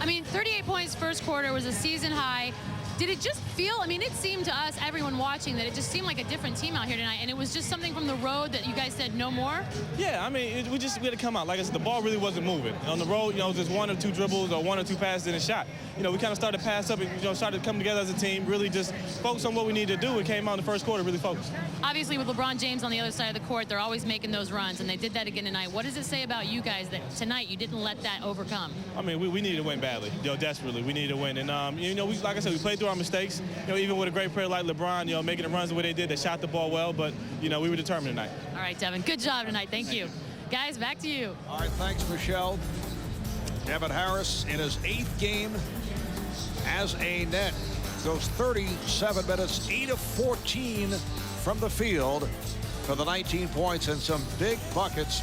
I mean, 38 points first quarter was a season high. Did it just feel, I mean, it seemed to us, everyone watching, that it just seemed like a different team out here tonight, and it was just something from the road that you guys said no more? Yeah, I mean, we had to come out. Like I said, the ball really wasn't moving. On the road, you know, just 1 or 2 dribbles or 1 or 2 passes and a shot. You know, we kind of started to pass up and, you know, started to come together as a team, really just focus on what we needed to do. It came out in the first quarter, really focused. Obviously, with LeBron James on the other side of the court, they're always making those runs, and they did that again tonight. What does it say about you guys that tonight you didn't let that overcome? I mean, we needed to win badly, you know, desperately. We needed to win. And, you know, like I said, we played through our mistakes. You know, even with a great player like LeBron, you know, making the runs the way they did, they shot the ball well, but, you know, we were determined tonight. All right, Devin, good job tonight. Thank you. Guys, back to you. All right, thanks, Michelle. Devin Harris in his 8th game as a net. Goes 37 minutes, 8 of 14 from the field for the 19 points and some big buckets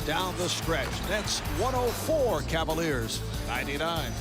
down the stretch. Nets 104, Cavaliers 99.